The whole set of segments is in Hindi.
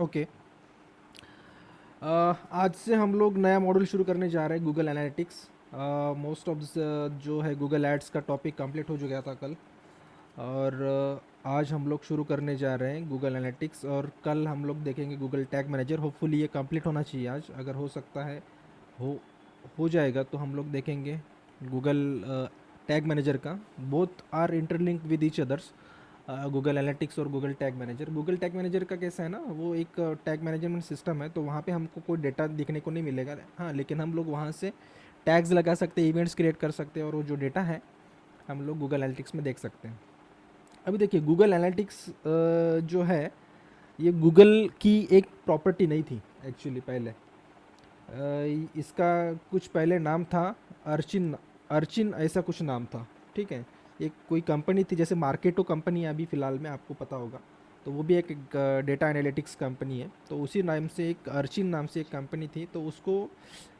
ओके। आज से हम लोग नया मॉड्यूल शुरू करने जा रहे हैं, गूगल एनालिटिक्स। मोस्ट ऑफ जो है गूगल एड्स का टॉपिक कंप्लीट हो चुका था कल। और आज हम लोग शुरू करने जा रहे हैं गूगल एनालिटिक्स, और कल हम लोग देखेंगे गूगल टैग मैनेजर। होपफुली ये कंप्लीट होना चाहिए आज, अगर हो सकता है हो हो जाएगा तो हम लोग देखेंगे गूगल टैग मैनेजर का। Both are interlinked with each others, Google analytics और Google tag manager. Google tag manager का कैसा है ना, वो एक टैग मैनेजमेंट सिस्टम है, तो वहाँ पे हमको कोई डेटा दिखने को नहीं मिलेगा। हाँ, लेकिन हम लोग वहाँ से टैग्स लगा सकते हैं, इवेंट्स क्रिएट कर सकते हैं, और वो जो डेटा है हम लोग गूगल एनालिटिक्स में देख सकते हैं। अभी देखिए, गूगल एनालिटिक्स जो है ये गूगल की एक प्रॉपर्टी नहीं थी एक्चुअली पहले। इसका कुछ पहले नाम था अर्चिन। अर्चिन ऐसा कुछ नाम था, ठीक है। एक कोई कंपनी थी, जैसे मार्केटो कंपनी है अभी फ़िलहाल में, आपको पता होगा। तो वो भी एक डेटा एनालिटिक्स कंपनी है, तो उसी नाम से एक अर्चिन नाम से एक कंपनी थी। तो उसको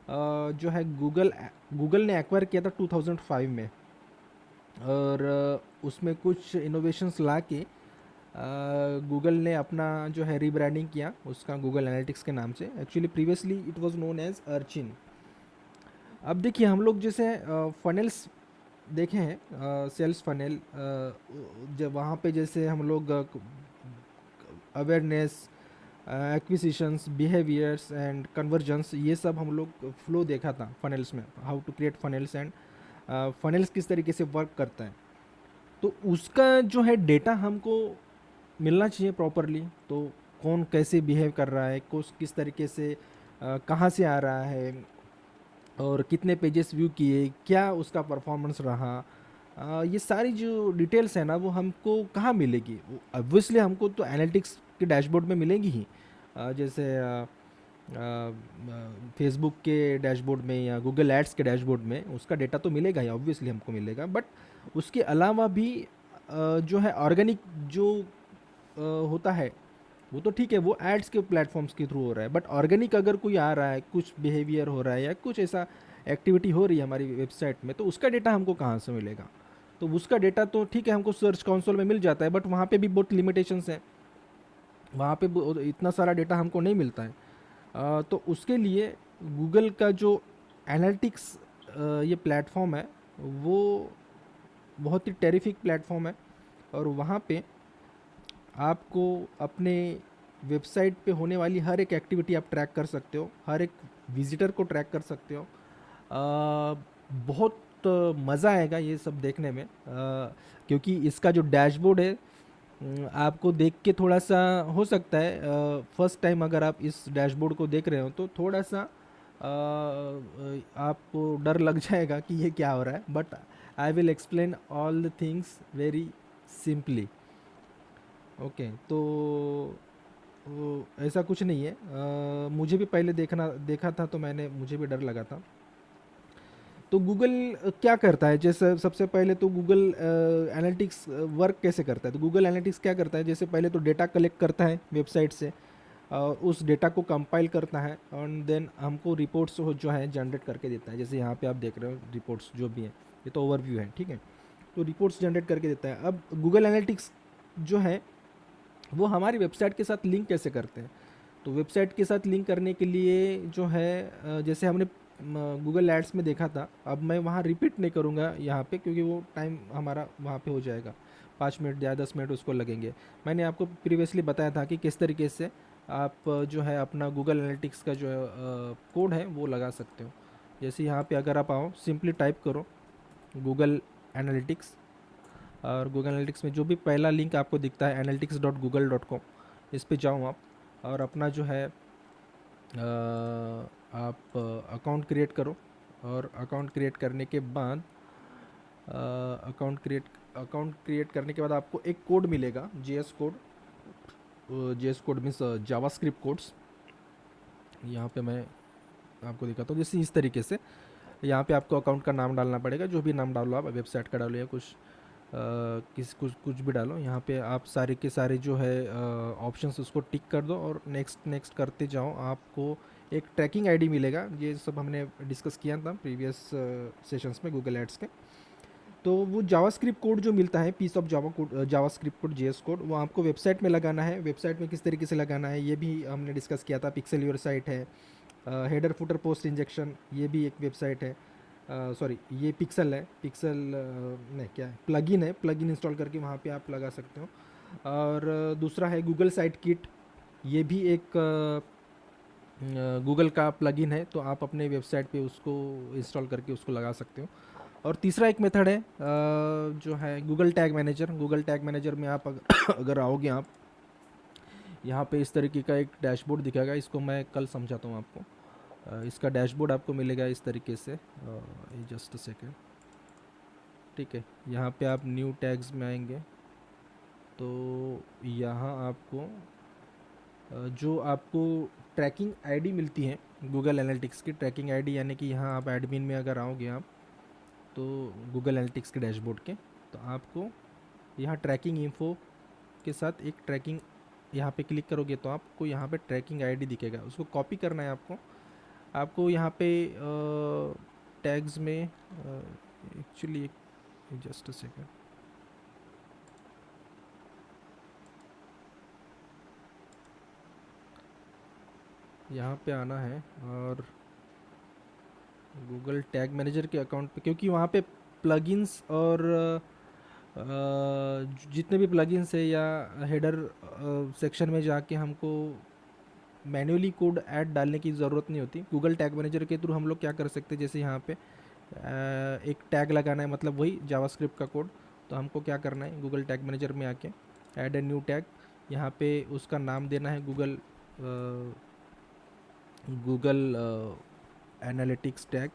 जो है गूगल ने एक्वायर किया था 2005 में। और उसमें कुछ इनोवेशंस ला के गूगल ने अपना जो है रीब्रांडिंग किया उसका गूगल एनालिटिक्स के नाम से। Actually previously it was known as urchin. अब देखिए, हम लोग जैसे फनेल्स देखे हैं, सेल्स फनेल, जब वहाँ पे जैसे हम लोग awareness, acquisitions, behaviours and convergence, ये सब हम लोग फ्लो देखा था फनेल्स में, हाउ टू क्रिएट फनेल्स एंड फनेल्स किस तरीके से वर्क करता है। तो उसका जो है डेटा हमको मिलना चाहिए प्रॉपरली। तो कौन कैसे बिहेव कर रहा है, किस तरीके से, कहाँ से आ रहा है, और कितने पेजेस व्यू किए, क्या उसका परफॉर्मेंस रहा, ये सारी जो डिटेल्स है ना वो हमको कहाँ मिलेगी? ऑब्वियसली हमको तो एनालिटिक्स के डैशबोर्ड में मिलेगी ही। जैसे फेसबुक के डैशबोर्ड में या गूगल एड्स के डैशबोर्ड में उसका डेटा तो मिलेगा ही, ऑब्वियसली हमको मिलेगा। बट उसके अलावा भी जो है ऑर्गेनिक जो होता है वो तो ठीक है, वो एड्स के प्लेटफॉर्म्स के थ्रू हो रहा है। बट ऑर्गेनिक अगर कोई आ रहा है, कुछ बिहेवियर हो रहा है या कुछ ऐसा एक्टिविटी हो रही है हमारी वेबसाइट में, तो उसका डेटा हमको कहाँ से मिलेगा? तो उसका डेटा तो ठीक है, हमको सर्च कंसोल में मिल जाता है, बट वहाँ पे भी बहुत लिमिटेशंस हैं। वहाँ पे इतना सारा डेटा हमको नहीं मिलता है। तो उसके लिए गूगल का जो एनालिटिक्स ये प्लेटफॉर्म है, वो बहुत ही टेरिफिक प्लेटफॉर्म है। और वहाँ पे आपको अपने वेबसाइट पे होने वाली हर एक एक्टिविटी आप ट्रैक कर सकते हो, हर एक विजिटर को ट्रैक कर सकते हो। बहुत मज़ा आएगा ये सब देखने में, क्योंकि इसका जो डैशबोर्ड है, आपको देख के थोड़ा सा हो सकता है फर्स्ट टाइम अगर आप इस डैशबोर्ड को देख रहे हो तो थोड़ा सा आपको डर लग जाएगा कि ये क्या हो रहा है। But I will explain all the things very simply. Okay, तो ऐसा कुछ नहीं है। मुझे भी पहले देखा था तो मुझे भी डर लगा था। तो गूगल क्या करता है? जैसे सबसे पहले तो गूगल एनालिटिक्स वर्क कैसे करता है? तो गूगल एनालिटिक्स क्या करता है, जैसे पहले तो डेटा कलेक्ट करता है वेबसाइट से, उस डेटा को कंपाइल करता है, और देन हमको रिपोर्ट्स जो है जनरेट करके देता है। जैसे यहाँ पे आप देख रहे हो रिपोर्ट्स जो भी हैं, ये तो ओवरव्यू है, ठीक है। तो रिपोर्ट्स जनरेट करके देता है। अब गूगल एनालिटिक्स जो है वो हमारी वेबसाइट के साथ लिंक कैसे करते हैं? तो वेबसाइट के साथ लिंक करने के लिए जो है, जैसे हमने गूगल एड्स में देखा था, अब मैं वहाँ रिपीट नहीं करूँगा यहाँ पे, क्योंकि वो टाइम हमारा वहाँ पे हो जाएगा, 5 मिनट या 10 मिनट उसको लगेंगे। मैंने आपको प्रीवियसली बताया था कि किस तरीके से आप जो है अपना गूगल एनालिटिक्स का जो कोड है वो लगा सकते हो। जैसे यहाँ पे अगर आप आओ, सिंपली टाइप करो गूगल एनालिटिक्स, और गूगल एनालिटिक्स में जो भी पहला लिंक आपको दिखता है analytics.google.com, इस पे जाओ आप, और अपना जो है आप अकाउंट क्रिएट करो। और अकाउंट क्रिएट करने के बाद अकाउंट क्रिएट करने के बाद आपको एक कोड मिलेगा, JS code. JS code means JavaScript codes. यहाँ पे मैं आपको दिखाता हूँ, जैसे इस तरीके से यहाँ पे आपको अकाउंट का नाम डालना पड़ेगा, जो भी नाम डालो आप, वेबसाइट का डालो या कुछ भी डालो। यहाँ पे आप सारे के सारे जो है ऑप्शंस उसको टिक कर दो और नेक्स्ट नेक्स्ट करते जाओ। आपको एक ट्रैकिंग आईडी मिलेगा, ये सब हमने डिस्कस किया था प्रीवियस सेशंस में गूगल एड्स के। तो वो जावास्क्रिप्ट कोड जो मिलता है, piece of Java code, JavaScript code, JS code, वो आपको वेबसाइट में लगाना है। वेबसाइट में किस तरीके से लगाना है ये भी हमने डिस्कस किया था। पिक्सल योर साइट है, हेडर फुटर पोस्ट इंजेक्शन, ये भी एक वेबसाइट है। सॉरी, ये पिक्सल है, पिक्सल नहीं, क्या है, प्लगइन है, प्लगइन इंस्टॉल करके वहाँ पे आप लगा सकते हो। और दूसरा है गूगल साइट किट, ये भी एक गूगल का प्लगइन है, तो आप अपने वेबसाइट पे उसको इंस्टॉल करके उसको लगा सकते हो। और तीसरा एक मेथड है जो है Google tag manager. Google tag manager में आप अगर अगर आओगे आप, यहाँ पे इस तरीके का एक डैशबोर्ड दिखेगा, इसको मैं कल समझाता हूँ आपको। इसका डैशबोर्ड आपको मिलेगा इस तरीके से, जस्ट अ सेकेंड। ठीक है, यहाँ पे आप न्यू टैग्स में आएंगे तो यहाँ आपको जो आपको ट्रैकिंग आईडी मिलती है गूगल एनालिटिक्स की ट्रैकिंग आईडी, यानी कि यहाँ आप एडमिन में अगर आओगे आप, तो गूगल एनालिटिक्स के डैशबोर्ड के, तो आपको यहाँ ट्रैकिंग इन्फो के साथ एक ट्रैकिंग, यहाँ पे क्लिक करोगे तो आपको यहाँ पे ट्रैकिंग आईडी दिखेगा, उसको कॉपी करना है आपको। आपको यहाँ पे टैग्स में एक्चुअली, जस्ट अ सेकेंड, यहाँ पे आना है और गूगल टैग मैनेजर के अकाउंट पे, क्योंकि वहाँ पे प्लगइन्स और जितने भी प्लगइन्स है या हेडर सेक्शन में जाके हमको मैन्युअली कोड ऐड डालने की ज़रूरत नहीं होती। गूगल टैग मैनेजर के थ्रू हम लोग क्या कर सकते हैं, जैसे यहाँ पे एक टैग लगाना है, मतलब वही जावास्क्रिप्ट का कोड, तो हमको क्या करना है, गूगल टैग मैनेजर में आके ऐड ए न्यू टैग, यहाँ पे उसका नाम देना है गूगल गूगल एनालिटिक्स टैग।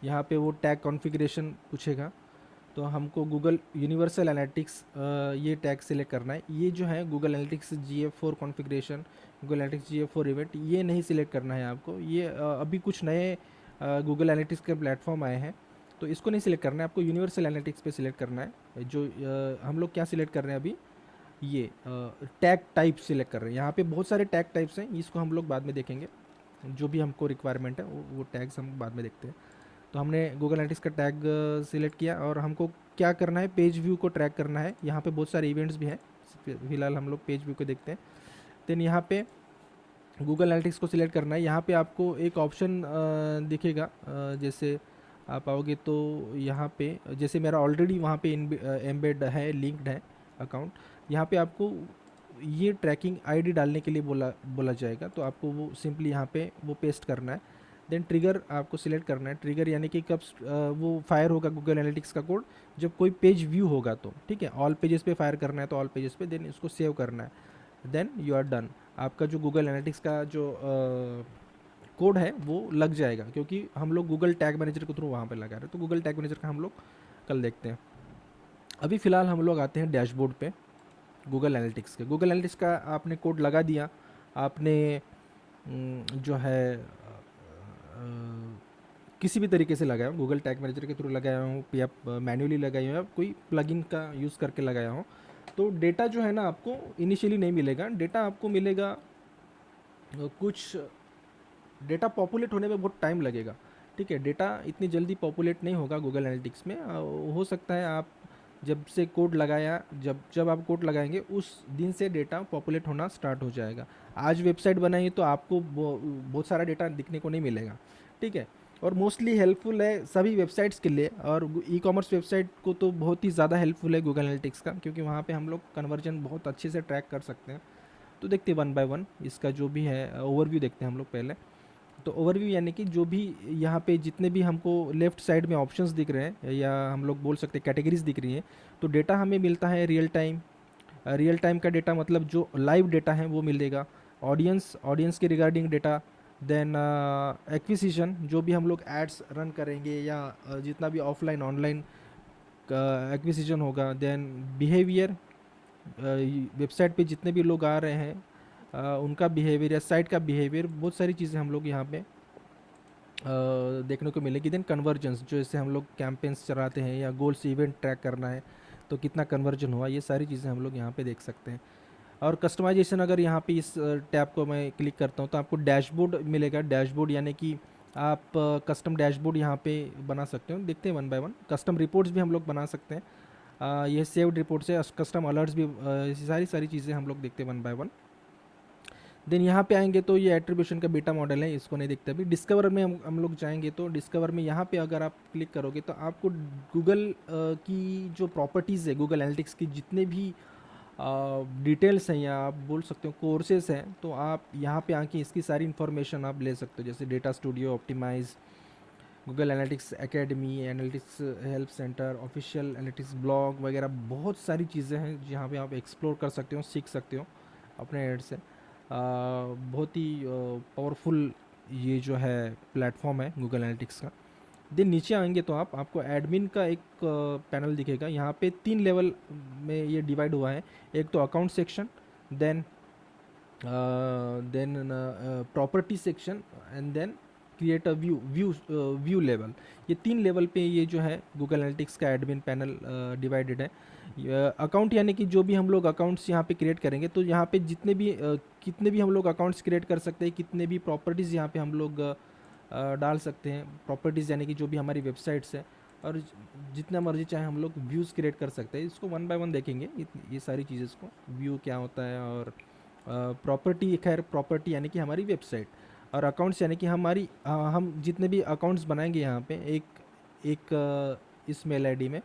यहाँ पे वो टैग कॉन्फ़िगरेशन पूछेगा, तो हमको गूगल यूनिवर्सल एनालिटिक्स ये टैग सेलेक्ट करना है। ये जो है Google analytics GA4 configuration, Google analytics GA4 event, ये नहीं सिलेक्ट करना है आपको। ये अभी कुछ नए गूगल एनालिटिक्स के प्लेटफॉर्म आए हैं, तो इसको नहीं सिलेक्ट करना है आपको, यूनिवर्सल एनालिटिक्स पे सिलेक्ट करना है। जो हम लोग क्या सिलेक्ट कर रहे हैं अभी, ये टैग टाइप सिलेक्ट कर रहे हैं। यहाँ पे बहुत सारे टैग टाइप्स हैं, इसको हम लोग बाद में देखेंगे, जो भी हमको रिक्वायरमेंट है वो टैग्स हम बाद में देखते हैं। तो हमने गूगल एनालिटिक्स का टैग सिलेक्ट किया, और हमको क्या करना है, पेज व्यू को ट्रैक करना है। यहाँ पे बहुत सारे इवेंट्स भी हैं, फिलहाल हम लोग पेज व्यू को देखते हैं। देन यहाँ पे गूगल एनालिटिक्स को सिलेक्ट करना है। यहाँ पे आपको एक ऑप्शन दिखेगा, जैसे आप आओगे तो यहाँ पे, जैसे मेरा ऑलरेडी वहाँ पे एम्बेड है, लिंक्ड है अकाउंट, यहाँ पे आपको ये ट्रैकिंग आईडी डालने के लिए बोला बोला जाएगा, तो आपको वो सिंपली यहाँ पे वो पेस्ट करना है। देन ट्रिगर आपको सिलेक्ट करना है। ट्रिगर यानी कि कब वो फायर होगा गूगल एनालिटिक्स का कोड, जब कोई पेज व्यू होगा तो, ठीक है। ऑल पेजेस पे फायर करना है तो ऑल पेजेस पे, देन इसको सेव करना है, देन यू आर डन। आपका जो गूगल एनालिटिक्स का जो कोड है वो लग जाएगा, क्योंकि हम लोग गूगल टैग मैनेजर के थ्रू वहाँ पे लगा रहे हैं। तो गूगल टैग मैनेजर का हम लोग कल देखते हैं। अभी फ़िलहाल हम लोग आते हैं डैशबोर्ड पे गूगल एनालिटिक्स के। गूगल एनालिटिक्स का आपने कोड लगा दिया, आपने जो है किसी भी तरीके से लगाया हूँ, गूगल टैग मैनेजर के थ्रू लगाया हूँ या मैन्युअली लगाया हूँ या कोई प्लगइन का यूज़ करके लगाया हूँ, तो डेटा जो है ना आपको इनिशियली नहीं मिलेगा। डेटा आपको मिलेगा, कुछ डेटा पॉपुलेट होने में बहुत टाइम लगेगा, ठीक है। डेटा इतनी जल्दी पॉपुलेट नहीं होगा गूगल एनालिटिक्स में। हो सकता है आप जब से कोड लगाया, जब जब आप कोड लगाएंगे उस दिन से डेटा पॉपुलेट होना स्टार्ट हो जाएगा। आज वेबसाइट बनाई तो आपको बहुत सारा डेटा दिखने को नहीं मिलेगा, ठीक है। और मोस्टली हेल्पफुल है सभी वेबसाइट्स के लिए, और ई कॉमर्स वेबसाइट को तो बहुत ही ज़्यादा हेल्पफुल है गूगल एनालिटिक्स का, क्योंकि वहाँ पे हम लोग कन्वर्जन बहुत अच्छे से ट्रैक कर सकते हैं। तो देखते हैं वन बाय वन इसका जो भी है ओवरव्यू देखते हैं हम लोग पहले। तो ओवरव्यू यानी कि जो भी यहाँ पे जितने भी हमको लेफ़्ट साइड में ऑप्शंस दिख रहे हैं, या हम लोग बोल सकते हैं कैटेगरीज दिख रही हैं, तो डेटा हमें मिलता है रियल टाइम। रियल टाइम का डेटा मतलब जो लाइव डेटा है वो मिलेगा। ऑडियंस के रिगार्डिंग डेटा, देन एक्विजिशन, जो भी हम लोग एड्स रन करेंगे या जितना भी ऑफलाइन ऑनलाइन एक्विजिशन होगा। देन बिहेवियर, वेबसाइट पे जितने भी लोग आ रहे हैं उनका बिहेवियर या साइट का बिहेवियर, बहुत सारी चीज़ें हम लोग यहाँ पे देखने को मिलेगी। देन कन्वर्जन्स, जो जैसे हम लोग कैंपेन्स चलाते हैं या गोल्स इवेंट ट्रैक करना है तो कितना कन्वर्जन हुआ, ये सारी चीज़ें हम लोग यहाँ पे देख सकते हैं। और कस्टमाइजेशन, अगर यहाँ पे इस टैब को मैं क्लिक करता हूँ तो आपको डैशबोर्ड मिलेगा। डैशबोर्ड यानी कि आप कस्टम डैशबोर्ड यहाँ पे बना सकते हो। देखते हैं one by one. Custom reports भी हम लोग बना सकते हैं। ये सेव्ड रिपोर्ट्स है। कस्टम अलर्ट्स भी, सारी सारी चीज़ें हम लोग देखते हैं वन बाय वन। देन यहाँ पे आएंगे तो ये एट्रीब्यूशन का बीटा मॉडल है, इसको नहीं देखते अभी। डिस्कवर में हम लोग जाएंगे तो डिस्कवर में यहाँ पे अगर आप क्लिक करोगे तो आपको गूगल की जो प्रॉपर्टीज़ है, गूगल एनालिटिक्स की जितने भी डिटेल्स हैं, या आप बोल सकते हो कोर्सेस हैं, तो आप यहाँ पे आके इसकी सारी इन्फॉर्मेशन आप ले सकते हो। जैसे data studio, optimise, Google analytics academy, analytics help centre, official analytics blog वगैरह, बहुत सारी चीज़ें हैं जहाँ पे आप एक्सप्लोर कर सकते हो, सीख सकते हो अपने एड से। बहुत ही पावरफुल ये जो है प्लेटफॉर्म है गूगल एनालिटिक्स का। देन नीचे आएंगे तो आपको एडमिन का एक पैनल दिखेगा। यहाँ पे 3 लेवल में ये डिवाइड हुआ है। एक तो account section, then property section, and then create a view level. ये 3 लेवल पे ये जो है गूगल एनालिटिक्स का एडमिन पैनल डिवाइडेड है। अकाउंट यानी कि जो भी हम लोग अकाउंट्स यहाँ पे क्रिएट करेंगे, तो यहाँ पे जितने भी कितने भी हम लोग अकाउंट्स क्रिएट कर सकते हैं, कितने भी प्रॉपर्टीज़ यहाँ पे हम लोग डाल सकते हैं। प्रॉपर्टीज़ यानी कि जो भी हमारी वेबसाइट्स है, और जितना मर्जी चाहे हम लोग व्यूज़ क्रिएट कर सकते हैं। इसको वन बाय वन देखेंगे ये सारी चीज़ें को, व्यू क्या होता है। और प्रॉपर्टी, खैर प्रॉपर्टी यानी कि हमारी वेबसाइट, और अकाउंट्स यानी कि हमारी हम जितने भी अकाउंट्स बनाएंगे यहाँ पे एक एक इस मेल आईडी में,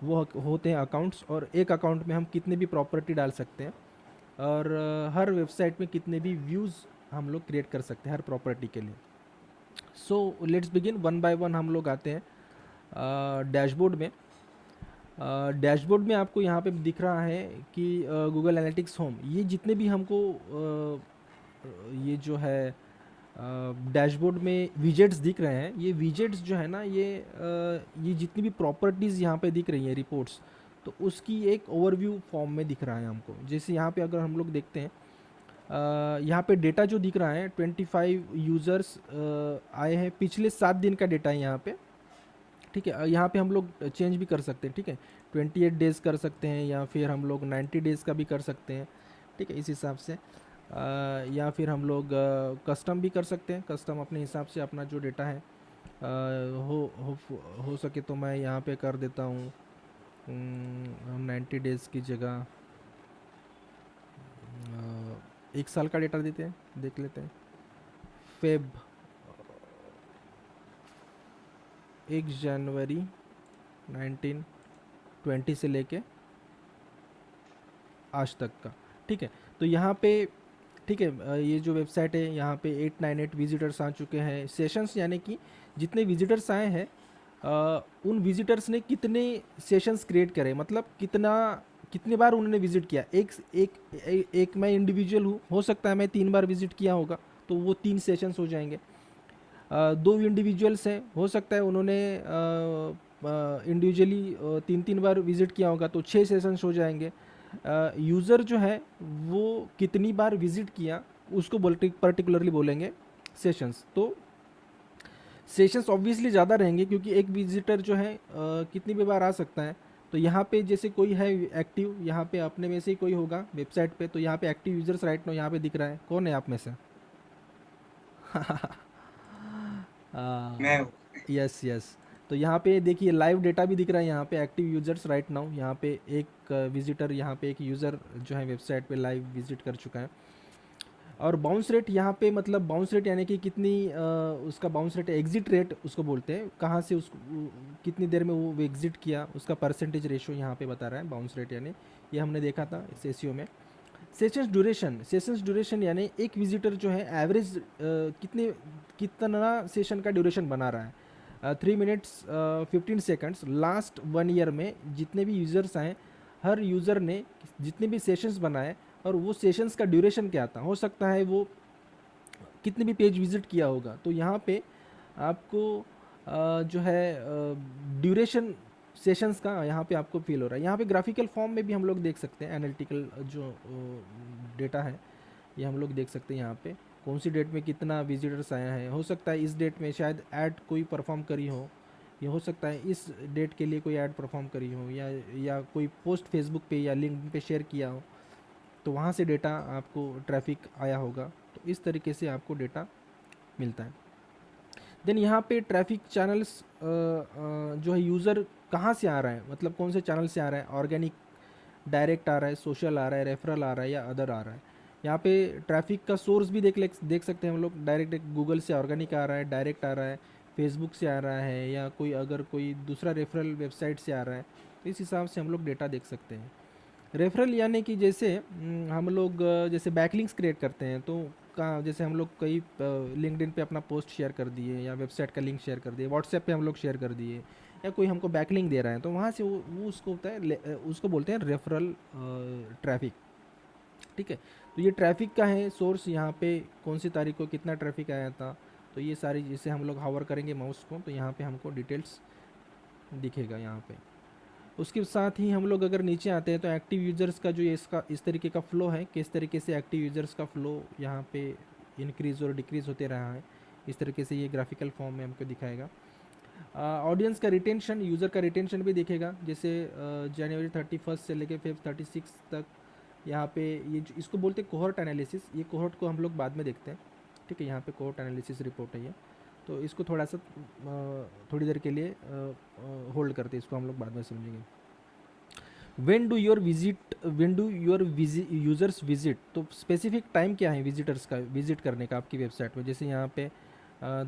वो होते हैं अकाउंट्स। और एक अकाउंट में हम कितने भी प्रॉपर्टी डाल सकते हैं, और हर वेबसाइट में कितने भी व्यूज़ हम लोग क्रिएट कर सकते हैं हर प्रॉपर्टी के लिए। So let's begin, one by one हम लोग आते हैं डैशबोर्ड में। डैशबोर्ड में आपको यहाँ पे दिख रहा है कि गूगल एनालिटिक्स होम, ये जितने भी हमको ये जो है डैशबोर्ड में विजेट्स दिख रहे हैं, ये विजेट्स जो है ना, ये जितनी भी प्रॉपर्टीज़ यहाँ पे दिख रही हैं, रिपोर्ट्स, तो उसकी एक ओवरव्यू फॉर्म में दिख रहा है हमको। जैसे यहाँ पे अगर हम लोग देखते हैं, यहाँ पे डेटा जो दिख रहा है, 25 यूज़र्स आए हैं, पिछले 7 दिन का डेटा है यहाँ पे। ठीक है, यहाँ पे हम लोग चेंज भी कर सकते हैं। ठीक है, 28 डेज़ कर सकते हैं, या फिर हम लोग 90 डेज़ का भी कर सकते हैं। ठीक है, इस हिसाब से या फिर हम लोग कस्टम भी कर सकते हैं। कस्टम अपने हिसाब से अपना जो डेटा है हो सके तो मैं यहाँ पे कर देता हूँ, हम 90 डेज़ की जगह 1 साल का डेटा देते हैं, देख लेते हैं। फेब 1 जनवरी 1920 से लेके आज तक का। ठीक है, तो यहाँ पे ठीक है, ये जो वेबसाइट है, यहाँ पे 898 विजिटर्स आ चुके हैं। सेशंस यानी कि जितने विजिटर्स आए हैं, उन विजिटर्स ने कितने सेशंस क्रिएट करे, मतलब कितने बार उन्होंने विजिट किया। एक मैं इंडिविजुअल हूँ, हो सकता है मैं 3 बार विजिट किया होगा, तो वो 3 सेशंस हो जाएंगे। 2 इंडिविजुअल्स हैं, हो सकता है उन्होंने इंडिविजुअली 3 बार विजिट किया होगा, तो 6 सेशंस हो जाएंगे। यूज़र जो है वो कितनी बार विजिट किया, उसको पर्टिकुलरली बोलेंगे सेशंस। तो सेशंस ऑब्वियसली ज़्यादा रहेंगे, क्योंकि एक विजिटर जो है कितनी भी बार आ सकता है। तो यहाँ पे जैसे कोई है एक्टिव, यहाँ पे अपने में से ही कोई होगा वेबसाइट पे, तो यहाँ पे एक्टिव यूज़र्स राइट नो यहाँ पे दिख रहा है। कौन है आप में से? मैं यस यस। तो यहाँ पे देखिए लाइव डेटा भी दिख रहा है, यहाँ पे एक्टिव यूज़र्स राइट नाउ। यहाँ पे एक विजिटर, यहाँ पे एक यूज़र जो है वेबसाइट पे लाइव विजिट कर चुका है। और बाउंस रेट यहाँ पे, मतलब बाउंस रेट यानी कि कितनी उसका बाउंस रेट, एग्जिट रेट उसको बोलते हैं, कहाँ से उसको कितनी देर में वो एग्जिट किया, उसका परसेंटेज रेशियो यहाँ पे बता रहा है बाउंस रेट यानी। ये हमने देखा था इस एसईओ में। सेशंस ड्यूरेशन यानी एक विजिटर जो है एवरेज कितना सेशन का ड्यूरेशन बना रहा है। 3 मिनट्स 15 सेकंड्स। लास्ट 1 ईयर में जितने भी यूज़र्स आए, हर यूज़र ने जितने भी सेशंस बनाए, और वो सेशंस का ड्यूरेशन क्या था, हो सकता है वो कितने भी पेज विजिट किया होगा। तो यहाँ पे आपको जो है ड्यूरेशन सेशंस का यहाँ पे आपको फील हो रहा है। यहाँ पे ग्राफिकल फॉर्म में भी हम लोग देख सकते हैं एनालिटिकल जो डेटा है, ये हम लोग देख सकते हैं। यहाँ पे कौन सी डेट में कितना विजिटर्स आया है, हो सकता है इस डेट में शायद ऐड कोई परफॉर्म करी हो, ये हो सकता है इस डेट के लिए कोई ऐड परफॉर्म करी हो, या कोई पोस्ट फेसबुक पे या लिंक्डइन पे शेयर किया हो। तो वहाँ से डेटा आपको ट्रैफिक आया होगा, तो इस तरीके से आपको डेटा मिलता है। देन यहाँ पे ट्रैफिक चैनल्स जो है यूज़र कहाँ से आ रहा है, मतलब कौन से चैनल से आ रहा है, ऑर्गेनिक, डायरेक्ट आ रहा है, सोशल आ रहा है, रेफरल आ रहा है या अदर आ रहा है। यहाँ पे ट्रैफिक का सोर्स भी देख सकते हैं हम लोग, डायरेक्ट गूगल से ऑर्गेनिक आ रहा है, डायरेक्ट आ रहा है, फेसबुक से आ रहा है, या कोई अगर कोई दूसरा रेफरल वेबसाइट से आ रहा है, तो इस हिसाब से हम लोग डेटा देख सकते हैं। रेफरल यानी कि जैसे हम लोग जैसे बैकलिंक्स क्रिएट करते हैं, तो का जैसे हम लोग कई लिंक्डइन पे अपना पोस्ट शेयर कर दिए, या वेबसाइट का लिंक शेयर कर दिए, व्हाट्सएप पे हम लोग शेयर कर दिए, या कोई हमको बैकलिंक दे रहा है, तो वहाँ से वो उसको होता है उसको बोलते हैं रेफरल ट्रैफिक। ठीक है, तो ये ट्रैफिक का है सोर्स, यहाँ पे कौन सी तारीख को कितना ट्रैफिक आया था, तो ये सारी, जैसे हम लोग हावर करेंगे माउस को, तो यहाँ पे हमको डिटेल्स दिखेगा यहाँ पे। उसके साथ ही हम लोग अगर नीचे आते हैं, तो एक्टिव यूज़र्स का जो ये इसका इस तरीके का फ़्लो है, किस तरीके से एक्टिव यूज़र्स का फ़्लो यहाँ पे इंक्रीज़ और डिक्रीज़ होते रहा है, इस तरीके से ये ग्राफिकल फॉर्म में हमको दिखाएगा। ऑडियंस का रिटेंशन, यूज़र का रिटेंशन भी दिखेगा, जैसे जनवरी 31 से लेके फेब 36 तक, यहाँ पे ये इसको बोलते हैं कोहॉर्ट एनालिसिस। ये कोहॉर्ट को हम लोग बाद में देखते हैं, ठीक है। यहाँ पे कोहॉर्ट एनालिसिस रिपोर्ट है ये, तो इसको थोड़ा सा थोड़ी देर के लिए होल्ड करते हैं, इसको हम लोग बाद में समझेंगे। When do your users visit, तो स्पेसिफिक टाइम क्या है विजिटर्स का विजिट करने का आपकी वेबसाइट में। जैसे यहाँ पे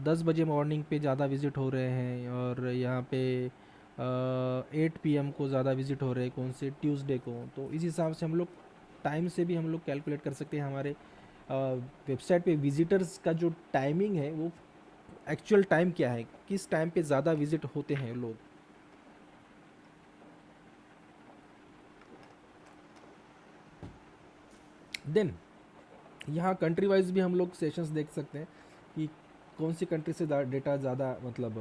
10 बजे मॉर्निंग पे ज़्यादा विजिट हो रहे हैं, और यहाँ पे 8 PM को ज़्यादा विजिट हो रहे हैं, कौन से ट्यूसडे को, तो इस हिसाब से हम लोग टाइम से भी हम लोग कैलकुलेट कर सकते हैं हमारे वेबसाइट पे विजिटर्स का जो टाइमिंग है, वो एक्चुअल टाइम क्या है, किस टाइम पे ज़्यादा विजिट होते हैं लोग। देन यहाँ कंट्री वाइज भी हम लोग सेशंस देख सकते हैं कि कौन सी कंट्री से डेटा ज़्यादा, मतलब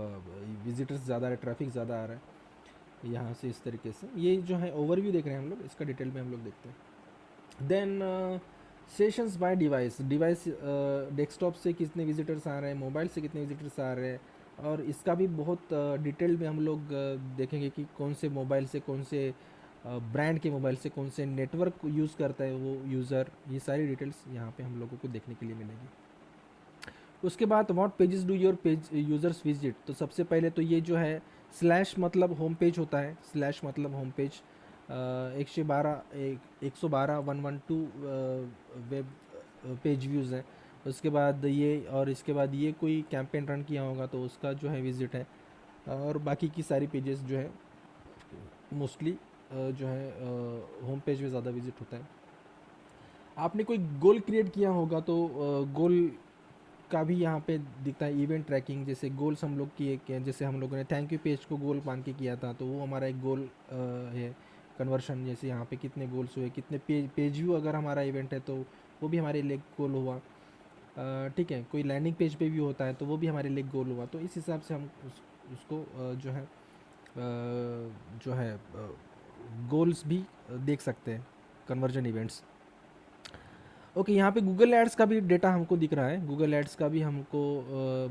विजिटर्स ज़्यादा आ रहे, ट्रैफिक ज़्यादा आ रहा है, यहाँ से इस तरीके से। ये जो है ओवरव्यू देख रहे हैं हम लोग, इसका डिटेल में हम लोग देखते हैं। Then sessions by device, desktop से कितने विजिटर्स आ रहे हैं, मोबाइल से कितने विजिटर्स आ रहे हैं, और इसका भी बहुत डिटेल में हम लोग देखेंगे कि कौन से मोबाइल से, कौन से ब्रांड के मोबाइल से, कौन से नेटवर्क यूज़ करता है वो यूज़र, ये सारी डिटेल्स यहाँ पे हम लोगों को देखने के लिए मिलेगी। उसके बाद what pages do your page users visit, तो सबसे पहले तो ये जो है स्लैश मतलब होम पेज होता है, स्लैश मतलब home page, 112 112 web page views है। उसके बाद ये, और इसके बाद ये कोई कैंपेन रन किया होगा तो उसका जो है विज़िट है, और बाकी की सारी पेजेस जो है मोस्टली जो है होम पेज में ज़्यादा विजिट होता है। आपने कोई गोल क्रिएट किया होगा तो गोल का भी यहाँ पे दिखता है, इवेंट ट्रैकिंग। जैसे गोल्स हम लोग किए, जैसे हम लोगों ने थैंक यू पेज को गोल मान के किया था, तो वो हमारा एक गोल है कन्वर्शन। जैसे यहाँ पे कितने गोल्स हुए, कितने पेज व्यू अगर हमारा इवेंट है तो वो भी हमारे लिए गोल हुआ, ठीक है। कोई लैंडिंग पेज पे भी होता है तो वो भी हमारे लिए गोल हुआ। तो इस हिसाब से हम उसको जो है गोल्स भी देख सकते हैं, कन्वर्जन इवेंट्स। ओके, यहाँ पे गूगल एड्स का भी डेटा हमको दिख रहा है। गूगल एड्स का भी हमको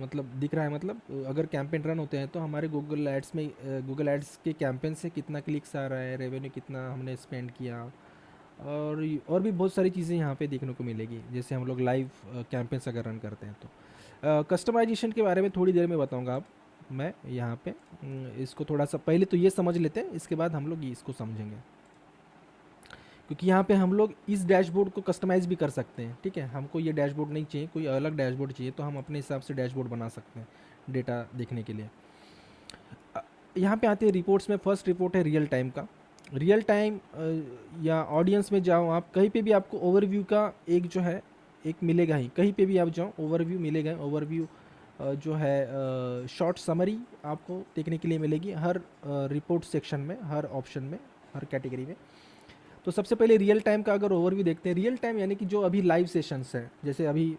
मतलब दिख रहा है, मतलब अगर कैंपेन रन होते हैं तो हमारे गूगल एड्स में गूगल एड्स के कैंपेन से कितना क्लिक्स आ रहा है, रेवेन्यू कितना हमने स्पेंड किया, और भी बहुत सारी चीज़ें यहाँ पे देखने को मिलेगी। जैसे हम लोग लाइव कैंपेन्स अगर रन करते हैं तो कस्टमाइजेशन के बारे में थोड़ी देर में बताऊँगा आप मैं यहाँ पे। इसको थोड़ा सा पहले तो ये समझ लेते हैं, इसके बाद हम लोग इसको समझेंगे, क्योंकि यहाँ पे हम लोग इस डैशबोर्ड को कस्टमाइज़ भी कर सकते हैं। ठीक है, हमको ये डैशबोर्ड नहीं चाहिए, कोई अलग डैशबोर्ड चाहिए तो हम अपने हिसाब से डैशबोर्ड बना सकते हैं डेटा देखने के लिए। यहाँ पे आते हैं रिपोर्ट्स में। फर्स्ट रिपोर्ट है रियल टाइम का। रियल टाइम या ऑडियंस में जाओ आप, कहीं पे भी आपको ओवरव्यू का एक जो है एक मिलेगा ही, कहीं पे भी आप जाओ ओवरव्यू मिलेगा। ओवरव्यू जो है शॉर्ट समरी आपको देखने के लिए मिलेगी हर रिपोर्ट सेक्शन में, हर ऑप्शन में, हर कैटेगरी में। तो सबसे पहले रियल टाइम का अगर ओवरव्यू देखते हैं, रियल टाइम यानी कि जो अभी लाइव सेशंस हैं, जैसे अभी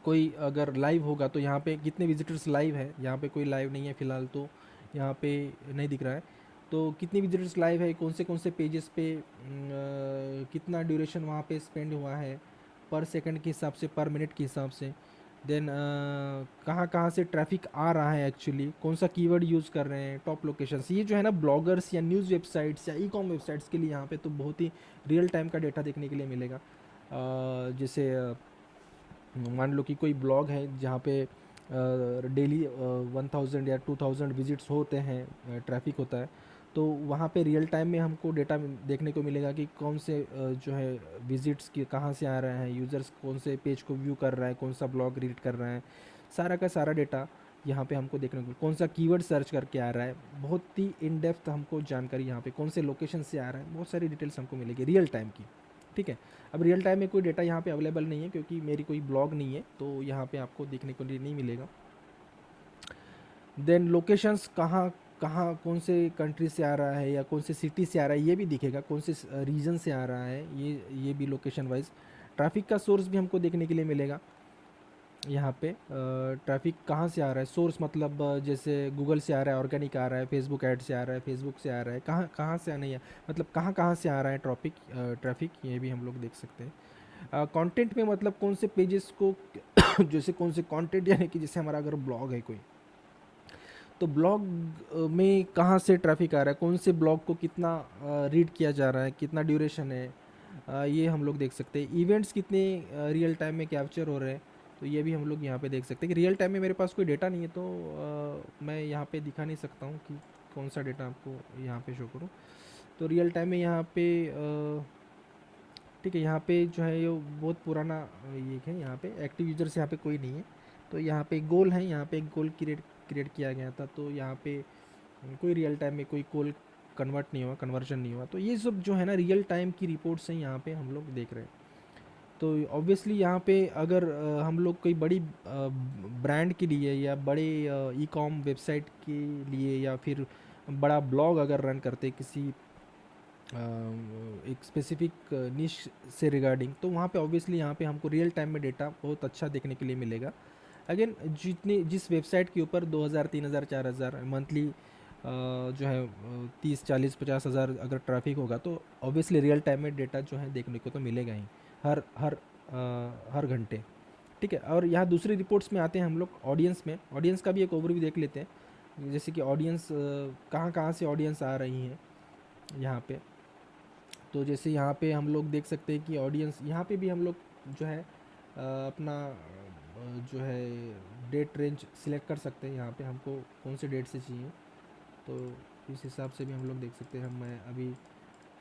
कोई अगर लाइव होगा तो यहाँ पे कितने विजिटर्स लाइव है, यहाँ पे कोई लाइव नहीं है फ़िलहाल तो यहाँ पे नहीं दिख रहा है। तो कितनी विजिटर्स लाइव है, कौन से पेजेस पे कितना ड्यूरेशन वहाँ पे स्पेंड हुआ है, पर सेकंड के हिसाब से, पर मिनट के हिसाब से, देन कहाँ कहाँ से ट्रैफिक आ रहा है एक्चुअली, कौन सा कीवर्ड यूज़ कर रहे हैं, टॉप लोकेशंस। ये जो है ना ब्लॉगर्स या न्यूज़ वेबसाइट्स या ई कॉम वेबसाइट्स के लिए यहाँ पे तो बहुत ही रियल टाइम का डेटा देखने के लिए मिलेगा। जैसे मान लो कि कोई ब्लॉग है जहाँ पे डेली 1000 या 2000 विजिट्स होते हैं, ट्रैफिक होता है, तो वहाँ पे रियल टाइम में हमको डेटा देखने को मिलेगा कि कौन से जो है विजिट्स की कहाँ से आ रहे हैं, यूज़र्स कौन से पेज को व्यू कर रहा है, कौन सा ब्लॉग रीड कर रहे हैं, सारा का सारा डेटा यहाँ पे हमको देखने को, कौन सा कीवर्ड सर्च करके आ रहा है, बहुत ही इन डेप्थ हमको जानकारी यहाँ पे, कौन से लोकेशन से आ रहा है, बहुत सारी डिटेल्स हमको मिलेगी रियल टाइम की। ठीक है। अब रियल टाइम में कोई डेटा यहाँ पे अवेलेबल नहीं है क्योंकि मेरी कोई ब्लॉग नहीं है, तो यहाँ पे आपको देखने को लिए नहीं मिलेगा। देन लोकेशंस कहाँ कहाँ कौन से कंट्री से आ रहा है या कौन से सिटी से आ रहा है ये भी दिखेगा, कौन से रीजन से आ रहा है, ये भी लोकेशन वाइज। ट्रैफिक का सोर्स भी हमको देखने के लिए मिलेगा यहाँ पे। ट्रैफिक कहाँ से आ रहा है, सोर्स मतलब जैसे गूगल से आ रहा है, ऑर्गेनिक आ रहा है, फेसबुक ऐड से आ रहा है, फेसबुक से आ रहा है, कहाँ कहाँ से नहीं है, मतलब कहाँ कहाँ से आ रहा है ट्रैफिक, ये भी हम लोग देख सकते हैं। कंटेंट में मतलब कौन से पेजेस को जैसे कौन से कंटेंट, यानी कि जैसे हमारा अगर ब्लॉग है कोई, तो ब्लॉग में कहाँ से ट्रैफिक आ रहा है, कौन से ब्लॉग को कितना रीड किया जा रहा है, कितना ड्यूरेशन है, ये हम लोग देख सकते हैं। इवेंट्स कितने रियल टाइम में कैप्चर हो रहे हैं, तो ये भी हम लोग यहाँ पे देख सकते हैं कि रियल टाइम में मेरे पास कोई डेटा नहीं है, तो मैं यहाँ पे दिखा नहीं सकता हूँ कि कौन सा डेटा आपको यहाँ पे शो करूँ। तो रियल टाइम में यहाँ पे ठीक है, यहाँ पे जो है ये बहुत पुराना ये है, यहाँ पे एक्टिव यूजर्स यहाँ पे कोई नहीं है, तो यहाँ पे एक गोल है, यहाँ पे एक गोल क्रिएट किया गया था, तो यहाँ पे कोई रियल टाइम में कोई गोल कन्वर्ट नहीं हुआ, कन्वर्जन नहीं हुआ। तो ये सब जो है ना रियल टाइम की रिपोर्ट्स हैं, यहाँ पे हम लोग देख रहे हैं। तो ऑब्वियसली यहाँ पे अगर हम लोग कोई बड़ी ब्रांड के लिए या बड़े ई कॉम वेबसाइट के लिए या फिर बड़ा ब्लॉग अगर रन करते किसी एक स्पेसिफिक निश से रिगार्डिंग, तो वहाँ पे ऑब्वियसली यहाँ पे हमको रियल टाइम में डेटा बहुत अच्छा देखने के लिए मिलेगा। अगेन जितने जिस वेबसाइट के ऊपर 2000 3000 4000 मंथली जो है 30 40 50 हज़ार अगर ट्रैफिक होगा, तो ऑब्वियसली रियल टाइम में डेटा जो है देखने को तो मिलेगा ही, हर हर हर घंटे। ठीक है। और यहाँ दूसरी रिपोर्ट्स में आते हैं हम लोग ऑडियंस में। ऑडियंस का भी एक ओवरव्यू देख लेते हैं, जैसे कि ऑडियंस कहाँ कहाँ से ऑडियंस आ रही हैं यहाँ पे। तो जैसे यहाँ पे हम लोग देख सकते हैं कि ऑडियंस यहाँ पे भी हम लोग जो है अपना जो है डेट रेंज सिलेक्ट कर सकते हैं, यहाँ पे हमको कौन से डेट से चाहिए, तो इस हिसाब से भी हम लोग देख सकते हैं। मैं अभी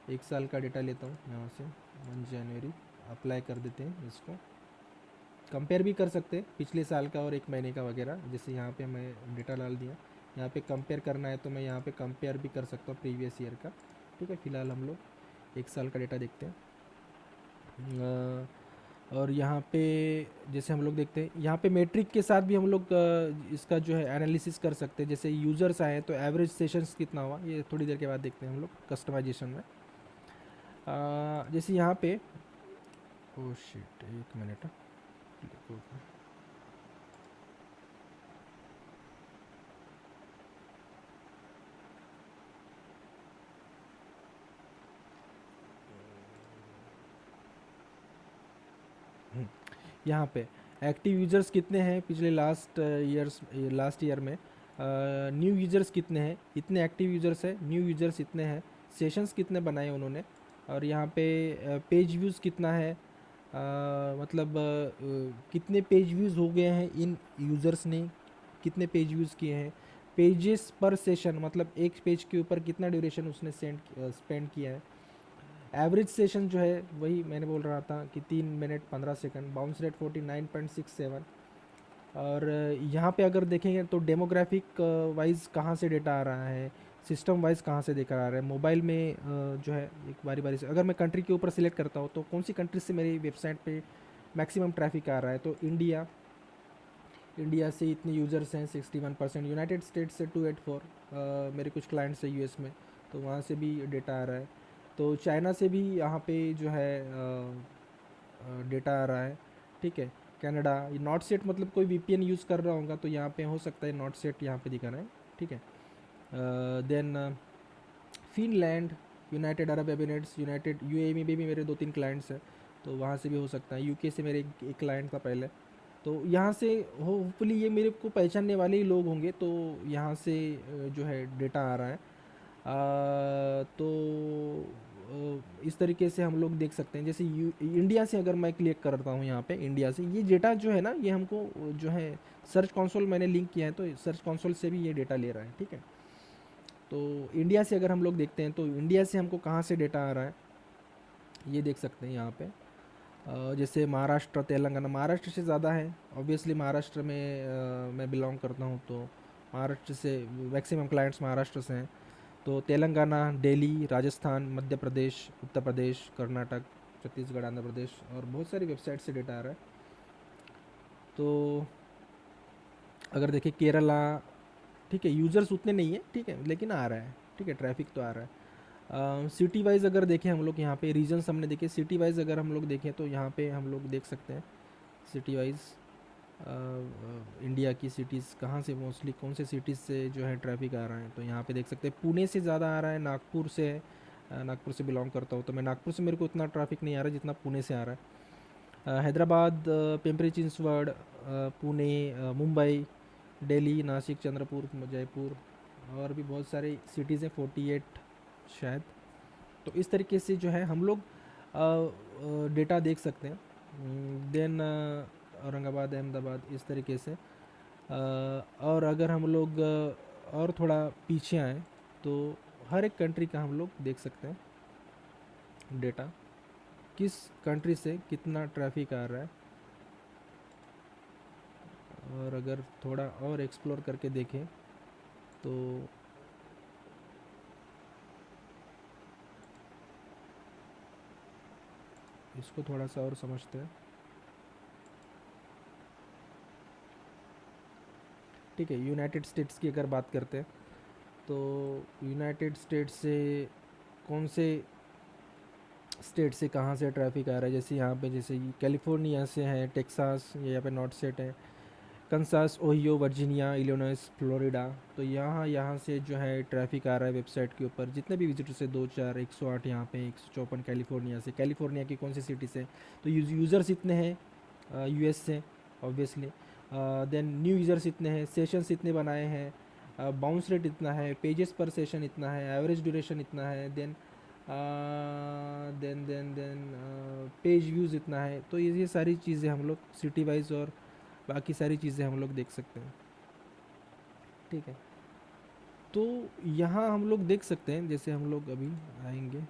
1 साल का डेटा लेता हूँ यहाँ से, 1 जनवरी अप्लाई कर देते हैं इसको। कंपेयर भी कर सकते हैं पिछले साल का और 1 महीने का वगैरह, जैसे यहाँ पे मैं डेटा डाल दिया, यहाँ पे कंपेयर करना है तो मैं यहाँ पे कंपेयर भी कर सकता हूँ प्रीवियस ईयर का। ठीक है, फ़िलहाल हम लोग 1 साल का डेटा देखते हैं। और यहाँ पे जैसे हम लोग देखते हैं, यहाँ पे मेट्रिक के साथ भी हम लोग इसका जो है एनालिसिस कर सकते हैं। जैसे यूज़र्स आए तो एवरेज सेशंस कितना हुआ, ये थोड़ी देर के बाद देखते हैं हम लोग कस्टमाइजेशन में। जैसे यहाँ पे ओ शिट, 1 मिनट। यहाँ पे एक्टिव यूज़र्स कितने हैं पिछले लास्ट ईयर में, न्यू यूज़र्स कितने हैं, इतने एक्टिव यूज़र्स है, न्यू यूज़र्स इतने हैं, सेशंस कितने बनाए उन्होंने, और यहाँ पे पेज व्यूज़ कितना है, मतलब कितने पेज व्यूज़ हो गए हैं इन यूज़र्स ने, कितने पेज व्यूज़ किए हैं, पेजेस पर सेशन मतलब एक पेज के ऊपर कितना ड्यूरेशन उसने स्पेंड किया है। एवरेज सेशन जो है वही मैंने बोल रहा था कि 3 मिनट 15 सेकंड, बाउंस रेट 49.67। और यहाँ पे अगर देखेंगे तो डेमोग्राफिक वाइज कहाँ से डेटा आ रहा है, सिस्टम वाइज कहाँ से देखा आ रहा है, मोबाइल में जो है एक बारी बारी से अगर मैं कंट्री के ऊपर सिलेक्ट करता हूँ तो कौन सी कंट्री से मेरी वेबसाइट पे मैक्सिमम ट्रैफिक आ रहा है, तो इंडिया से इतने यूज़र्स हैं 61%, यूनाइटेड स्टेट्स से 284, मेरे कुछ क्लाइंट्स है यूएस में, तो वहाँ से भी डेटा आ रहा है। तो चाइना से भी यहाँ पे जो है डेटा आ रहा है। ठीक है। कनाडा, ये नॉट सेट मतलब कोई वीपीएन यूज़ कर रहा होगा तो यहाँ पे हो सकता है नॉट सेट यहाँ पे दिखा रहा है। ठीक है। Then Finland, United Arab Emirates, United UAE में भी मेरे 2 3 क्लाइंट्स हैं, तो वहाँ से भी हो सकता है। यूके से मेरे एक क्लाइंट था पहले, तो यहाँ से होपफुली ये मेरे को पहचानने वाले ही लोग होंगे, तो यहाँ से जो है डेटा आ रहा है। तो इस तरीके से हम लोग देख सकते हैं, जैसे इंडिया से अगर मैं क्लिक करता हूँ यहाँ पे, इंडिया से ये डेटा जो है ना, ये हमको जो है सर्च कंसोल मैंने लिंक किया है, तो सर्च कंसोल से भी ये डेटा ले रहा है, ठीक है। तो इंडिया से अगर हम लोग देखते हैं, तो इंडिया से हमको कहाँ से डेटा आ रहा है ये देख सकते हैं यहाँ पे। जैसे महाराष्ट्र, तेलंगाना, महाराष्ट्र से ज़्यादा है ऑब्वियसली, महाराष्ट्र में मैं बिलोंग करता हूँ, तो महाराष्ट्र से मैक्सिमम क्लाइंट्स महाराष्ट्र से हैं। तो तेलंगाना, दिल्ली, राजस्थान, मध्य प्रदेश, उत्तर प्रदेश, कर्नाटक, छत्तीसगढ़, आंध्र प्रदेश और बहुत सारी वेबसाइट से डेटा आ रहा है। तो अगर देखें केरला, ठीक है, यूज़र्स उतने नहीं है, ठीक है, लेकिन आ रहा है, ठीक है, ट्रैफिक तो आ रहा है। सिटी वाइज़ अगर देखें हम लोग, यहाँ पे रीजन्स हमने देखे, सिटी वाइज़ अगर हम लोग देखें तो यहाँ पे हम लोग देख सकते हैं सिटी वाइज़ इंडिया की सिटीज़ कहाँ से, मोस्टली कौन से सिटीज़ से जो है ट्रैफिक आ रहा है। तो यहाँ पे देख सकते हैं पुणे से ज़्यादा आ रहा है, नागपुर से नागपुर से बिलोंग करता हूँ, तो मैं नागपुर से मेरे को उतना ट्रैफिक नहीं आ रहा जितना पुणे से आ रहा है। हैदराबाद, पिंपरी चिंचवड, पुणे, मुंबई, दिल्ली, नासिक, चंद्रपुर, जयपुर और भी बहुत सारी सिटीज़ हैं, 48 शायद। तो इस तरीके से जो है हम लोग डेटा देख सकते हैं। देन औरंगाबाद, अहमदाबाद, इस तरीके से। और अगर हम लोग और थोड़ा पीछे आएँ, तो हर एक कंट्री का हम लोग देख सकते हैं डेटा, किस कंट्री से कितना ट्रैफिक आ रहा है। और अगर थोड़ा और एक्सप्लोर करके देखें तो इसको थोड़ा सा और समझते हैं, ठीक है। यूनाइटेड स्टेट्स की अगर बात करते हैं, तो यूनाइटेड स्टेट्स से कौन से स्टेट से कहाँ से ट्रैफिक आ रहा है, जैसे यहाँ पे, जैसे कैलिफोर्निया से है, टेक्सास, ये यहाँ पे नॉर्थ सेट है, Kansas, Ohio, Virginia, Illinois, Florida. तो यहाँ यहाँ से जो है ट्रैफिक आ रहा है वेबसाइट के ऊपर, जितने भी विजिटर्स है 2 4 108, यहाँ पे 154 कैलिफोर्निया से। कैलिफोर्निया की कौन सी सिटी से, तो यूज़र्स इतने हैं यूएस से ऑब्वियसली। देन न्यू यूज़र्स इतने हैं, सेशंस इतने बनाए हैं, बाउंस रेट इतना है, पेजेस पर सेशन इतना है, एवरेज ड्यूरेशन इतना है, देन पेज व्यूज़ इतना है। तो ये सारी चीज़ें हम लोग सिटी वाइज और बाकी सारी चीज़ें हम लोग देख सकते हैं, ठीक है। तो यहाँ हम लोग देख सकते हैं, जैसे हम लोग अभी आएंगे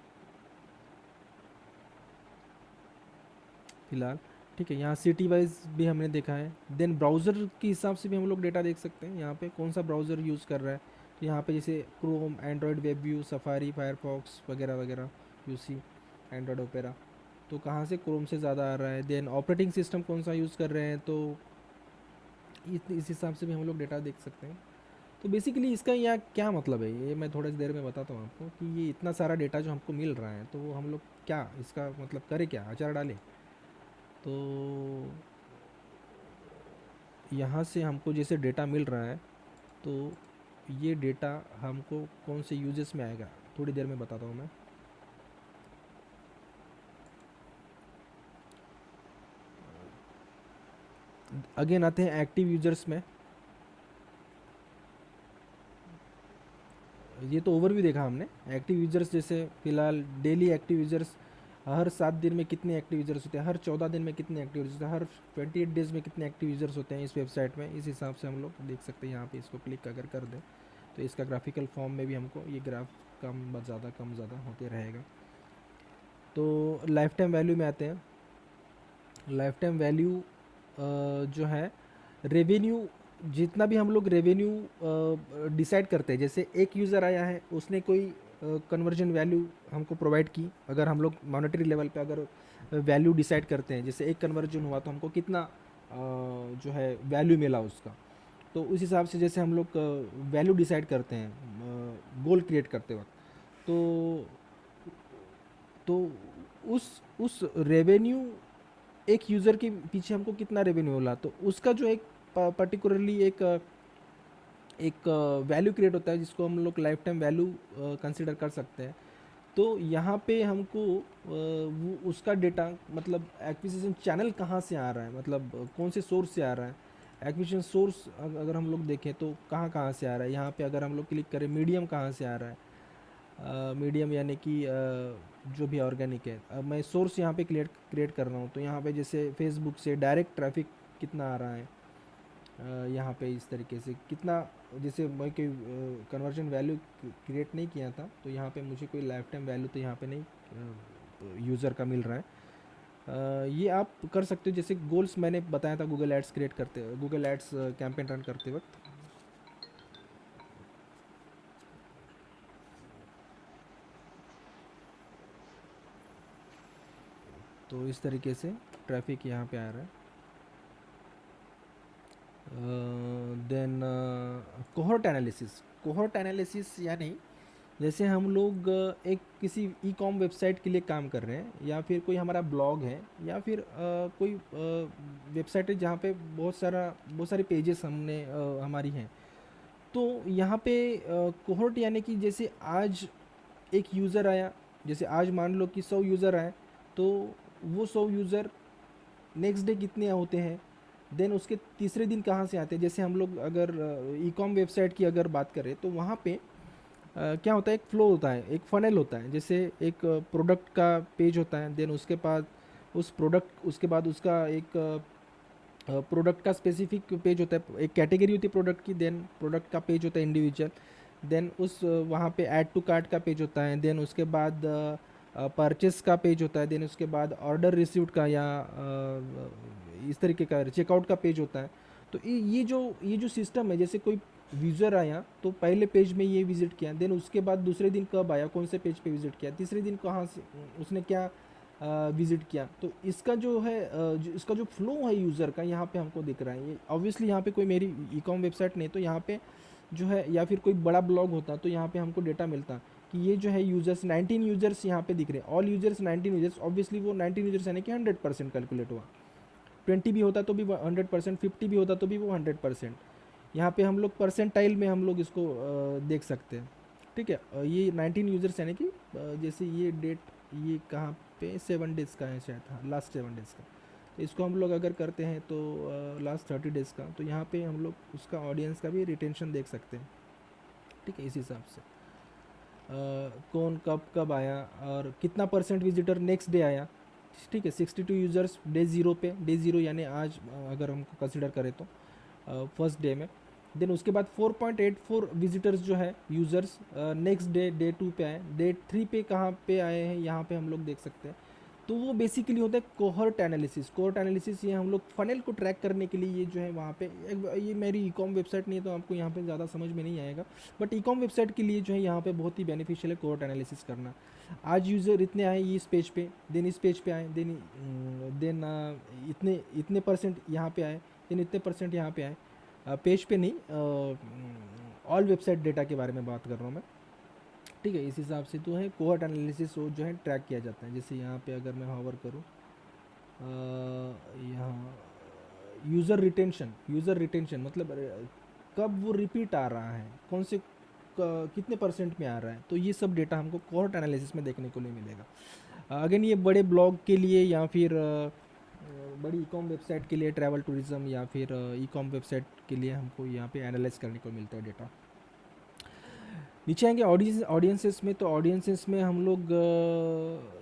फ़िलहाल, ठीक है, यहाँ सिटी वाइज भी हमने देखा है। देन ब्राउज़र के हिसाब से भी हम लोग डेटा देख सकते हैं, यहाँ पे कौन सा ब्राउज़र यूज़ कर रहा है। तो यहाँ पे जैसे Chrome, Android web view, safari, Firefox वगैरह वगैरह, यूसी, एंड्रॉयड ओपेरा, तो कहाँ से क्रोम से ज़्यादा आ रहा है। देन ऑपरेटिंग सिस्टम कौन सा यूज़ कर रहे हैं, तो इस हिसाब से भी हम लोग डेटा देख सकते हैं। तो बेसिकली इसका यहाँ क्या मतलब है, ये मैं थोड़ी देर में बताता हूँ आपको, कि ये इतना सारा डेटा जो हमको मिल रहा है, तो वो हम लोग क्या इसका मतलब करें, क्या अचार डालें। तो यहाँ से हमको जैसे डेटा मिल रहा है, तो ये डेटा हमको कौन से यूजेस में आएगा थोड़ी देर में बताता हूँ मैं। अगेन आते हैं एक्टिव यूजर्स में। ये तो ओवरव्यू देखा हमने एक्टिव यूजर्स, जैसे फ़िलहाल डेली एक्टिव यूजर्स हर 7 दिन में कितने एक्टिव यूजर्स होते हैं, हर 14 दिन में कितने एक्टिव यूजर्स होते हैं, हर 28 डेज़ में कितने एक्टिव यूजर्स होते हैं इस वेबसाइट में। इस हिसाब से हम लोग देख सकते हैं। यहाँ पे इसको क्लिक अगर कर दें, तो इसका ग्राफिकल फॉर्म में भी हमको ये ग्राफ कम ज़्यादा होते रहेगा। तो लाइफ टाइम वैल्यू में आते हैं। लाइफ टाइम वैल्यू जो है रेवेन्यू, जितना भी हम लोग रेवेन्यू डिसाइड करते हैं, जैसे एक यूज़र आया है, उसने कोई कन्वर्जन वैल्यू हमको प्रोवाइड की। अगर हम लोग मॉनेटरी लेवल पे अगर वैल्यू डिसाइड करते हैं, जैसे एक कन्वर्जन हुआ तो हमको कितना जो है वैल्यू मिला उसका, तो उस हिसाब से जैसे हम लोग वैल्यू डिसाइड करते हैं गोल क्रिएट करते वक्त, तो तो उस रेवेन्यू, एक यूज़र के पीछे हमको कितना रेवेन्यू मिला, तो उसका जो एक पर्टिकुलरली एक वैल्यू क्रिएट होता है, जिसको हम लोग लाइफ टाइम वैल्यू कंसिडर कर सकते हैं। तो यहाँ पे हमको वो उसका डेटा मतलब एक्विजिशन चैनल कहाँ से आ रहा है, मतलब कौन से सोर्स से आ रहा है। एक्विजिशन सोर्स अगर हम लोग देखें तो कहाँ कहाँ से आ रहा है, यहाँ पे अगर हम लोग क्लिक करें मीडियम कहाँ से आ रहा है, मीडियम यानी कि जो भी ऑर्गेनिक है। अब मैं सोर्स यहाँ पे क्रिएट कर रहा हूँ, तो यहाँ पे जैसे फेसबुक से डायरेक्ट ट्रैफिक कितना आ रहा है, यहाँ पे इस तरीके से कितना, जैसे मैं कोई कन्वर्जन वैल्यू क्रिएट नहीं किया था, तो यहाँ पे मुझे कोई लाइफ टाइम वैल्यू तो यहाँ पे नहीं यूज़र का मिल रहा है। ये आप कर सकते हो, जैसे गोल्स मैंने बताया था गूगल एड्स क्रिएट करते, गूगल एड्स कैंपेन रन करते वक्त। तो इस तरीके से ट्रैफिक यहाँ पे आ रहा है। देन कोहॉर्ट एनालिसिस यानी जैसे हम लोग एक किसी ई कॉम वेबसाइट के लिए काम कर रहे हैं, या फिर कोई हमारा ब्लॉग है, या फिर कोई वेबसाइट है जहाँ पे बहुत सारे पेजेस हमने हमारी हैं। तो यहाँ पे कोहॉर्ट यानी कि जैसे आज एक यूज़र आया, जैसे आज मान लो कि 100 यूज़र आए, तो वो 100 यूज़र नेक्स्ट डे कितने होते हैं, देन उसके तीसरे दिन कहाँ से आते हैं। जैसे हम लोग अगर ई कॉम वेबसाइट की अगर बात करें, तो वहाँ पे क्या होता है, एक फ्लो होता है, एक फनल होता है। जैसे एक प्रोडक्ट का पेज होता है, देन उसके बाद उस प्रोडक्ट, उसके बाद उसका एक प्रोडक्ट का स्पेसिफिक पेज होता है, एक कैटेगरी होती है प्रोडक्ट की, देन प्रोडक्ट का पेज होता है इंडिविजुअल, देन उस वहाँ पे ऐड टू कार्ट का पेज होता है, देन उसके बाद परचेस का पेज होता है, देन उसके बाद ऑर्डर रिसीव्ड का या इस तरीके का चेकआउट का पेज होता है। तो ये जो सिस्टम है, जैसे कोई यूज़र आया तो पहले पेज में ये विज़िट किया, देन उसके बाद दूसरे दिन कब आया, कौन से पेज पे विज़िट किया, तीसरे दिन कहाँ से उसने क्या विज़िट किया। तो इसका जो है इसका जो फ्लो है यूज़र का, यहाँ पे हमको दिख रहा है। ये ऑब्वियसली यहाँ पे कोई मेरी ई कॉम वेबसाइट नहीं, तो यहाँ पे जो है, या फिर कोई बड़ा ब्लॉग होता तो यहाँ पे हमको डेटा मिलता कि ये जो है यूज़र्स 19 यूज़र्स यहाँ पे दिख रहे हैं, ऑल यूज़र्स 19 यूज़र्स। ऑब्वियसली वो 19 यूज़र्स यानी कि 100% कैलकुलेट हुआ। 20 भी होता तो भी 100%, 50 भी होता तो भी वो 100%। यहाँ पे हम लोग परसेंटाइल में हम लोग इसको देख सकते हैं। ठीक है, ये 19 यूज़र्स यानी कि जैसे ये डेट, ये कहाँ पे 7 डेज़ का है शायद, हाँ लास्ट 7 डेज़ का। तो इसको हम लोग अगर करते हैं तो लास्ट 30 डेज़ का, तो यहाँ पे हम लोग उसका ऑडियंस का भी रिटेंशन देख सकते हैं। ठीक है, इस हिसाब से कौन कब कब आया और कितना परसेंट विजिटर नेक्स्ट डे आया। ठीक है, 62 यूज़र्स डे ज़ीरो पे, डे ज़ीरो यानी आज अगर हमको कंसिडर करें तो फर्स्ट डे में। देन उसके बाद 4.84 विजिटर्स जो है यूज़र्स नेक्स्ट डे, डे 2 पे आए, डे 3 पे कहाँ पे आए हैं, यहाँ पे हम लोग देख सकते हैं। तो वो बेसिकली होता है कोहर्ट एनालिसिस। कोहर्ट एनालिसिस ये हम लोग फनल को ट्रैक करने के लिए, ये जो है वहाँ पे ये मेरी ई कॉम वेबसाइट नहीं है तो आपको यहाँ पे ज़्यादा समझ में नहीं आएगा, बट ई कॉम वेबसाइट के लिए जो है यहाँ पे बहुत ही बेनिफिशियल है कोहर्ट एनालिसिस करना। आज यूज़र इतने आए इस पेज पे, देन इस पेज पे आए, देन इतने इतने परसेंट यहाँ पे आए, देन इतने परसेंट यहाँ पे आए। पेज पे नहीं, ऑल वेबसाइट डेटा के बारे में बात कर रहा हूँ मैं। ठीक है, इस हिसाब से तो है कोहर्ट एनालिसिस जो है ट्रैक किया जाता है। जैसे यहाँ पे अगर मैं हॉवर करूँ, यहाँ यूज़र रिटेंशन मतलब कब वो रिपीट आ रहा है, कौन से कितने परसेंट में आ रहा है, तो ये सब डेटा हमको कोहर्ट एनालिसिस में देखने को नहीं मिलेगा। अगेन ये बड़े ब्लॉग के लिए या फिर बड़ी ई कॉम वेबसाइट के लिए, ट्रैवल टूरिज़्म या फिर ई कॉम वेबसाइट के लिए हमको यहाँ पे एनालाइज करने को मिलता है डेटा। नीचे आएंगे ऑडियंसेस में, तो ऑडियंसेस में हम लोग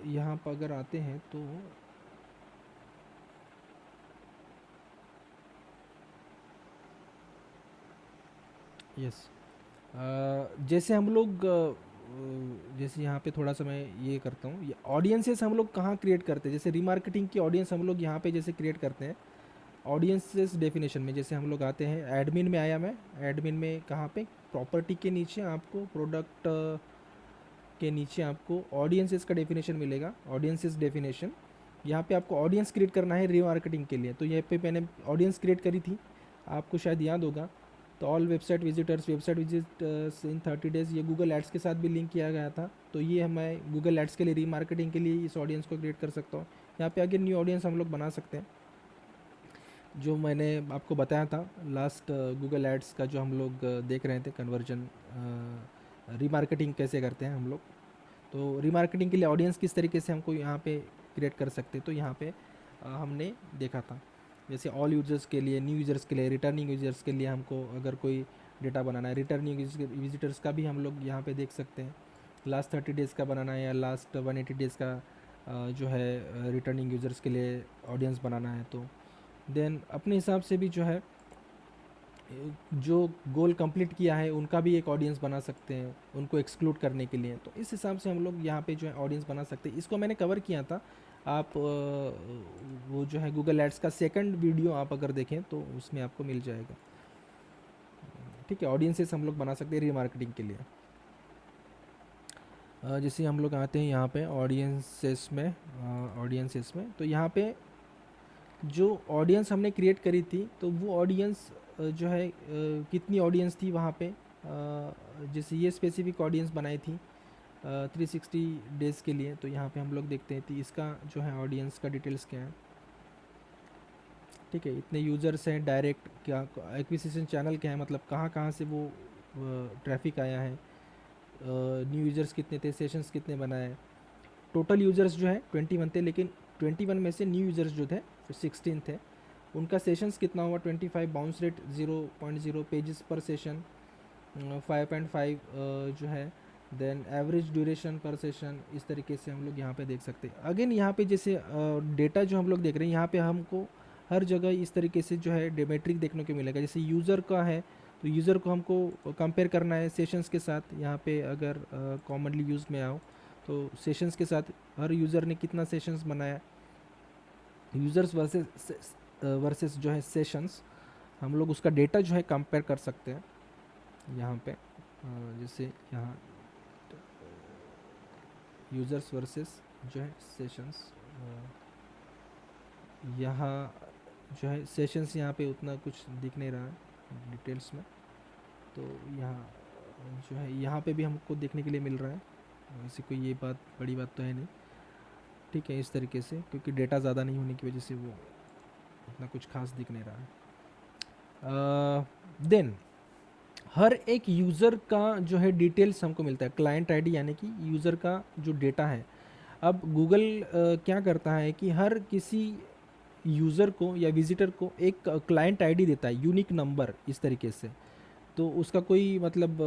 यहाँ पर अगर आते हैं तो यस, जैसे हम लोग जैसे यहाँ पे थोड़ा सा मैं ये करता हूँ, ये ऑडियंसेस हम लोग कहाँ क्रिएट करते हैं। जैसे रीमार्केटिंग की ऑडियंस हम लोग यहाँ पे जैसे क्रिएट करते हैं ऑडियंसेस डेफिनेशन में। जैसे हम लोग आते हैं एडमिन में, आया मैं एडमिन में, कहाँ पे, प्रॉपर्टी के नीचे आपको, प्रोडक्ट के नीचे आपको ऑडियंसेस का डेफिनेशन मिलेगा, ऑडियंसेस डेफिनेशन। यहाँ पे आपको ऑडियंस क्रिएट करना है रीमार्केटिंग के लिए, तो यहाँ पे मैंने ऑडियंस क्रिएट करी थी, आपको शायद याद होगा। तो ऑल वेबसाइट विजिटर्स इन 30 डेज़, ये गूगल एड्स के साथ भी लिंक किया गया था। तो ये मैं गूगल एड्स के लिए, रीमार्केटिंग के लिए इस ऑडियंस को क्रिएट कर सकता हूँ। यहाँ पे आगे न्यू ऑडियंस हम लोग बना सकते हैं, जो मैंने आपको बताया था लास्ट गूगल एड्स का, जो हम लोग देख रहे थे कन्वर्जन रीमार्केटिंग कैसे करते हैं हम लोग। तो रिमार्केटिंग के लिए ऑडियंस किस तरीके से हमको यहाँ पे क्रिएट कर सकते हैं, तो यहाँ पे हमने देखा था। जैसे ऑल यूजर्स के लिए, न्यू यूजर्स के लिए, रिटर्निंग यूजर्स के लिए हमको अगर कोई डेटा बनाना है, रिटर्निंग विजिटर्स का भी हम लोग यहाँ पे देख सकते हैं। लास्ट 30 डेज़ का बनाना है या लास्ट 180 डेज़ का जो है रिटर्निंग यूज़र्स के लिए ऑडियंस बनाना है, तो देन अपने हिसाब से भी जो है जो गोल कंप्लीट किया है उनका भी एक ऑडियंस बना सकते हैं, उनको एक्सक्लूड करने के लिए। तो इस हिसाब से हम लोग यहाँ पे जो है ऑडियंस बना सकते हैं। इसको मैंने कवर किया था, आप वो जो है गूगल एड्स का सेकंड वीडियो आप अगर देखें तो उसमें आपको मिल जाएगा। ठीक है, ऑडियंसेस हम लोग बना सकते हैं रीमार्केटिंग के लिए। जैसे हम लोग आते हैं यहाँ पे ऑडियंसेस में, तो यहाँ पे जो ऑडियंस हमने क्रिएट करी थी, तो वो ऑडियंस जो है कितनी ऑडियंस थी वहाँ पे, जैसे ये स्पेसिफिक ऑडियंस बनाई थी 360 डेज़ के लिए। तो यहाँ पे हम लोग देखते हैं कि इसका जो है ऑडियंस का डिटेल्स क्या है। ठीक है, इतने यूज़र्स हैं, डायरेक्ट क्या एक्विजिशन चैनल क्या है, मतलब कहाँ कहाँ से वो ट्रैफिक आया है, न्यू यूज़र्स कितने थे, सेशंस कितने बनाए। टोटल यूज़र्स जो है 21 थे, लेकिन 21 में से न्यू यूज़र्स जो थे 16 थे। उनका सेशंस कितना हुआ 25, बाउंस रेट 0.0, पेजेस पर सेशन 5.5 जो है, देन एवरेज ड्यूरेशन पर सेशन। इस तरीके से हम लोग यहाँ पे देख सकते हैं। अगेन यहाँ पे जैसे डेटा जो हम लोग देख रहे हैं, यहाँ पे हमको हर जगह इस तरीके से जो है डेमेट्रिक देखने को मिलेगा। जैसे यूज़र का है तो यूज़र को हमको कंपेयर करना है सेशंस के साथ। यहाँ पे अगर कॉमनली यूज़ में आओ तो सेशंस के साथ हर यूज़र ने कितना सेशंस बनाया, यूज़र्स वर्सेस जो है सेशंस, हम लोग उसका डेटा जो है कंपेयर कर सकते हैं यहाँ पे। जैसे यहाँ यूज़र्स वर्सेस जो है सेशंस, यहाँ जो है सेशंस यहाँ पे उतना कुछ दिख नहीं रहा है डिटेल्स में, तो यहाँ जो है यहाँ पे भी हमको देखने के लिए मिल रहा है। ऐसी कोई ये बात बड़ी बात तो है नहीं। ठीक है, इस तरीके से क्योंकि डेटा ज़्यादा नहीं होने की वजह से वो उतना कुछ खास दिख नहीं रहा है। देन हर एक यूज़र का जो है डिटेल्स हमको मिलता है, क्लाइंट आईडी यानी कि यूज़र का जो डेटा है। अब गूगल क्या करता है कि हर किसी यूज़र को या विजिटर को एक क्लाइंट आईडी देता है, यूनिक नंबर इस तरीके से। तो उसका कोई मतलब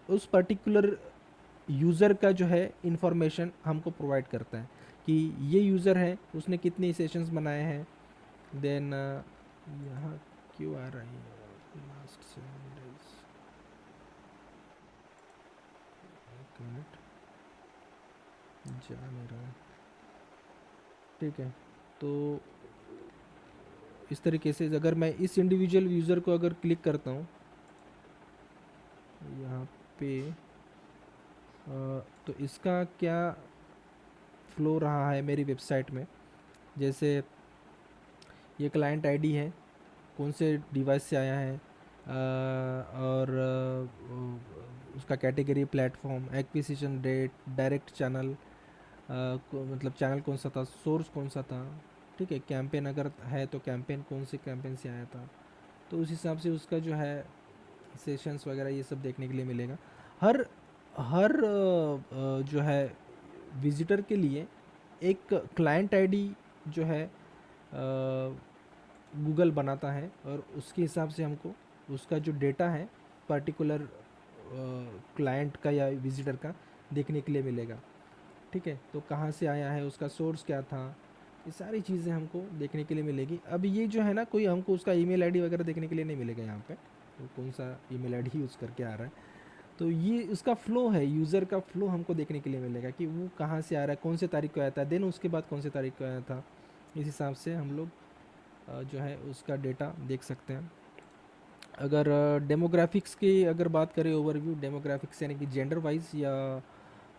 उस पर्टिकुलर यूज़र का जो है इंफॉर्मेशन हमको प्रोवाइड करता है कि ये यूज़र है, उसने कितने सेशंस बनाए हैं। देन यहाँ क्यों आ रहा है लास्ट 7 डेज, एक मिनट, जा नहीं रहा है। ठीक है, तो इस तरीके से अगर मैं इस इंडिविजुअल यूज़र को अगर क्लिक करता हूँ यहाँ पे, तो इसका क्या फ़्लो रहा है मेरी वेबसाइट में। जैसे ये क्लाइंट आईडी है, कौन से डिवाइस से आया है, और उसका category platform, acquisition date, direct channel, मतलब चैनल कौन सा था, सोर्स कौन सा था। ठीक है, कैंपेन अगर है तो कैंपेन कौन से कैंपेन से आया था, तो उस हिसाब से उसका जो है सेशंस वगैरह ये सब देखने के लिए मिलेगा। हर हर जो है विजिटर के लिए एक क्लाइंट आईडी जो है गूगल बनाता है, और उसके हिसाब से हमको उसका जो डेटा है पर्टिकुलर क्लाइंट का या विजिटर का देखने के लिए मिलेगा। ठीक है, तो कहाँ से आया है, उसका सोर्स क्या था, ये सारी चीज़ें हमको देखने के लिए मिलेगी। अब ये जो है ना, कोई हमको उसका ईमेल आईडी वगैरह देखने के लिए नहीं मिलेगा यहाँ पे, तो कौन सा ईमेल आईडी यूज़ करके आ रहा है। तो ये उसका फ़्लो है, यूज़र का फ़्लो हमको देखने के लिए मिलेगा कि वो कहाँ से आ रहा है, कौन से तारीख को आया था, देन उसके बाद कौन से तारीख को आया था। इस हिसाब से हम लोग जो है उसका डेटा देख सकते हैं। अगर डेमोग्राफिक्स की अगर बात करें, ओवरव्यू डेमोग्राफिक्स यानी कि जेंडर वाइज या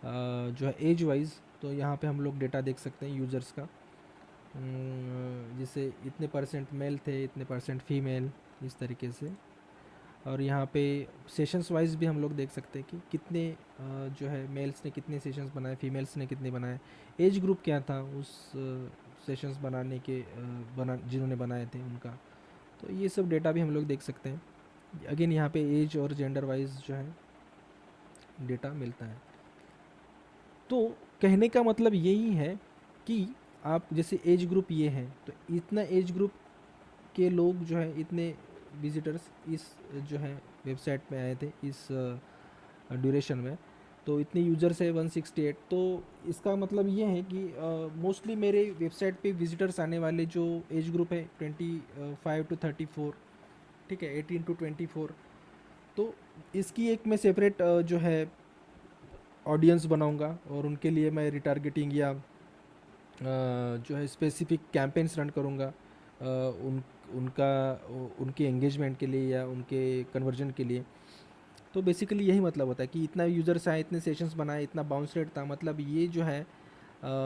जो है एज वाइज, तो यहाँ पे हम लोग डेटा देख सकते हैं यूज़र्स का। जैसे इतने परसेंट मेल थे, इतने परसेंट फीमेल, इस तरीके से। और यहाँ पे सेशंस वाइज भी हम लोग देख सकते हैं कि कितने जो है मेल्स ने कितने सेशंस बनाए, फीमेल्स ने कितने बनाए, एज ग्रुप क्या था उस सेशंस बनाने के जिन्होंने बनाए थे उनका। तो ये सब डेटा भी हम लोग देख सकते हैं। अगेन यहाँ पे एज और जेंडर वाइज जो है डेटा मिलता है। तो कहने का मतलब यही है कि आप जैसे एज ग्रुप ये है, तो इतना एज ग्रुप के लोग जो है, इतने विजिटर्स इस जो है वेबसाइट पे आए थे इस ड्यूरेशन में, तो इतने यूज़र्स है 168। तो इसका मतलब ये है कि मोस्टली मेरे वेबसाइट पे विजिटर्स आने वाले जो एज ग्रुप है 25 to 34, ठीक है, 18 to 24। तो इसकी एक मैं सेपरेट जो है ऑडियंस बनाऊंगा, और उनके लिए मैं रिटारगेटिंग या जो है स्पेसिफिक कैंपेन्स रन करूँगा उन उनका उनके एंगेजमेंट के लिए या उनके कन्वर्जन के लिए। तो बेसिकली यही मतलब होता है कि इतना यूज़र्स आए, इतने सेशंस बनाए, इतना बाउंस रेट था, मतलब ये जो है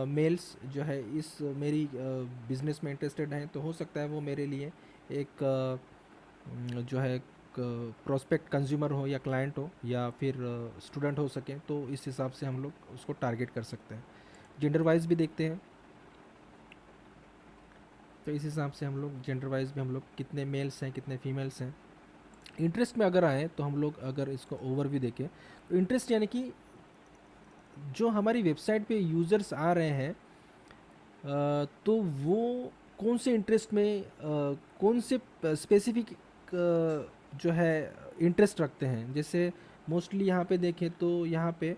मेल्स जो है इस मेरी बिज़नेस में इंटरेस्टेड हैं, तो हो सकता है वो मेरे लिए एक जो है प्रोस्पेक्ट कंज्यूमर हो या क्लाइंट हो या फिर स्टूडेंट हो सके, तो इस हिसाब से हम लोग उसको टारगेट कर सकते हैं। जेंडर वाइज भी देखते हैं, तो इस हिसाब से हम लोग जेंडर वाइज भी हम लोग कितने मेल्स हैं कितने फीमेल्स हैं। इंटरेस्ट में अगर आए तो हम लोग अगर इसको ओवरव्यू देखें, तो इंटरेस्ट यानी कि जो हमारी वेबसाइट पे यूज़र्स आ रहे हैं, तो वो कौन से इंटरेस्ट में कौन से स्पेसिफिक जो है इंटरेस्ट रखते हैं। जैसे मोस्टली यहाँ पे देखें तो यहाँ पे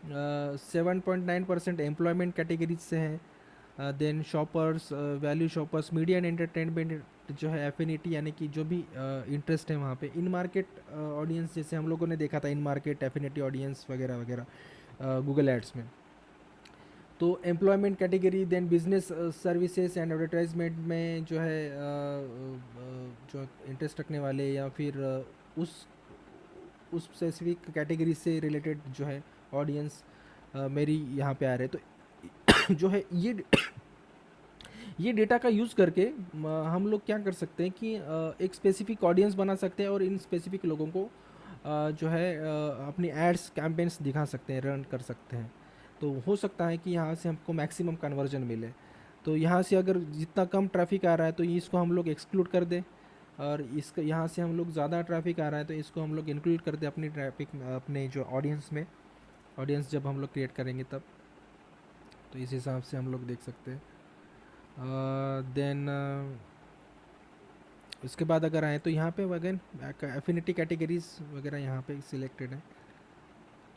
7.9% एम्प्लॉयमेंट कैटेगरीज से हैं, then shoppers, value shoppers, media and entertainment जो है एफिनिटी, यानी कि जो भी इंटरेस्ट है वहाँ पे। इन मार्केट ऑडियंस जैसे हम लोगों ने देखा था, इन मार्केट एफिनिटी ऑडियंस वगैरह वगैरह गूगल एड्स में। तो employment category, then business services and advertisement में जो है जो इंटरेस्ट रखने वाले या फिर उस स्पेसिफिक कैटेगरी से रिलेटेड जो है ऑडियंस मेरी यहाँ पे आ रहे हैं। तो जो है ये डेटा का यूज़ करके हम लोग क्या कर सकते हैं कि एक स्पेसिफिक ऑडियंस बना सकते हैं और इन स्पेसिफिक लोगों को जो है अपनी एड्स कैंपेन्स दिखा सकते हैं, रन कर सकते हैं। तो हो सकता है कि यहाँ से हमको मैक्सिमम कन्वर्जन मिले। तो यहाँ से अगर जितना कम ट्रैफिक आ रहा है तो इसको हम लोग एक्सक्लूड कर दें, और इसका यहाँ से हम लोग ज़्यादा ट्रैफिक आ रहा है तो इसको हम लोग इंक्लूड कर दें अपनी ट्रैफिक अपने जो ऑडियंस में। ऑडियंस जब हम लोग क्रिएट करेंगे तब, तो इस हिसाब से हम लोग देख सकते हैं। देन उसके बाद अगर आए तो यहाँ पे अगेन एफिनिटी कैटेगरीज वगैरह यहाँ पे सिलेक्टेड है।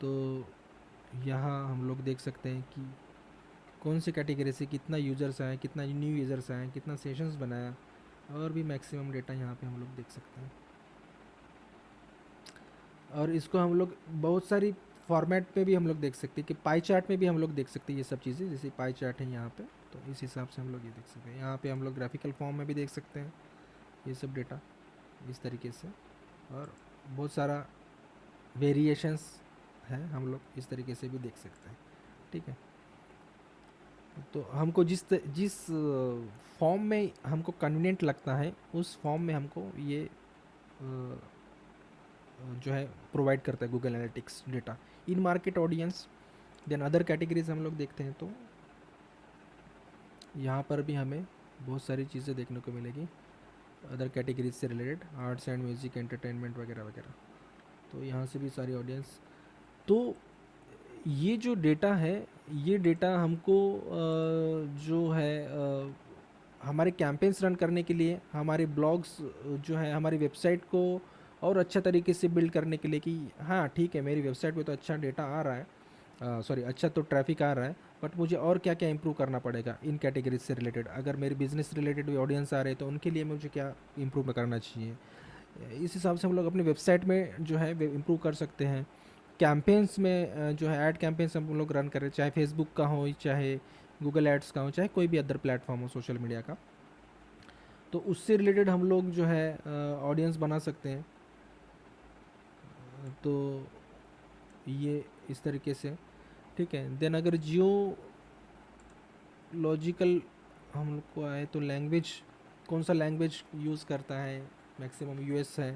तो यहाँ हम लोग देख सकते हैं कि कौन सी कैटेगरी से कितना यूज़र्स आए, कितना न्यू यूज़र्स आए, कितना सेशंस बनाया, और भी मैक्सिमम डेटा यहाँ पे हम लोग देख सकते हैं। और इसको हम लोग बहुत सारी फॉर्मेट पे भी हम लोग देख सकते हैं कि पाई चार्ट में भी हम लोग देख सकते हैं ये सब चीज़ें, जैसे पाई चार्ट है यहाँ पे। तो इस हिसाब से हम लोग ये देख सकते हैं। यहाँ पे हम लोग ग्राफिकल फॉर्म में भी देख सकते हैं ये सब डेटा इस तरीके से, और बहुत सारा वेरिएशंस है, हम लोग इस तरीके से भी देख सकते हैं। ठीक है, तो हमको जिस फॉर्म में हमको कन्वीनियंट लगता है उस फॉर्म में हमको ये जो है प्रोवाइड करता है Google analytics data. In market audience, then other categories हम लोग देखते हैं, तो यहाँ पर भी हमें बहुत सारी चीज़ें देखने को मिलेगी अदर कैटेगरीज से related, arts and music, entertainment वगैरह वगैरह। तो यहाँ से भी सारी ऑडियंस। तो ये जो डेटा है, ये डेटा हमको जो है हमारे कैंपेन्स रन करने के लिए, हमारे ब्लॉग्स जो है हमारी वेबसाइट को और अच्छा तरीके से बिल्ड करने के लिए, कि हाँ ठीक है मेरी वेबसाइट पे तो अच्छा डेटा आ रहा है, सॉरी अच्छा तो ट्रैफिक आ रहा है, बट मुझे और क्या क्या इंप्रूव करना पड़ेगा इन कैटेगरीज से रिलेटेड। अगर मेरे बिजनेस रिलेटेड भी ऑडियंस आ रहे हैं तो उनके लिए मुझे क्या इंप्रूव करना चाहिए। इस हिसाब से हम लोग अपनी वेबसाइट में जो है इम्प्रूव कर सकते हैं। कैंपेन्स में जो है ऐड कैंपेन्स हम लोग रन करें, चाहे फेसबुक का हो, चाहे गूगल एड्स का हो, चाहे कोई भी अदर प्लेटफॉर्म हो सोशल मीडिया का, तो उससे रिलेटेड हम लोग जो है ऑडियंस बना सकते हैं। तो ये इस तरीके से ठीक है। देन अगर जियो लॉजिकल हम लोग को आए तो लैंग्वेज, कौन सा लैंग्वेज यूज़ करता है, मैक्सिमम यूएस है।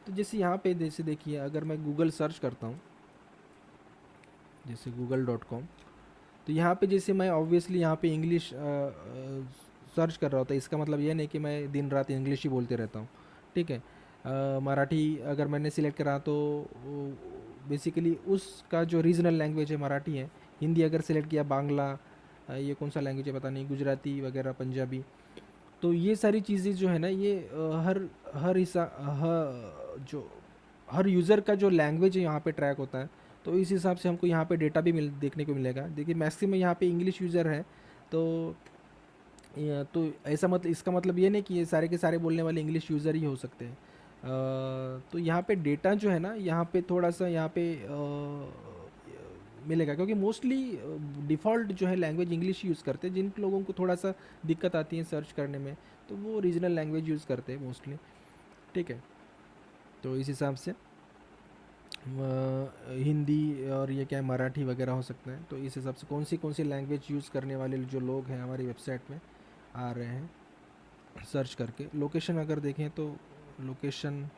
तो जैसे यहाँ पे जैसे देखिए अगर मैं गूगल सर्च करता हूँ जैसे google.com, तो यहाँ पे जैसे मैं ऑब्वियसली यहाँ पे इंग्लिश सर्च कर रहा होता है, इसका मतलब ये नहीं कि मैं दिन रात इंग्लिश ही बोलते रहता हूँ। ठीक है, मराठी अगर मैंने सिलेक्ट करा तो बेसिकली उसका जो रीजनल लैंग्वेज है मराठी है, हिंदी अगर सेलेक्ट किया, बांग्ला, ये कौन सा लैंग्वेज है पता नहीं, गुजराती वगैरह, पंजाबी। तो ये सारी चीज़ें जो है ना, ये हर हर हिस्सा जो हर यूज़र का जो लैंग्वेज है यहाँ पे ट्रैक होता है। तो इस हिसाब से हमको यहाँ पे डेटा भी देखने को मिलेगा। देखिए मैक्सिमम यहाँ पे इंग्लिश यूज़र है। तो तो ऐसा मतलब, इसका मतलब ये नहीं कि ये सारे के सारे बोलने वाले इंग्लिश यूज़र ही हो सकते हैं। तो यहाँ पे डेटा जो है ना, यहाँ पे थोड़ा सा यहाँ पे मिलेगा, क्योंकि मोस्टली डिफ़ॉल्ट जो है लैंग्वेज इंग्लिश यूज़ करते हैं। जिन लोगों को थोड़ा सा दिक्कत आती है सर्च करने में, तो वो रीजनल लैंग्वेज यूज़ करते हैं मोस्टली। ठीक है, तो इस हिसाब से हिंदी और ये क्या है, मराठी वगैरह हो सकता है। तो इस हिसाब से कौन सी लैंग्वेज यूज़ करने वाले जो लोग हैं हमारी वेबसाइट में आ रहे हैं सर्च करके। लोकेशन अगर देखें तो लोकेशन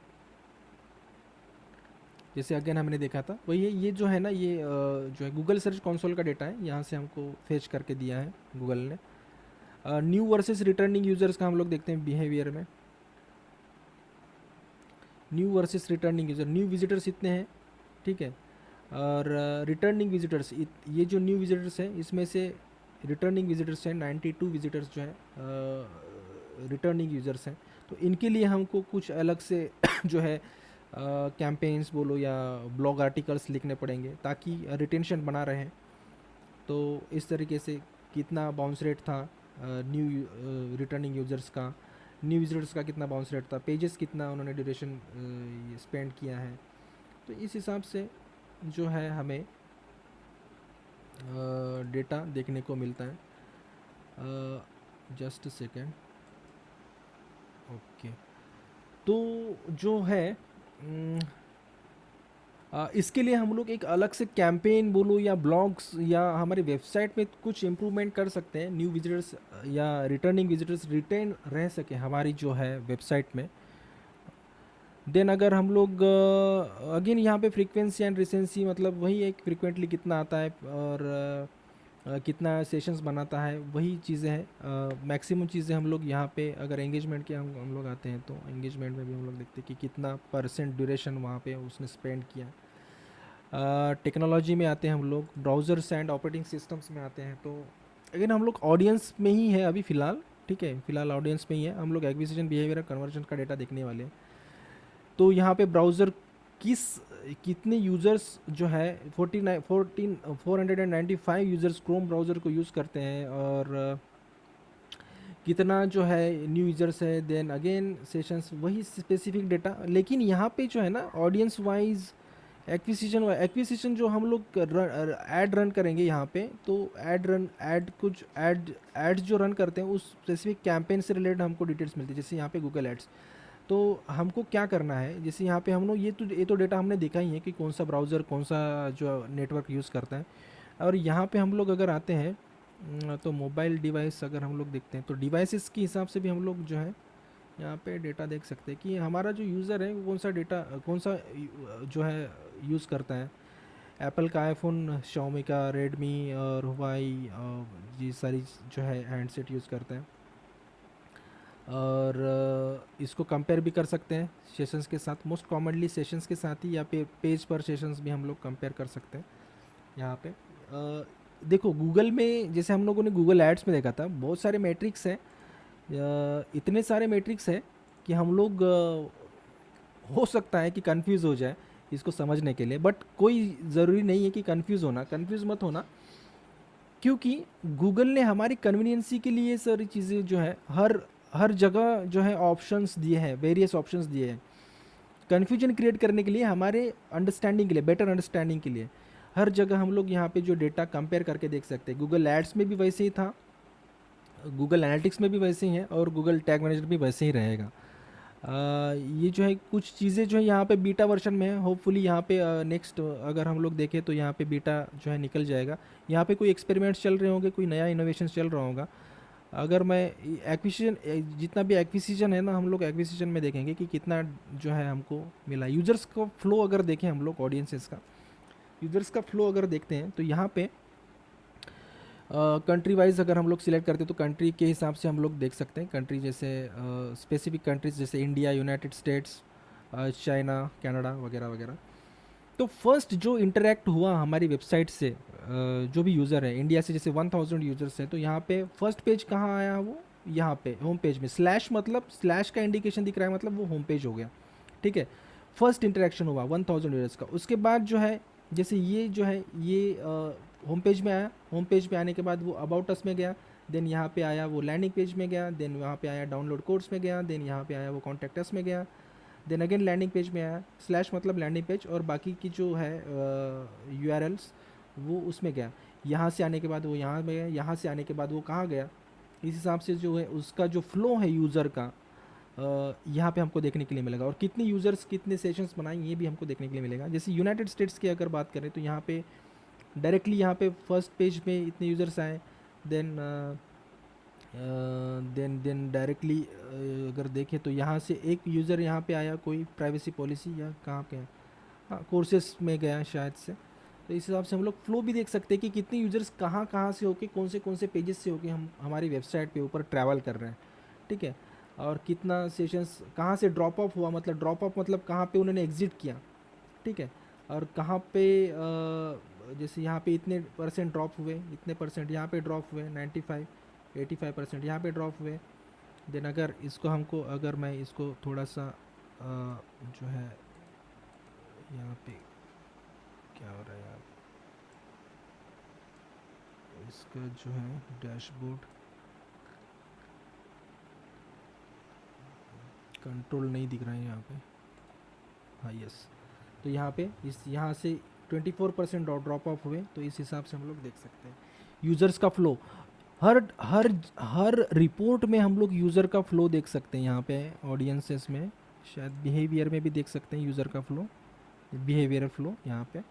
जैसे अगेन हमने देखा था वही है। ये जो है ना, ये जो है गूगल सर्च कंसोल का डेटा है, यहाँ से हमको फेच करके दिया है गूगल ने। न्यू वर्सेस रिटर्निंग यूज़र्स का हम लोग देखते हैं बिहेवियर में। New versus returning user, new visitors इतने हैं, ठीक है। और रिटर्निंग विजिटर्स, ये जो न्यू विजिटर्स हैं इसमें से रिटर्निंग विजिटर्स हैं 92 विजिटर्स जो हैं रिटर्निंग यूज़र्स हैं। तो इनके लिए हमको कुछ अलग से जो है कैंपेन्स बोलो या ब्लॉग आर्टिकल्स लिखने पड़ेंगे ताकि रिटेंशन बना रहे। तो इस तरीके से कितना बाउंस रेट था न्यू रिटर्निंग यूज़र्स का, न्यू विजिटर्स का कितना बाउंस रेट था, पेजेस कितना उन्होंने ड्यूरेशन स्पेंड किया है। तो इस हिसाब से जो है हमें डेटा देखने को मिलता है। Just second, okay. तो जो है इसके लिए हम लोग एक अलग से कैंपेन बोलो या ब्लॉग्स या हमारी वेबसाइट में कुछ इम्प्रूवमेंट कर सकते हैं, न्यू विजिटर्स या रिटर्निंग विजिटर्स रिटेन रह सके हमारी जो है वेबसाइट में। देन अगर हम लोग अगेन यहाँ पे फ्रीक्वेंसी एंड रिसेंसी, मतलब वही एक फ्रीक्वेंटली कितना आता है और कितना सेशंस बनाता है, वही चीज़ें हैं। मैक्सिमम चीज़ें हम लोग यहाँ पे अगर एंगेजमेंट के हम लोग आते हैं तो एंगेजमेंट में भी हम लोग देखते हैं कि कितना परसेंट ड्यूरेशन वहाँ पे उसने स्पेंड किया। टेक्नोलॉजी में आते हैं हम लोग, ब्राउज़र्स एंड ऑपरेटिंग सिस्टम्स में आते हैं। तो अगेन हम लोग ऑडियंस में ही है अभी फ़िलहाल, ठीक है, फ़िलहाल ऑडियंस में ही है हम लोग। एक्विजिशन बिहेवियर कन्वर्जन का डेटा देखने वाले हैं। तो यहाँ पे ब्राउज़र कितने यूज़र्स जो है 495 यूज़र्स क्रोम ब्राउज़र को यूज़ करते हैं, और कितना जो है न्यू यूज़र्स है। देन अगेन सेशंस, वही स्पेसिफिक डेटा। लेकिन यहाँ पे जो है ना ऑडियंस वाइज एक्विजिशन जो हम लोग ऐड रन करेंगे यहाँ पे, तो कुछ ऐड जो रन करते हैं उस स्पेसिफिक कैंपेन से रिलेटेड हमको डिटेल्स मिलती है। जैसे यहाँ पे गूगल एड्स, तो हमको क्या करना है, जैसे यहाँ पे हम लोग ये तो डेटा हमने देखा ही है कि कौन सा ब्राउज़र कौन सा जो नेटवर्क यूज़ करता है। और यहाँ पे हम लोग अगर आते हैं तो मोबाइल डिवाइस अगर हम लोग देखते हैं तो डिवाइसेस के हिसाब से भी हम लोग जो है यहाँ पे डेटा देख सकते हैं कि हमारा जो यूज़र है वो कौन सा जो है यूज़ करता है। एप्पल का आईफोन, शाओमी का, रेडमी और हुआई, ये सारी जो है हैंडसेट यूज़ करते हैं। और इसको कंपेयर भी कर सकते हैं सेशंस के साथ, मोस्ट कॉमनली सेशंस के साथ ही, या पेज पर सेशंस भी हम लोग कंपेयर कर सकते हैं। यहाँ पे देखो गूगल में जैसे हम लोगों ने गूगल एड्स में देखा था, बहुत सारे मैट्रिक्स हैं, इतने सारे मैट्रिक्स हैं कि हम लोग हो सकता है कि कंफ्यूज हो जाए इसको समझने के लिए। बट कोई ज़रूरी नहीं है कि कंफ्यूज मत होना, क्योंकि गूगल ने हमारी कन्वीनियंसी के लिए सारी चीज़ें जो है हर जगह जो है ऑप्शंस दिए हैं, वेरियस ऑप्शंस दिए हैं कन्फ्यूजन क्रिएट करने के लिए, हमारे अंडरस्टैंडिंग के लिए, बेटर अंडरस्टैंडिंग के लिए। हर जगह हम लोग यहाँ पे जो डेटा कंपेयर करके देख सकते हैं। गूगल एड्स में भी वैसे ही था, गूगल एनालिटिक्स में भी वैसे ही है, और गूगल टैग मैनेजर भी वैसे ही रहेगा। ये जो है कुछ चीज़ें जो है यहाँ पे बीटा वर्जन में है, होपफुली यहाँ पे नेक्स्ट अगर हम लोग देखें तो यहाँ पे बीटा जो है निकल जाएगा। यहाँ पे कोई एक्सपेरिमेंट्स चल रहे होंगे, कोई नया इनोवेशन चल रहा होगा। अगर मैं एक्विजिशन, जितना भी एक्विजिशन है ना, हम लोग एक्विजिशन में देखेंगे कि कितना जो है हमको मिला। यूज़र्स का फ्लो अगर देखें हम लोग, ऑडियंसेस का यूज़र्स का फ्लो अगर देखते हैं तो यहाँ पे कंट्री वाइज अगर हम लोग सिलेक्ट करते हैं तो कंट्री के हिसाब से हम लोग देख सकते हैं। कंट्री जैसे स्पेसिफिक कंट्रीज जैसे India, United states, China, Canada वगैरह वगैरह। तो फर्स्ट जो इंटरेक्ट हुआ हमारी वेबसाइट से जो भी यूज़र है इंडिया से, जैसे 1000 यूज़र्स है, तो यहाँ पे फर्स्ट पेज कहाँ आया वो, यहाँ पे होम पेज में स्लैश, मतलब स्लैश का इंडिकेशन दिख रहा है, मतलब वो होम पेज हो गया। ठीक है, फर्स्ट इंटरेक्शन हुआ 1000 यूज़र्स का। उसके बाद जो है, जैसे ये जो है ये होम पेज में आया, होम पेज पे आने के बाद वो अबाउट अस में गया, देन यहाँ पे आया वो लैंडिंग पेज में गया, देन वहाँ पे आया डाउनलोड कोर्स में गया, देन यहाँ पे आया वो कॉन्टैक्ट अस में गया, देन अगेन लैंडिंग पेज में आया, स्लैश मतलब लैंडिंग पेज, और बाकी की जो है यूआरएल्स वो उसमें गया। यहाँ से आने के बाद वो यहाँ में गया, यहाँ से आने के बाद वो कहाँ गया। इस हिसाब से जो है उसका जो फ्लो है यूज़र का यहाँ पे हमको देखने के लिए मिलेगा, और कितने यूज़र्स कितने सेशंस बनाए ये भी हमको देखने के लिए मिलेगा। जैसे यूनाइटेड स्टेट्स की अगर बात करें तो यहाँ पे डायरेक्टली यहाँ पे फर्स्ट पेज में इतने यूज़र्स आए, देन देन डायरेक्टली अगर देखें तो यहाँ से एक यूज़र यहाँ पे आया, कोई प्राइवेसी पॉलिसी या कहाँ पे है, हाँ कोर्सेस में गया शायद से। तो इस हिसाब से हम लोग फ्लो भी देख सकते हैं कि कितने यूज़र्स कहाँ कहाँ से होके कौन से पेजेस से होके हम हमारी वेबसाइट पे ऊपर ट्रैवल कर रहे हैं। ठीक है, और कितना सेशंस कहाँ से ड्रॉप ऑफ हुआ, मतलब ड्रॉप ऑफ मतलब कहाँ पे उन्होंने एग्ज़िट किया। ठीक है, और कहाँ पे जैसे यहाँ पे इतने परसेंट ड्रॉप हुए, इतने परसेंट यहाँ पे ड्रॉप हुए, 95 85% यहाँ पे ड्रॉप हुए। देन अगर इसको हमको, अगर मैं इसको थोड़ा सा जो है यहाँ पे क्या हो रहा है यार, इसका जो है डैशबोर्ड कंट्रोल नहीं दिख रहा है यहाँ पे, हाँ यस। तो यहाँ पे इस यहाँ से 24% ड्रॉप ऑफ हुए, तो इस हिसाब से हम लोग देख सकते हैं यूज़र्स का फ्लो। हर हर हर रिपोर्ट में हम लोग यूज़र का फ्लो देख सकते हैं। यहाँ पे ऑडियंसेस में शायद बिहेवियर में भी देख सकते हैं यूज़र का फ्लो, बिहेवियर फ्लो यहाँ पे।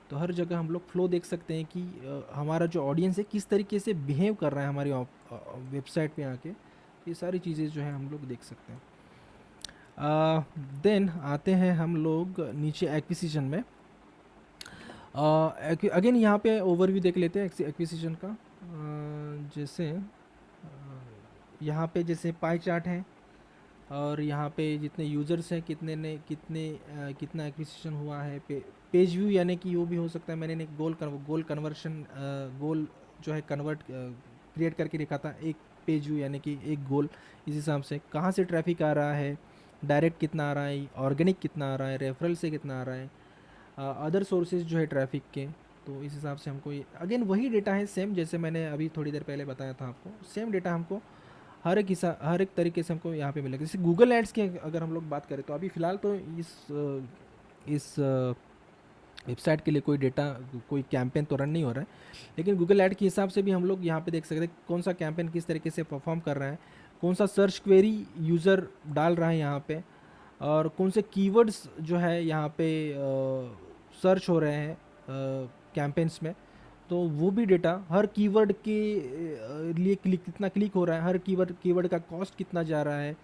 तो हर जगह हम लोग फ्लो देख सकते हैं कि हमारा जो ऑडियंस है किस तरीके से बिहेव कर रहा है हमारी वेबसाइट पे आके। ये सारी चीज़ें जो है हम लोग देख सकते हैं। देन आते हैं हम लोग नीचे एक्विजिशन में। अगेन यहाँ पे ओवरव्यू देख लेते हैं एक्विजिशन का। जैसे यहाँ पे जैसे पाई चार्ट है, और यहाँ पे जितने यूज़र्स हैं कितने ने कितना एक्विजिशन हुआ है, पेज व्यू यानी कि वो भी हो सकता है। मैंने एक गोल कन्वर्शन गोल जो है कन्वर्ट क्रिएट करके रखा था, एक पेज व्यू यानी कि एक गोल। इस हिसाब से कहाँ से ट्रैफिक आ रहा है, डायरेक्ट कितना आ रहा है, ऑर्गेनिक कितना आ रहा है, रेफरल से कितना आ रहा है, अदर सोर्सेज जो है ट्रैफिक के। तो इस हिसाब से हमको ये अगेन वही डेटा है सेम, जैसे मैंने अभी थोड़ी देर पहले बताया था आपको, सेम डेटा हमको हर एक तरीके से हमको यहाँ पे मिलेगा। जैसे गूगल एड्स की अगर हम लोग बात करें तो अभी फ़िलहाल तो इस वेबसाइट के लिए कोई डेटा, कोई कैंपेन तो रन नहीं हो रहा है, लेकिन गूगल ऐड के हिसाब से भी हम लोग यहाँ पे देख सकते हैं कौन सा कैंपेन किस तरीके से परफॉर्म कर रहा है, कौन सा सर्च क्वेरी यूज़र डाल रहा है यहाँ पे, और कौन से कीवर्ड्स जो है यहाँ पे सर्च हो रहे हैं कैंपेन्स में। तो वो भी डेटा हर कीवर्ड के लिए कितना क्लिक हो रहा है, हर कीवर्ड का कॉस्ट कितना जा रहा है,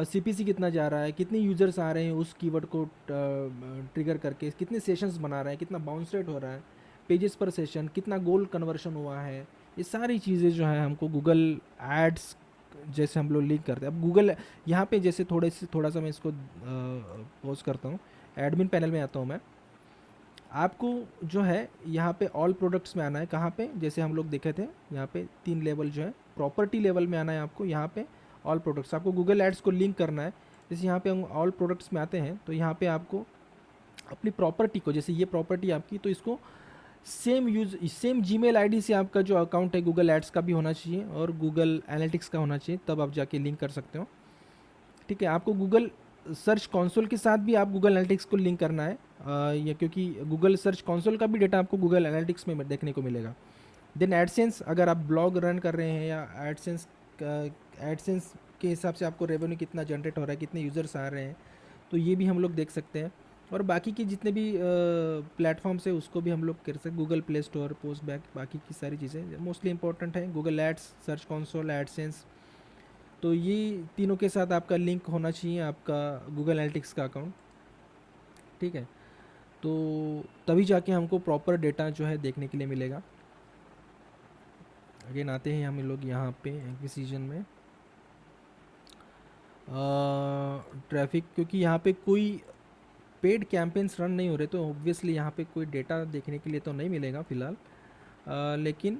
सीपीसी कितना जा रहा है, कितने यूज़र्स आ रहे हैं उस कीवर्ड को ट्रिगर करके, कितने सेशंस बना रहे हैं, कितना बाउंस रेट हो रहा है, पेजेस पर सेशन, कितना गोल कन्वर्शन हुआ है। ये सारी चीज़ें जो है हमको गूगल एड्स जैसे हम लोग लिंक करते हैं। अब गूगल यहाँ पे जैसे थोड़ा सा मैं इसको पॉज करता हूँ, एडमिन पैनल में आता हूँ मैं। आपको जो है यहाँ पे ऑल प्रोडक्ट्स में आना है। कहाँ पे, जैसे हम लोग देखे थे यहाँ पे 3 लेवल जो है, प्रॉपर्टी लेवल में आना है आपको। यहाँ पे ऑल प्रोडक्ट्स, आपको गूगल एड्स को लिंक करना है। जैसे यहाँ पे हम ऑल प्रोडक्ट्स में आते हैं तो यहाँ पे आपको अपनी प्रॉपर्टी को, जैसे ये प्रॉपर्टी आपकी, तो इसको सेम जीमेल आईडी से आपका जो अकाउंट है गूगल एड्स का भी होना चाहिए और गूगल एनालिटिक्स का होना चाहिए, तब आप जाके लिंक कर सकते हो। ठीक है, आपको गूगल सर्च कंसोल के साथ भी आप गूगल एनालिटिक्स को लिंक करना है, या क्योंकि गूगल सर्च कंसोल का भी डेटा आपको गूगल एनालिटिक्स में देखने को मिलेगा। देन एडसेंस, अगर आप ब्लॉग रन कर रहे हैं या एडसेंस के हिसाब से आपको रेवेन्यू कितना जनरेट हो रहा है, कितने यूज़र्स आ रहे हैं, तो ये भी हम लोग देख सकते हैं। और बाकी के जितने भी प्लेटफॉर्म्स है उसको भी हम लोग कर सकते हैं, Google Play Store, post back, बाकी की सारी चीज़ें मोस्टली इंपॉर्टेंट है। Google ads, search console, AdSense, तो ये तीनों के साथ आपका लिंक होना चाहिए आपका गूगल एनालिटिक्स का अकाउंट। ठीक है, तो तभी जाके हमको प्रॉपर डेटा जो है देखने के लिए मिलेगा। अगेन आते हैं हम लोग यहाँ पे एक्विजिशन में ट्रैफिक, क्योंकि यहाँ पे कोई पेड कैंपेन्स रन नहीं हो रहे तो ऑब्वियसली यहाँ पे कोई डेटा देखने के लिए तो नहीं मिलेगा फ़िलहाल। लेकिन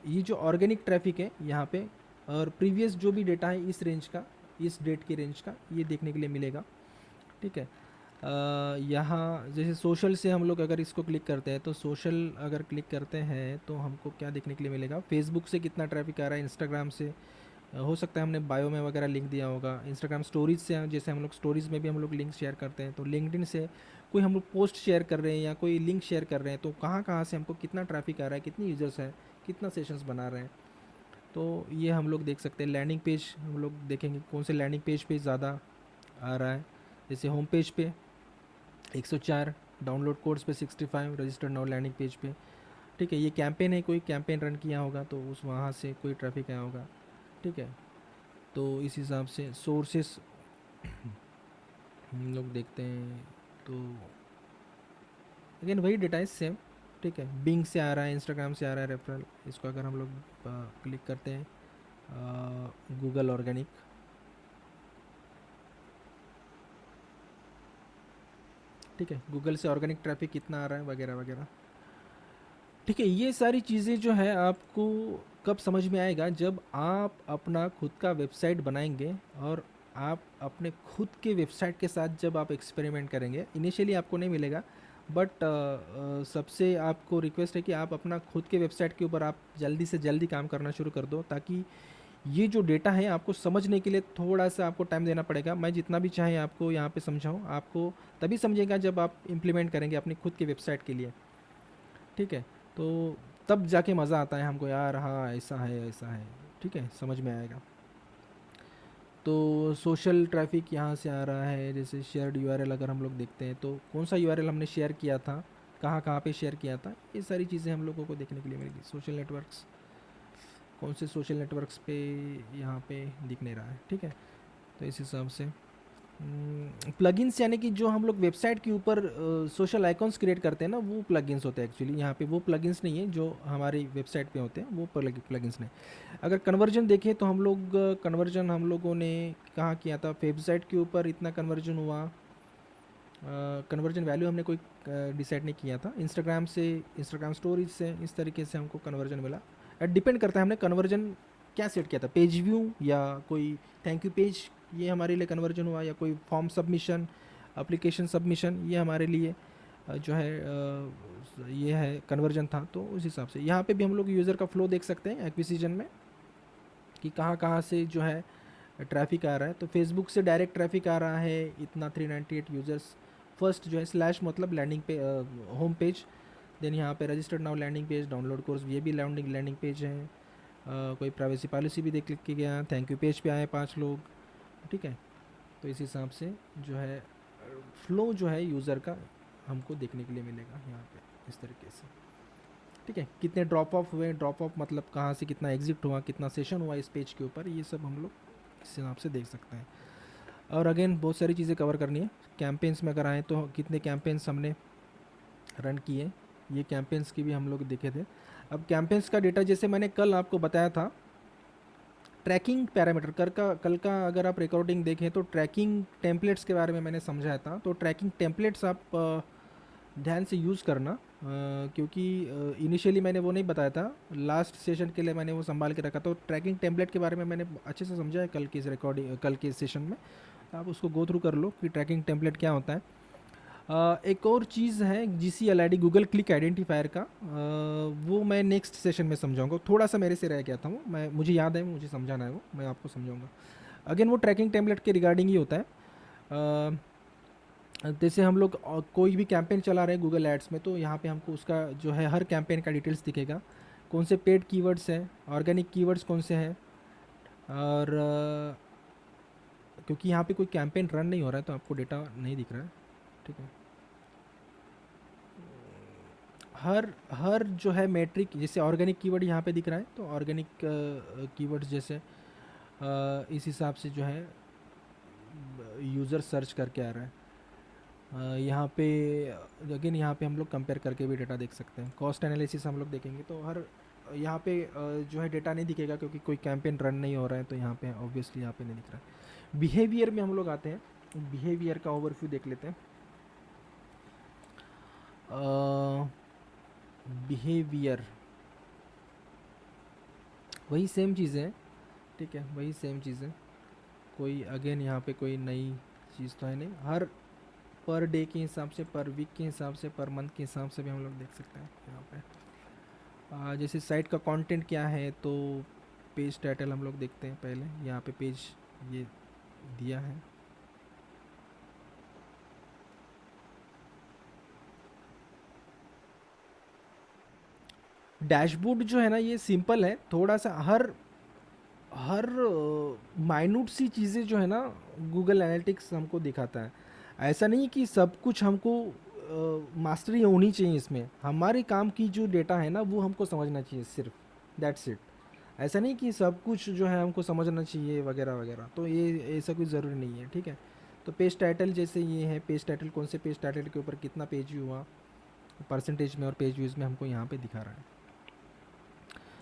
ये जो ऑर्गेनिक ट्रैफिक है यहाँ पे और प्रीवियस जो भी डेटा है इस रेंज का, इस डेट के रेंज का, ये देखने के लिए मिलेगा। ठीक है। यहाँ जैसे सोशल से हम लोग अगर इसको क्लिक करते हैं तो सोशल अगर क्लिक करते हैं तो हमको क्या देखने के लिए मिलेगा, फेसबुक से कितना ट्रैफिक आ रहा है, इंस्टाग्राम से हो सकता है हमने बायो में वगैरह लिंक दिया होगा, इंस्टाग्राम स्टोरीज से जैसे हम लोग स्टोरीज़ में भी हम लोग लिंक शेयर करते हैं, तो लिंक्डइन से कोई हम लोग पोस्ट शेयर कर रहे हैं या कोई लिंक शेयर कर रहे हैं तो कहाँ कहाँ से हमको कितना ट्रैफिक आ रहा है, कितनी यूज़र्स है, कितना सेशंस बना रहे हैं, तो ये हम लोग देख सकते हैं। लैंडिंग पेज हम लोग देखेंगे कौन से लैंडिंग पेज पे ज़्यादा आ रहा है। जैसे होम पेज पे 104, डाउनलोड कोड्स पे 65, रजिस्टर्ड नाउ लैंडिंग पेज पे। ठीक है, ये कैंपेन है, कोई कैंपेन रन किया होगा तो उस वहाँ से कोई ट्रैफिक आया होगा। ठीक है, तो इस हिसाब से सोर्सेस हम लोग देखते हैं तो अगेन वही डेटा है सेम। ठीक है, बिंग से आ रहा है, इंस्टाग्राम से आ रहा है रेफरल, इसको अगर हम लोग क्लिक करते हैं गूगल ऑर्गेनिक, ठीक है, गूगल से ऑर्गेनिक ट्रैफिक कितना आ रहा है वगैरह वगैरह। ठीक है, ये सारी चीज़ें जो है आपको कब समझ में आएगा, जब आप अपना खुद का वेबसाइट बनाएंगे और आप अपने खुद के वेबसाइट के साथ जब आप एक्सपेरिमेंट करेंगे। इनिशियली आपको नहीं मिलेगा, बट सबसे आपको रिक्वेस्ट है कि आप अपना खुद के वेबसाइट के ऊपर आप जल्दी से जल्दी काम करना शुरू कर दो, ताकि ये जो डेटा है आपको समझने के लिए थोड़ा सा आपको टाइम देना पड़ेगा। मैं जितना भी चाहे आपको यहाँ पे समझाऊँ, आपको तभी समझेगा जब आप इम्प्लीमेंट करेंगे अपनी खुद के वेबसाइट के लिए। ठीक है, तो तब जाके मज़ा आता है हमको, यार हाँ ऐसा है ऐसा है। ठीक है, समझ में आएगा। तो सोशल ट्रैफिक यहाँ से आ रहा है, जैसे शेयर्ड यूआरएल अगर हम लोग देखते हैं तो कौन सा यूआरएल हमने शेयर किया था, कहाँ कहाँ पे शेयर किया था, ये सारी चीज़ें हम लोगों को देखने के लिए मिलेगी। सोशल नेटवर्क्स, कौन से सोशल नेटवर्क्स पे यहाँ पे दिख नहीं रहा है। ठीक है, तो इस हिसाब से प्लगइन्स यानी कि जो हम लोग वेबसाइट के ऊपर सोशल आइकॉन्स क्रिएट करते हैं ना, वो प्लगइन्स होते हैं एक्चुअली। यहाँ पे वो प्लगइन्स नहीं है जो हमारी वेबसाइट पे होते हैं, वो प्लगइन्स नहीं। अगर कन्वर्जन देखें तो हम लोग कन्वर्जन हम लोगों ने कहाँ किया था, वेबसाइट के ऊपर इतना कन्वर्जन हुआ, कन्वर्जन वैल्यू हमने कोई डिसाइड नहीं किया था। इंस्टाग्राम से, इंस्टाग्राम स्टोरीज से इस तरीके से हमको कन्वर्जन मिला। डिपेंड करता है हमने कन्वर्जन क्या सेट किया था, पेज व्यू या कोई थैंक यू पेज, ये हमारे लिए कन्वर्जन हुआ, या कोई फॉर्म सबमिशन, एप्लीकेशन सबमिशन, ये हमारे लिए जो है ये है कन्वर्जन था। तो उस हिसाब से यहाँ पे भी हम लोग यूज़र का फ्लो देख सकते हैं एक्विजिशन में, कि कहाँ कहाँ से जो है ट्रैफिक आ रहा है। तो फेसबुक से डायरेक्ट ट्रैफिक आ रहा है इतना 398 यूज़र्स। फर्स्ट जो है स्लैश मतलब लैंडिंग पे, होम पेज, देन यहाँ पे registered now landing page, download course, ये भी लैंडिंग पेज है। कोई प्राइवेसी पॉलिसी भी देख लिख के गया, थैंक यू पेज पे आए 5 लोग। ठीक है, तो इस हिसाब से जो है फ्लो जो है यूज़र का हमको देखने के लिए मिलेगा यहाँ पे इस तरीके से। ठीक है, कितने ड्रॉप ऑफ हुए, ड्रॉप ऑफ मतलब कहाँ से कितना एग्जिट हुआ, कितना सेशन हुआ इस पेज के ऊपर, ये सब हम लोग इस हिसाब से देख सकते हैं। और अगेन बहुत सारी चीज़ें कवर करनी है। कैंपेन्स में अगर आएँ तो कितने कैंपेन्स हमने रन किए, ये कैंपेन्स की भी हम लोग देखे थे। अब कैंपेन्स का डेटा जैसे मैंने कल आपको बताया था, ट्रैकिंग पैरामीटर कल का अगर आप रिकॉर्डिंग देखें तो ट्रैकिंग टेम्पलेट्स के बारे में मैंने समझाया था। तो ट्रैकिंग टेम्पलेट्स आप ध्यान से यूज़ करना, क्योंकि इनिशियली मैंने वो नहीं बताया था, लास्ट सेशन के लिए मैंने वो संभाल के रखा। तो ट्रैकिंग टेम्पलेट के बारे में मैंने अच्छे से समझा है कल की इस रिकॉर्डिंग, कल के सेशन में। आप उसको गो थ्रू कर लो कि ट्रैकिंग टेम्पलेट क्या होता है। एक और चीज़ है GCLID, गूगल क्लिक आइडेंटिफायर का, वो मैं नेक्स्ट सेशन में समझाऊंगा। थोड़ा सा मेरे से रह गया था वो, मैं मुझे याद है, मुझे समझाना है वो, मैं आपको समझाऊंगा। अगेन वो ट्रैकिंग टेम्पलेट के रिगार्डिंग ही होता है। जैसे हम लोग कोई भी कैंपेन चला रहे हैं गूगल एड्स में, तो यहाँ पे हमको उसका जो है हर कैंपेन का डिटेल्स दिखेगा, कौन से पेड कीवर्ड्स हैं, ऑर्गेनिक कीवर्ड्स कौन से हैं। और क्योंकि यहाँ पे कोई कैंपेन रन नहीं हो रहा है तो आपको डेटा नहीं दिख रहा है। ठीक है, हर हर जो है मेट्रिक, जैसे ऑर्गेनिक कीवर्ड यहाँ पे दिख रहा है तो ऑर्गेनिक कीवर्ड्स जैसे इस हिसाब से जो है यूज़र सर्च करके आ रहा है। यहाँ पे अगेन यहाँ पे हम लोग कंपेयर करके भी डेटा देख सकते हैं। कॉस्ट एनालिसिस हम लोग देखेंगे तो हर यहाँ पे जो है डेटा नहीं दिखेगा, क्योंकि कोई कैंपेन रन नहीं हो रहा है, तो यहाँ पे ऑब्वियसली यहाँ पे नहीं दिख रहा है। बिहेवियर में हम लोग आते हैं, बिहेवियर का ओवरव्यू देख लेते हैं। बिहेवियर वही सेम चीज़ें हैं, ठीक है, वही सेम चीज़ें। कोई अगेन यहाँ पे कोई नई चीज़ तो है नहीं। हर पर डे के हिसाब से, पर वीक के हिसाब से, पर मंथ के हिसाब से भी हम लोग देख सकते हैं यहाँ पे। जैसे साइट का कंटेंट क्या है, तो पेज टाइटल हम लोग देखते हैं पहले। यहाँ पे पेज ये दिया है। डैशबोर्ड जो है ना, ये सिंपल है थोड़ा सा। हर हर माइन्यूट सी चीज़ें जो है ना, गूगल एनालिटिक्स हमको दिखाता है। ऐसा नहीं कि सब कुछ हमको मास्टरी होनी चाहिए इसमें। हमारे काम की जो डेटा है ना, वो हमको समझना चाहिए सिर्फ, दैट्स इट। ऐसा नहीं कि सब कुछ जो है हमको समझना चाहिए वगैरह वगैरह, तो ये ऐसा कुछ ज़रूरी नहीं है, ठीक है। तो पेज टाइटल जैसे ये है, पेज टाइटल कौन से पेज टाइटल के ऊपर कितना पेज व्यू हुआ, परसेंटेज में और पेज व्यूज़ में हमको यहाँ पे दिखा रहा है।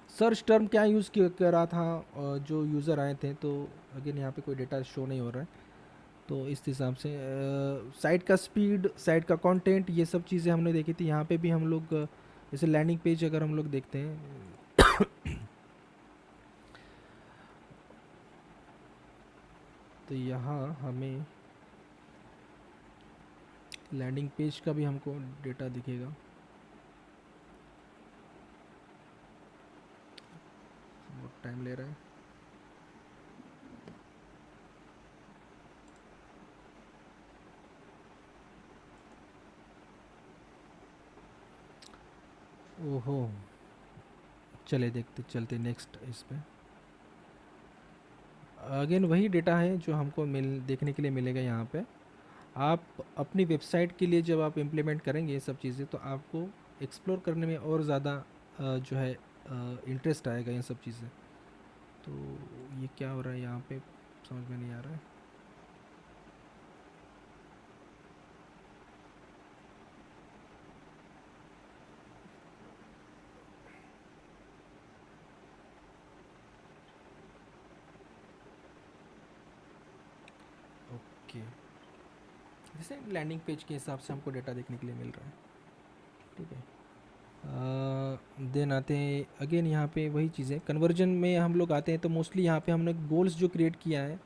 सर्च टर्म क्या यूज़ कर रहा था जो यूज़र आए थे, तो अगेन यहाँ पे कोई डेटा शो नहीं हो रहा है। तो इस हिसाब से साइट का स्पीड, साइट का कंटेंट, ये सब चीज़ें हमने देखी थी। यहाँ पे भी हम लोग जैसे लैंडिंग पेज अगर हम लोग देखते हैं तो यहाँ हमें लैंडिंग पेज का भी हमको डेटा दिखेगा। बहुत टाइम ले रहा है। ओहो, चले देखते चलते नेक्स्ट इस पे। अगेन वही डेटा है जो हमको देखने के लिए मिलेगा यहाँ पे। आप अपनी वेबसाइट के लिए जब आप इम्प्लीमेंट करेंगे ये सब चीज़ें, तो आपको एक्सप्लोर करने में और ज़्यादा जो है इंटरेस्ट आएगा ये सब चीज़ें। तो ये क्या हो रहा है यहाँ पे, समझ में नहीं आ रहा है। ओके, जैसे लैंडिंग पेज के हिसाब से हमको डेटा देखने के लिए मिल रहा है, ठीक है। देन आते हैं अगेन यहाँ पे वही चीज़ें, कन्वर्जन में हम लोग आते हैं तो मोस्टली यहाँ पे हमने गोल्स जो क्रिएट किया है,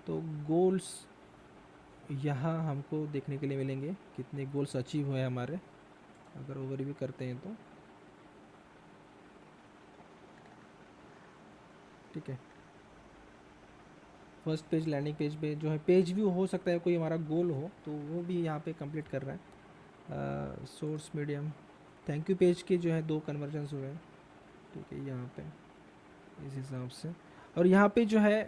तो गोल्स यहाँ हमको देखने के लिए मिलेंगे, कितने गोल्स अचीव हुए हैं हमारे। अगर ओवरव्यू करते हैं तो ठीक है। फर्स्ट पेज लैंडिंग पेज पे जो है पेज व्यू हो सकता है कोई हमारा गोल हो, तो वो भी यहाँ पे कंप्लीट कर रहा है। Source medium thank you page के जो है 2 कन्वर्जन्स हुए हैं, ठीक है, यहाँ पे इस हिसाब से। और यहाँ पे जो है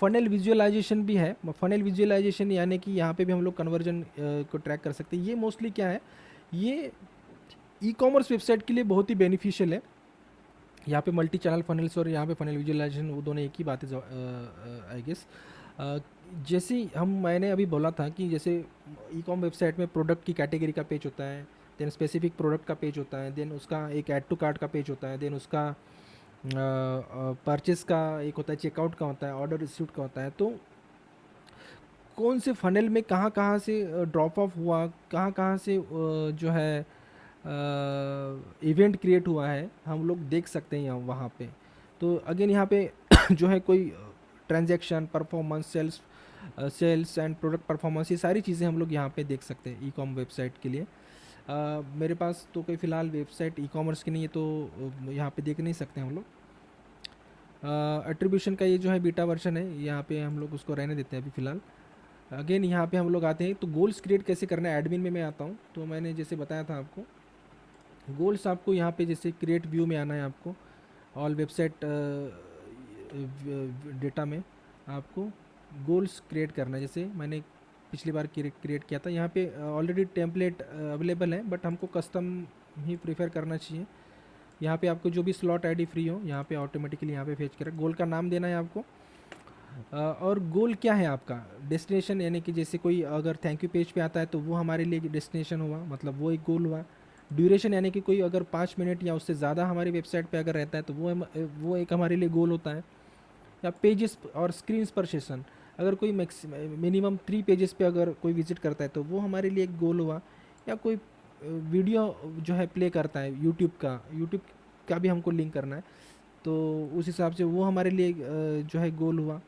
फ़नल विजुअलाइजेशन भी है। फ़नल विजुअलाइजेशन यानी कि यहाँ पे भी हम लोग कन्वर्जन को ट्रैक कर सकते हैं। ये मोस्टली क्या है, ये ई कॉमर्स वेबसाइट के लिए बहुत ही बेनिफिशियल है। यहाँ पे मल्टी चैनल फनल्स और यहाँ पे फनल विजुअलाइजेशन, वो दोनों एक ही बात है आई गेस। जैसे मैंने अभी बोला था कि जैसे ई कॉम वेबसाइट में प्रोडक्ट की कैटेगरी का पेज होता है, देन स्पेसिफिक प्रोडक्ट का पेज होता है, देन उसका एक ऐड टू कार्ट का पेज होता है, देन उसका परचेस का एक होता है, चेकआउट का होता है, ऑर्डर रिसीव्ड का होता है। तो कौन से फनल में कहाँ कहाँ से ड्रॉप ऑफ हुआ, कहाँ कहाँ से जो है इवेंट क्रिएट हुआ है, हम लोग देख सकते हैं वहाँ पे। तो अगेन यहाँ पे जो है कोई transaction performance, sales and product performance, ये सारी चीज़ें हम लोग यहाँ पे देख सकते हैं ई कॉम वेबसाइट के लिए। मेरे पास तो कोई फ़िलहाल वेबसाइट ई कॉमर्स की नहीं है, तो यहाँ पे देख नहीं सकते हम लोग। एट्रीब्यूशन का ये जो है बीटा वर्जन है, यहाँ पे हम लोग उसको रहने देते हैं अभी फ़िलहाल। अगेन यहाँ पे हम लोग आते हैं तो गोल्स क्रिएट कैसे करना है, एडमिन में मैं आता हूँ। तो मैंने जैसे बताया था आपको, गोल्स आपको यहाँ पे जैसे क्रिएट व्यू में आना है, आपको ऑल वेबसाइट डेटा में आपको गोल्स क्रिएट करना है। जैसे मैंने पिछली बार क्रिएट किया था, यहाँ पे ऑलरेडी टेम्पलेट अवेलेबल है, बट हमको कस्टम ही प्रीफर करना चाहिए। यहाँ पे आपको जो भी स्लॉट आईडी फ्री हो, यहाँ पे ऑटोमेटिकली यहाँ पे फेच करें। गोल का नाम देना है आपको। और गोल क्या है आपका, डेस्टिनेशन, यानी कि जैसे कोई अगर थैंक यू पेज पे आता है तो वो हमारे लिए डेस्टिनेशन हुआ, मतलब वो एक गोल हुआ। ड्यूरेशन यानी कि कोई अगर 5 मिनट या उससे ज़्यादा हमारी वेबसाइट पे अगर रहता है तो वो एक हमारे लिए गोल होता है। या पेजेस और स्क्रीन्स पर सेशन, अगर कोई मिनिमम 3 पेजेस पे अगर कोई विज़िट करता है तो वो हमारे लिए एक गोल हुआ। या कोई वीडियो जो है प्ले करता है यूट्यूब का भी हमको लिंक करना है, तो उस हिसाब से वो हमारे लिए जो है गोल हुआ।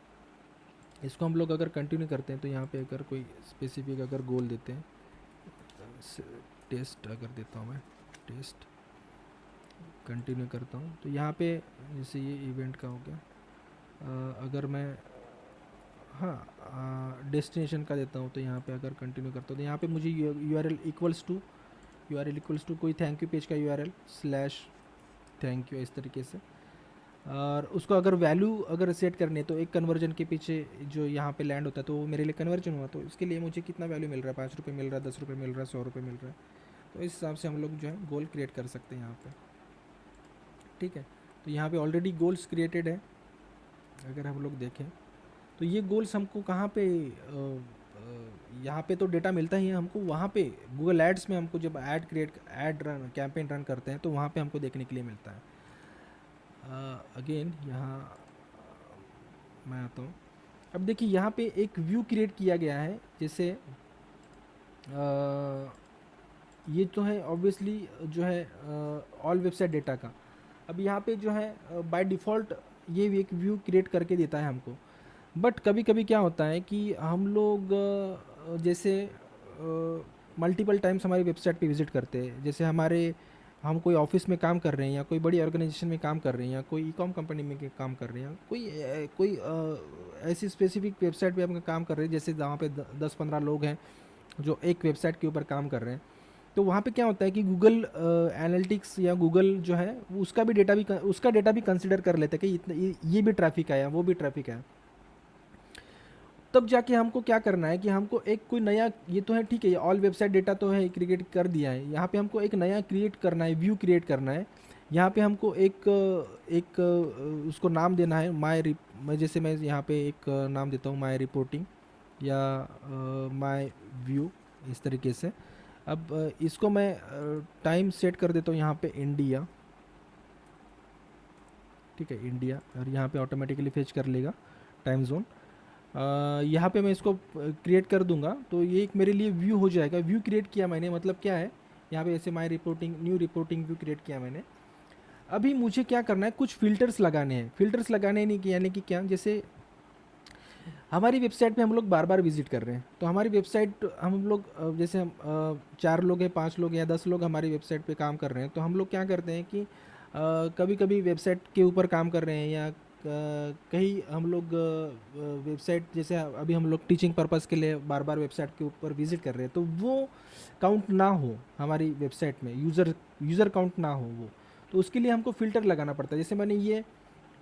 इसको हम लोग अगर कंटिन्यू करते हैं तो यहाँ पे अगर कोई स्पेसिफिक अगर गोल देते हैं, टेस्ट अगर देता हूँ मैं, टेस्ट कंटिन्यू करता हूँ तो यहाँ पे जैसे ये इवेंट का हो गया। अगर मैं हाँ डेस्टिनेशन का देता हूँ तो यहाँ पे अगर कंटिन्यू करता हूँ तो यहाँ पे मुझे U R L equals to कोई थैंक यू पेज का URL स्लैश थैंक यू इस तरीके से। और उसको अगर वैल्यू अगर सेट करनी है तो एक कन्वर्जन के पीछे जो यहाँ पे लैंड होता है तो वो मेरे लिए कन्वर्जन हुआ, तो इसके लिए मुझे कितना वैल्यू मिल रहा है, 5 रुपये मिल रहा है, 10 रुपये मिल रहा है, 100 रुपये मिल रहा है। तो इस हिसाब से हम लोग जो है गोल क्रिएट कर सकते हैं यहाँ पे। ठीक है, तो यहाँ पे ऑलरेडी गोल्स क्रिएटेड है। अगर हम लोग देखें तो ये गोल्स हमको कहाँ पे यहाँ पे तो डेटा मिलता ही है हमको, वहाँ पे गूगल एड्स में हमको जब ऐड रन कैंपेन रन करते हैं तो वहाँ पे हमको देखने के लिए मिलता है। अगेन यहाँ मैं आता हूँ। अब देखिए यहाँ पे एक व्यू क्रिएट किया गया है, जैसे ये तो है ऑब्वियसली जो है ऑल वेबसाइट डेटा का। अब यहाँ पे जो है बाय डिफ़ॉल्ट ये एक व्यू क्रिएट करके देता है हमको। बट कभी कभी क्या होता है कि हम लोग जैसे मल्टीपल टाइम्स हमारी वेबसाइट पे विज़िट करते हैं, जैसे हम कोई ऑफिस में काम कर रहे हैं या कोई बड़ी ऑर्गेनाइजेशन में काम कर रहे हैं या कोई ई-कॉम कंपनी में काम कर रहे हैं, कोई ऐसी स्पेसिफिक वेबसाइट पे हम काम कर रहे हैं जैसे जहाँ पे 10-15 लोग हैं जो एक वेबसाइट के ऊपर काम कर रहे हैं। तो वहाँ पे क्या होता है कि गूगल एनालिटिक्स या गूगल जो है उसका डेटा भी कंसिडर कर लेता है कि इतना ये भी ट्रैफिक आया, वो भी ट्रैफिक आया। तब जाके हमको क्या करना है कि हमको एक कोई नया, ये तो है ठीक है, ये ऑल वेबसाइट डेटा तो है क्रिएट कर दिया है, यहाँ पे हमको एक नया क्रिएट करना है, व्यू क्रिएट करना है। यहाँ पे हमको एक उसको नाम देना है जैसे मैं यहाँ पे एक नाम देता हूँ माई रिपोर्टिंग या माई व्यू इस तरीके से। अब इसको मैं टाइम सेट कर देता हूँ यहाँ पे इंडिया। ठीक है, इंडिया, और यहाँ पे ऑटोमेटिकली फेच कर लेगा टाइम जोन। यहाँ पे मैं इसको क्रिएट कर दूंगा तो ये एक मेरे लिए व्यू हो जाएगा। व्यू क्रिएट किया मैंने, मतलब क्या है, यहाँ पे ऐसे my reporting new reporting view create किया मैंने। अभी मुझे क्या करना है, कुछ फ़िल्टर्स लगाने हैं। फ़िल्टर्स लगाने नहीं कि यानी कि क्या, जैसे हमारी वेबसाइट पे हम लोग बार बार विजिट कर रहे हैं, तो हमारी वेबसाइट हम लोग जैसे हम 4 लोग हैं, 5 लोग हैं या 10 लोग हमारी वेबसाइट पे काम कर रहे हैं, तो हम लोग क्या करते हैं कि कभी कभी वेबसाइट के ऊपर काम कर रहे हैं या कहीं हम लोग वेबसाइट, जैसे अभी हम लोग टीचिंग पर्पज़ के लिए बार बार वेबसाइट के ऊपर विजिट कर रहे हैं, तो वो काउंट ना हो हमारी वेबसाइट में, यूज़र काउंट ना हो वो। तो उसके लिए हमको फ़िल्टर लगाना पड़ता है। जैसे मैंने ये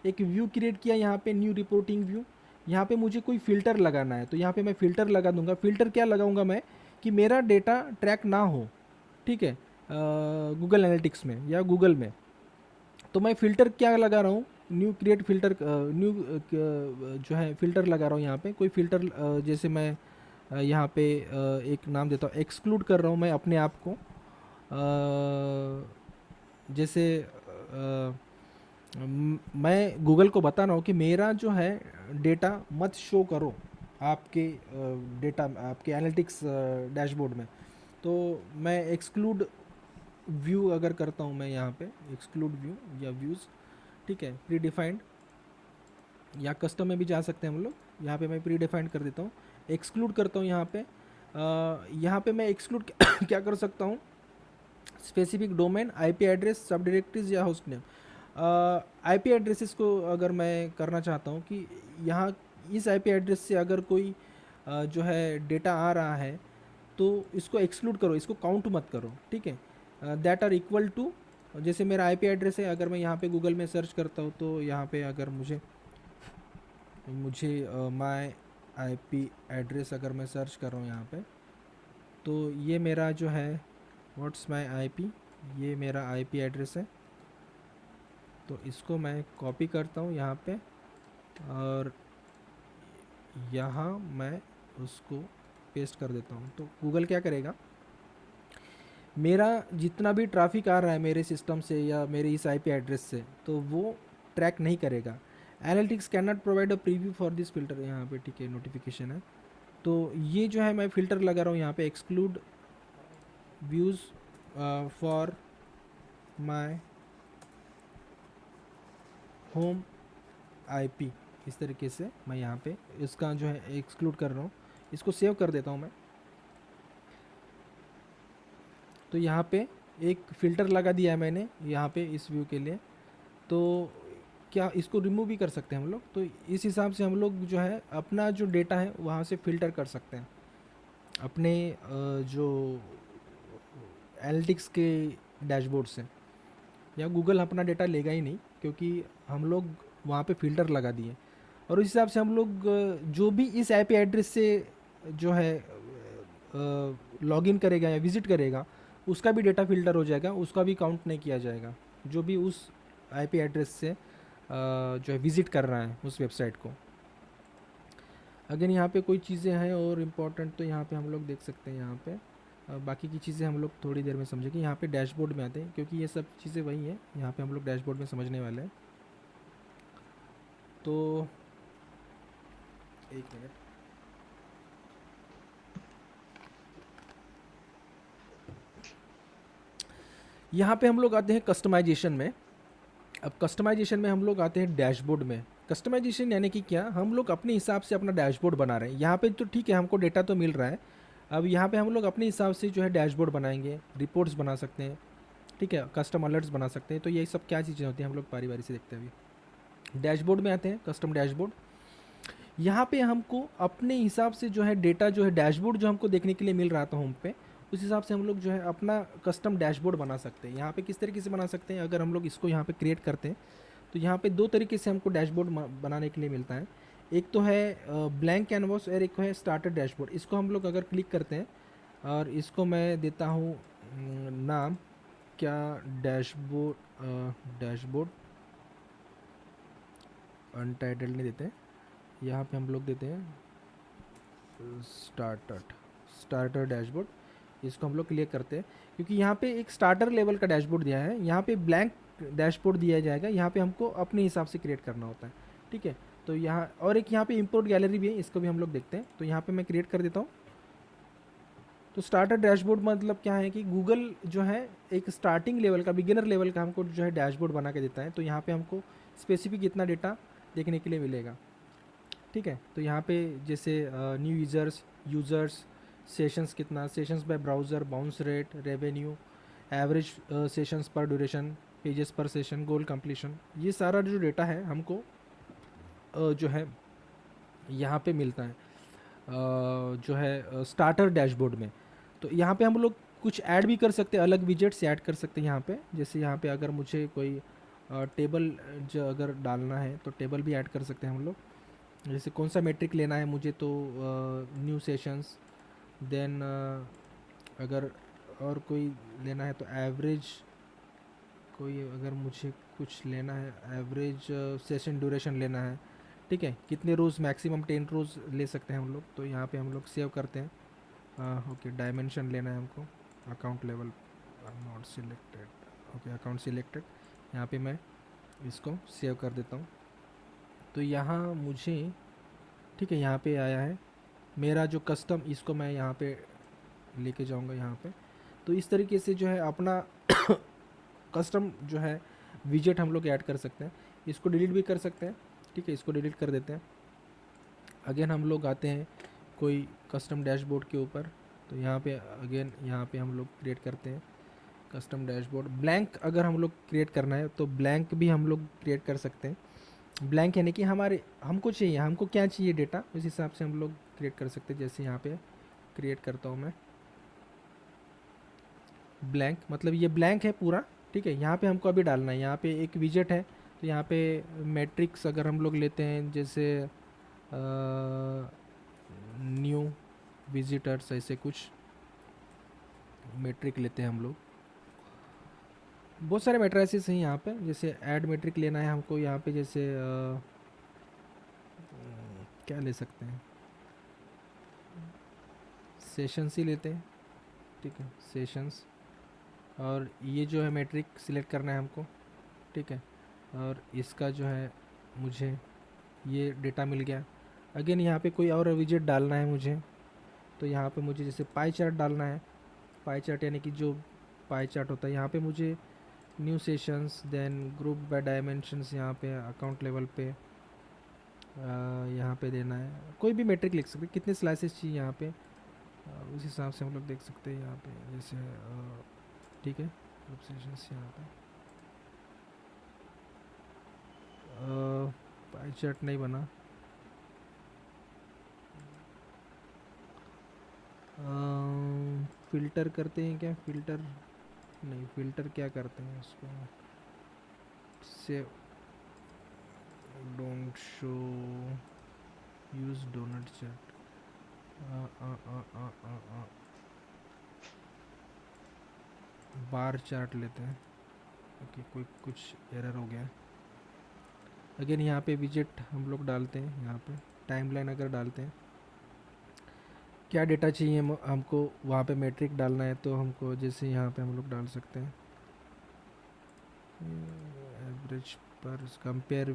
एक व्यू क्रिएट किया यहाँ पे, न्यू रिपोर्टिंग व्यू। यहाँ पे मुझे कोई फ़िल्टर लगाना है तो यहाँ पे मैं फ़िल्टर लगा दूंगा। फ़िल्टर क्या लगाऊंगा मैं कि मेरा डेटा ट्रैक ना हो, ठीक है, गूगल एनालिटिक्स में या गूगल में। तो मैं फ़िल्टर क्या लगा रहा हूँ, न्यू क्रिएट फ़िल्टर, न्यू जो है फ़िल्टर लगा रहा हूँ यहाँ पे। कोई फ़िल्टर जैसे मैं यहाँ पे एक नाम देता हूँ, एक्सक्लूड कर रहा हूँ मैं अपने आप को। जैसे मैं गूगल को बता रहा हूँ कि मेरा जो है डेटा मत शो करो आपके डेटा, आपके एनालिटिक्स डैशबोर्ड में। तो मैं एक्सक्लूड व्यू अगर करता हूँ मैं यहाँ पे, एक्सक्लूड व्यू या व्यूज़, ठीक है, प्री डिफाइंड या कस्टम में भी जा सकते हैं हम लोग। यहाँ पे मैं प्री डिफाइंड कर देता हूँ, एक्सक्लूड करता हूँ यहाँ पे। यहाँ पे मैं एक्सक्लूड क्या कर सकता हूँ, स्पेसिफिक डोमेन, आईपी एड्रेस, सब डायरेक्टरीज या होस्ट नेम। आईपी एड्रेसेस को अगर मैं करना चाहता हूँ कि यहाँ इस आईपी एड्रेस से अगर कोई जो है डेटा आ रहा है तो इसको एक्सक्लूड करो, इसको काउंट मत करो, ठीक है। दैट आर इक्वल टू, जैसे मेरा आईपी एड्रेस है, अगर मैं यहाँ पे गूगल में सर्च करता हूँ तो यहाँ पे अगर मुझे माय आईपी एड्रेस अगर मैं सर्च कर रहा हूँ यहाँ पे, तो ये मेरा जो है व्हाट्स माय आईपी, ये मेरा आईपी एड्रेस है। तो इसको मैं कॉपी करता हूँ यहाँ पे और यहाँ मैं उसको पेस्ट कर देता हूँ। तो गूगल क्या करेगा, मेरा जितना भी ट्रैफिक आ रहा है मेरे सिस्टम से या मेरे इस आईपी एड्रेस से, तो वो ट्रैक नहीं करेगा। Analytics can not provide a preview for this filter, यहाँ पे ठीक है नोटिफिकेशन है। तो ये जो है मैं फ़िल्टर लगा रहा हूँ यहाँ पे, exclude views for my home IP, इस तरीके से मैं यहाँ पे इसका जो है एक्सक्लूड कर रहा हूँ। इसको सेव कर देता हूँ मैं। तो यहाँ पे एक फ़िल्टर लगा दिया है मैंने यहाँ पे इस व्यू के लिए। तो क्या इसको रिमूव भी कर सकते हैं हम लोग। तो इस हिसाब से हम लोग जो है अपना जो डेटा है वहाँ से फ़िल्टर कर सकते हैं अपने जो एनालिटिक्स के डैशबोर्ड से। या गूगल अपना डेटा लेगा ही नहीं, क्योंकि हम लोग वहाँ पे फ़िल्टर लगा दिए। और उस हिसाब से हम लोग जो भी इस आईपी एड्रेस से जो है लॉगिन करेगा या विज़िट करेगा, उसका भी डेटा फ़िल्टर हो जाएगा, उसका भी काउंट नहीं किया जाएगा, जो भी उस आईपी एड्रेस से जो है विज़िट कर रहा है उस वेबसाइट को। अगर यहाँ पे कोई चीज़ें हैं और इम्पोर्टेंट, तो यहाँ पे हम लोग देख सकते हैं। यहाँ पे बाकी की चीज़ें हम लोग थोड़ी देर में समझेंगे। यहाँ पे डैशबोर्ड में आते हैं, क्योंकि ये सब चीज़ें वही हैं, यहाँ पे हम लोग डैशबोर्ड में समझने वाले हैं। तो एक मिनट, यहाँ पे हम लोग आते हैं कस्टमाइजेशन में। अब कस्टमाइजेशन में हम लोग आते हैं डैशबोर्ड में। कस्टमाइजेशन यानी कि क्या, हम लोग अपने हिसाब से अपना डैशबोर्ड बना रहे हैं। यहाँ पे तो ठीक है, हमको डेटा तो मिल रहा है। अब यहाँ पे हम लोग अपने हिसाब से जो है डैशबोर्ड बनाएंगे, रिपोर्ट्स बना सकते हैं, ठीक है, कस्टम अलर्ट्स बना सकते हैं। तो ये सब क्या चीज़ें होती हैं, हम लोग बारी बारी से देखते हैं। अभी डैशबोर्ड में आते हैं, कस्टम डैशबोर्ड। यहाँ पे हमको अपने हिसाब से जो है डेटा जो है डैशबोर्ड जो हमको देखने के लिए मिल रहा था होम पे, उस हिसाब से हम लोग जो है अपना कस्टम डैशबोर्ड बना सकते हैं। यहाँ पे किस तरीके से बना सकते हैं, अगर हम लोग इसको यहाँ पे क्रिएट करते हैं, तो यहाँ पे दो तरीके से हमको डैशबोर्ड बनाने के लिए मिलता है। एक तो है ब्लैंक कैनवास और एक है स्टार्टर डैशबोर्ड। इसको हम लोग अगर क्लिक करते हैं और इसको मैं देता हूँ नाम क्या, डैशबोर्ड अनटाइटल्ड नहीं देते हैं, यहाँ पे हम लोग देते हैं स्टार्टर डैशबोर्ड। इसको हम लोग क्लियर करते हैं, क्योंकि यहाँ पे एक स्टार्टर लेवल का डैशबोर्ड दिया है, यहाँ पे ब्लैंक डैशबोर्ड दिया जाएगा। यहाँ पे हमको अपने हिसाब से क्रिएट करना होता है, ठीक है। तो यहाँ और एक यहाँ पे इंपोर्ट गैलरी भी है, इसको भी हम लोग देखते हैं। तो यहाँ पे मैं क्रिएट कर देता हूँ। तो स्टार्टर डैशबोर्ड मतलब क्या है कि गूगल जो है एक स्टार्टिंग लेवल का, बिगिनर लेवल का हमको जो है डैशबोर्ड बना के देता है। तो यहाँ पे हमको स्पेसिफिक इतना डेटा देखने के लिए मिलेगा, ठीक है। तो यहाँ पे जैसे न्यू यूज़र्स, सेशंस कितना, sessions bye browser, bounce rate, revenue, average sessions पर ड्यूरेशन, पेजेस पर सेशन, गोल कंप्लीशन, ये सारा जो डेटा है हमको जो है यहाँ पे मिलता है जो है स्टार्टर डैशबोर्ड में। तो यहाँ पे हम लोग कुछ ऐड भी कर सकते हैं, अलग विजेट्स ऐड कर सकते हैं यहाँ पे। जैसे यहाँ पे अगर मुझे कोई टेबल जो अगर डालना है, तो टेबल भी ऐड कर सकते हैं हम लोग। जैसे कौन सा मेट्रिक लेना है मुझे, तो न्यू सेशंस, देन अगर और कोई लेना है तो एवरेज, कोई अगर मुझे कुछ लेना है एवरेज सेशन ड्यूरेशन लेना है, ठीक है, कितने रोज़, मैक्सिमम 10 रोज़ ले सकते हैं हम लोग। तो यहाँ पे हम लोग सेव करते हैं। ओके, डायमेंशन लेना है हमको, account level not selected, okay account selected. यहाँ पे मैं इसको सेव कर देता हूँ। तो यहाँ मुझे, ठीक है, यहाँ पे आया है मेरा जो कस्टम, इसको मैं यहाँ पे लेके जाऊँगा यहाँ पे। तो इस तरीके से जो है अपना कस्टम जो है विजेट हम लोग ऐड कर सकते हैं। इसको डिलीट भी कर सकते हैं, ठीक है, इसको डिलीट कर देते हैं। अगेन हम लोग आते हैं कोई कस्टम डैशबोर्ड के ऊपर। तो यहाँ पे अगेन यहाँ पे हम लोग क्रिएट करते हैं कस्टम डैशबोर्ड। ब्लैंक अगर हम लोग क्रिएट करना है तो ब्लैंक भी हम लोग क्रिएट कर सकते हैं। ब्लैंक यानी कि हमारे हमको चाहिए, हमको क्या चाहिए डेटा, उस हिसाब से हम लोग क्रिएट कर सकते हैं। जैसे यहाँ पे क्रिएट करता हूँ मैं ब्लैंक, मतलब ये ब्लैंक है पूरा, ठीक है। यहाँ पे हमको अभी डालना है, यहाँ पे एक विजेट है। तो यहाँ पे मैट्रिक्स अगर हम लोग लेते हैं, जैसे न्यू विजिटर्स, ऐसे कुछ मेट्रिक लेते हैं हम लोग। बहुत सारे मैट्रिसेस हैं यहाँ पे। जैसे ऐड मेट्रिक लेना है हमको, यहाँ पे जैसे क्या ले सकते हैं, सेशंस ही लेते हैं, ठीक है, सेशंस। और ये जो है मेट्रिक सिलेक्ट करना है हमको, ठीक है। और इसका जो है मुझे ये डेटा मिल गया। अगेन यहाँ पे कोई और विजेट डालना है मुझे, तो यहाँ पे मुझे जैसे पाई चार्ट डालना है। पाई चार्ट यानी कि जो पाई चार्ट होता है, यहाँ पे मुझे new sessions, then group by dimensions, यहाँ पे अकाउंट लेवल पे यहाँ पे देना है। कोई भी मेट्रिक लिख सकते हैं, कितने स्लाइसेस चाहिए यहाँ पे, उस हिसाब से हम लोग देख सकते हैं यहाँ पे। जैसे ठीक है, ग्रुप सेशंस यहाँ पे पाई चार्ट नहीं बना। फ़िल्टर करते हैं क्या, फ़िल्टर नहीं, फ़िल्टर क्या करते हैं उसको, save don't show, use donut chart, bar chart लेते हैं। ओके, कोई कुछ एरर हो गया। अगेन यहाँ पे विजेट हम लोग डालते हैं, यहाँ पे टाइमलाइन अगर डालते हैं, क्या डेटा चाहिए हमको, वहाँ पे मैट्रिक डालना है तो हमको जैसे यहाँ पे हम लोग डाल सकते हैं एवरेज पर कंपेयर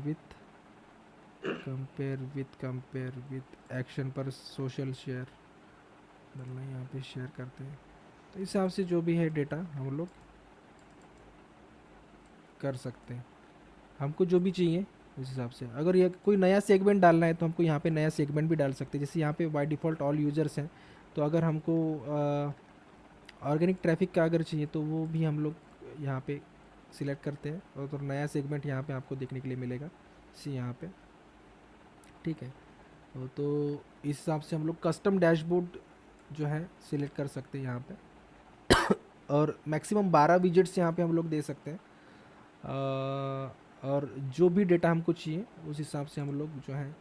विथ एक्शन पर सोशल शेयर डालना है, यहाँ पे शेयर करते हैं। तो इस हिसाब से जो भी है डेटा हम लोग कर सकते हैं, हमको जो भी चाहिए उस हिसाब से। अगर ये कोई नया सेगमेंट डालना है तो हमको यहाँ पे नया सेगमेंट भी डाल सकते हैं। जैसे यहाँ पे बाय डिफ़ॉल्ट ऑल यूज़र्स हैं, तो अगर हमको ऑर्गेनिक ट्रैफिक का अगर चाहिए तो वो भी हम लोग यहाँ पे सिलेक्ट करते हैं, और तो नया सेगमेंट यहाँ पे आपको देखने के लिए मिलेगा सी यहाँ पे। ठीक है, तो इस हिसाब से हम लोग कस्टम डैशबोर्ड जो है सिलेक्ट कर सकते हैं यहाँ पे, और मैक्सिमम 12 विजेट्स यहाँ पे हम लोग दे सकते हैं। और जो भी डेटा हमको चाहिए उस हिसाब से हम लोग जो है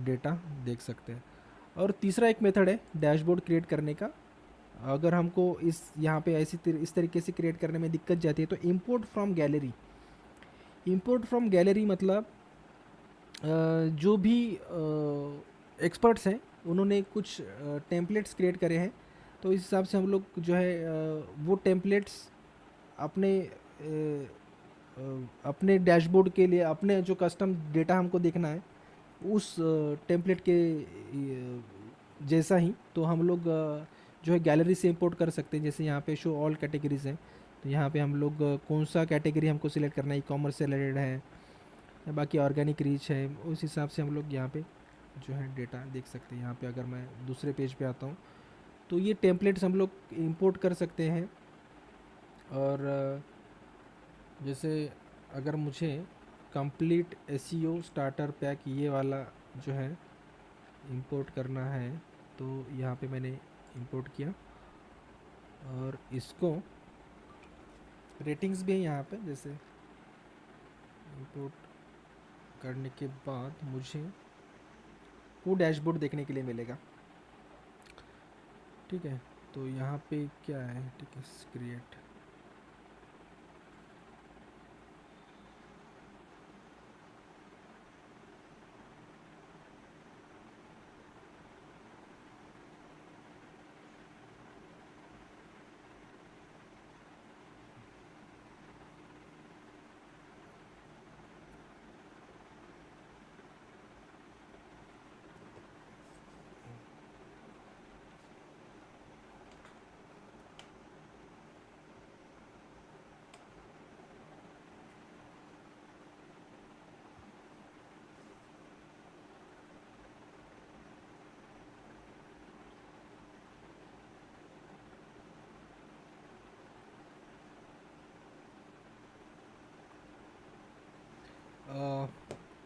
डेटा देख सकते हैं। और तीसरा एक मेथड है डैशबोर्ड क्रिएट करने का। अगर हमको इस यहाँ पे इस तरीके से क्रिएट करने में दिक्कत जाती है तो import from gallery. Import from gallery मतलब जो भी एक्सपर्ट्स हैं उन्होंने कुछ टेम्पलेट्स क्रिएट करे हैं, तो इस हिसाब से हम लोग जो है वो टेम्पलेट्स अपने अपने डैशबोर्ड के लिए, अपने जो कस्टम डेटा हमको देखना है उस टेम्पलेट के जैसा ही, तो हम लोग जो है गैलरी से इंपोर्ट कर सकते हैं। जैसे यहाँ पे शो ऑल कैटेगरीज़ हैं, तो यहाँ पे हम लोग कौन सा कैटेगरी हमको सिलेक्ट करना है, ई कॉमर्स से रिलेटेड है या बाकी ऑर्गेनिक रीच है, उस हिसाब से हम लोग यहाँ पे जो है डेटा देख सकते हैं। यहाँ पे अगर मैं दूसरे पेज पे आता हूँ तो ये टेम्पलेट्स हम लोग इंपोर्ट कर सकते हैं। और जैसे अगर मुझे कंप्लीट एसईओ स्टार्टर पैक ये वाला जो है इंपोर्ट करना है, तो यहाँ पे मैंने इंपोर्ट किया, और इसको रेटिंग्स भी है यहाँ पे। जैसे इंपोर्ट करने के बाद मुझे वो डैशबोर्ड देखने के लिए मिलेगा। ठीक है, तो यहाँ पे क्या है, ठीक है, क्रिएट।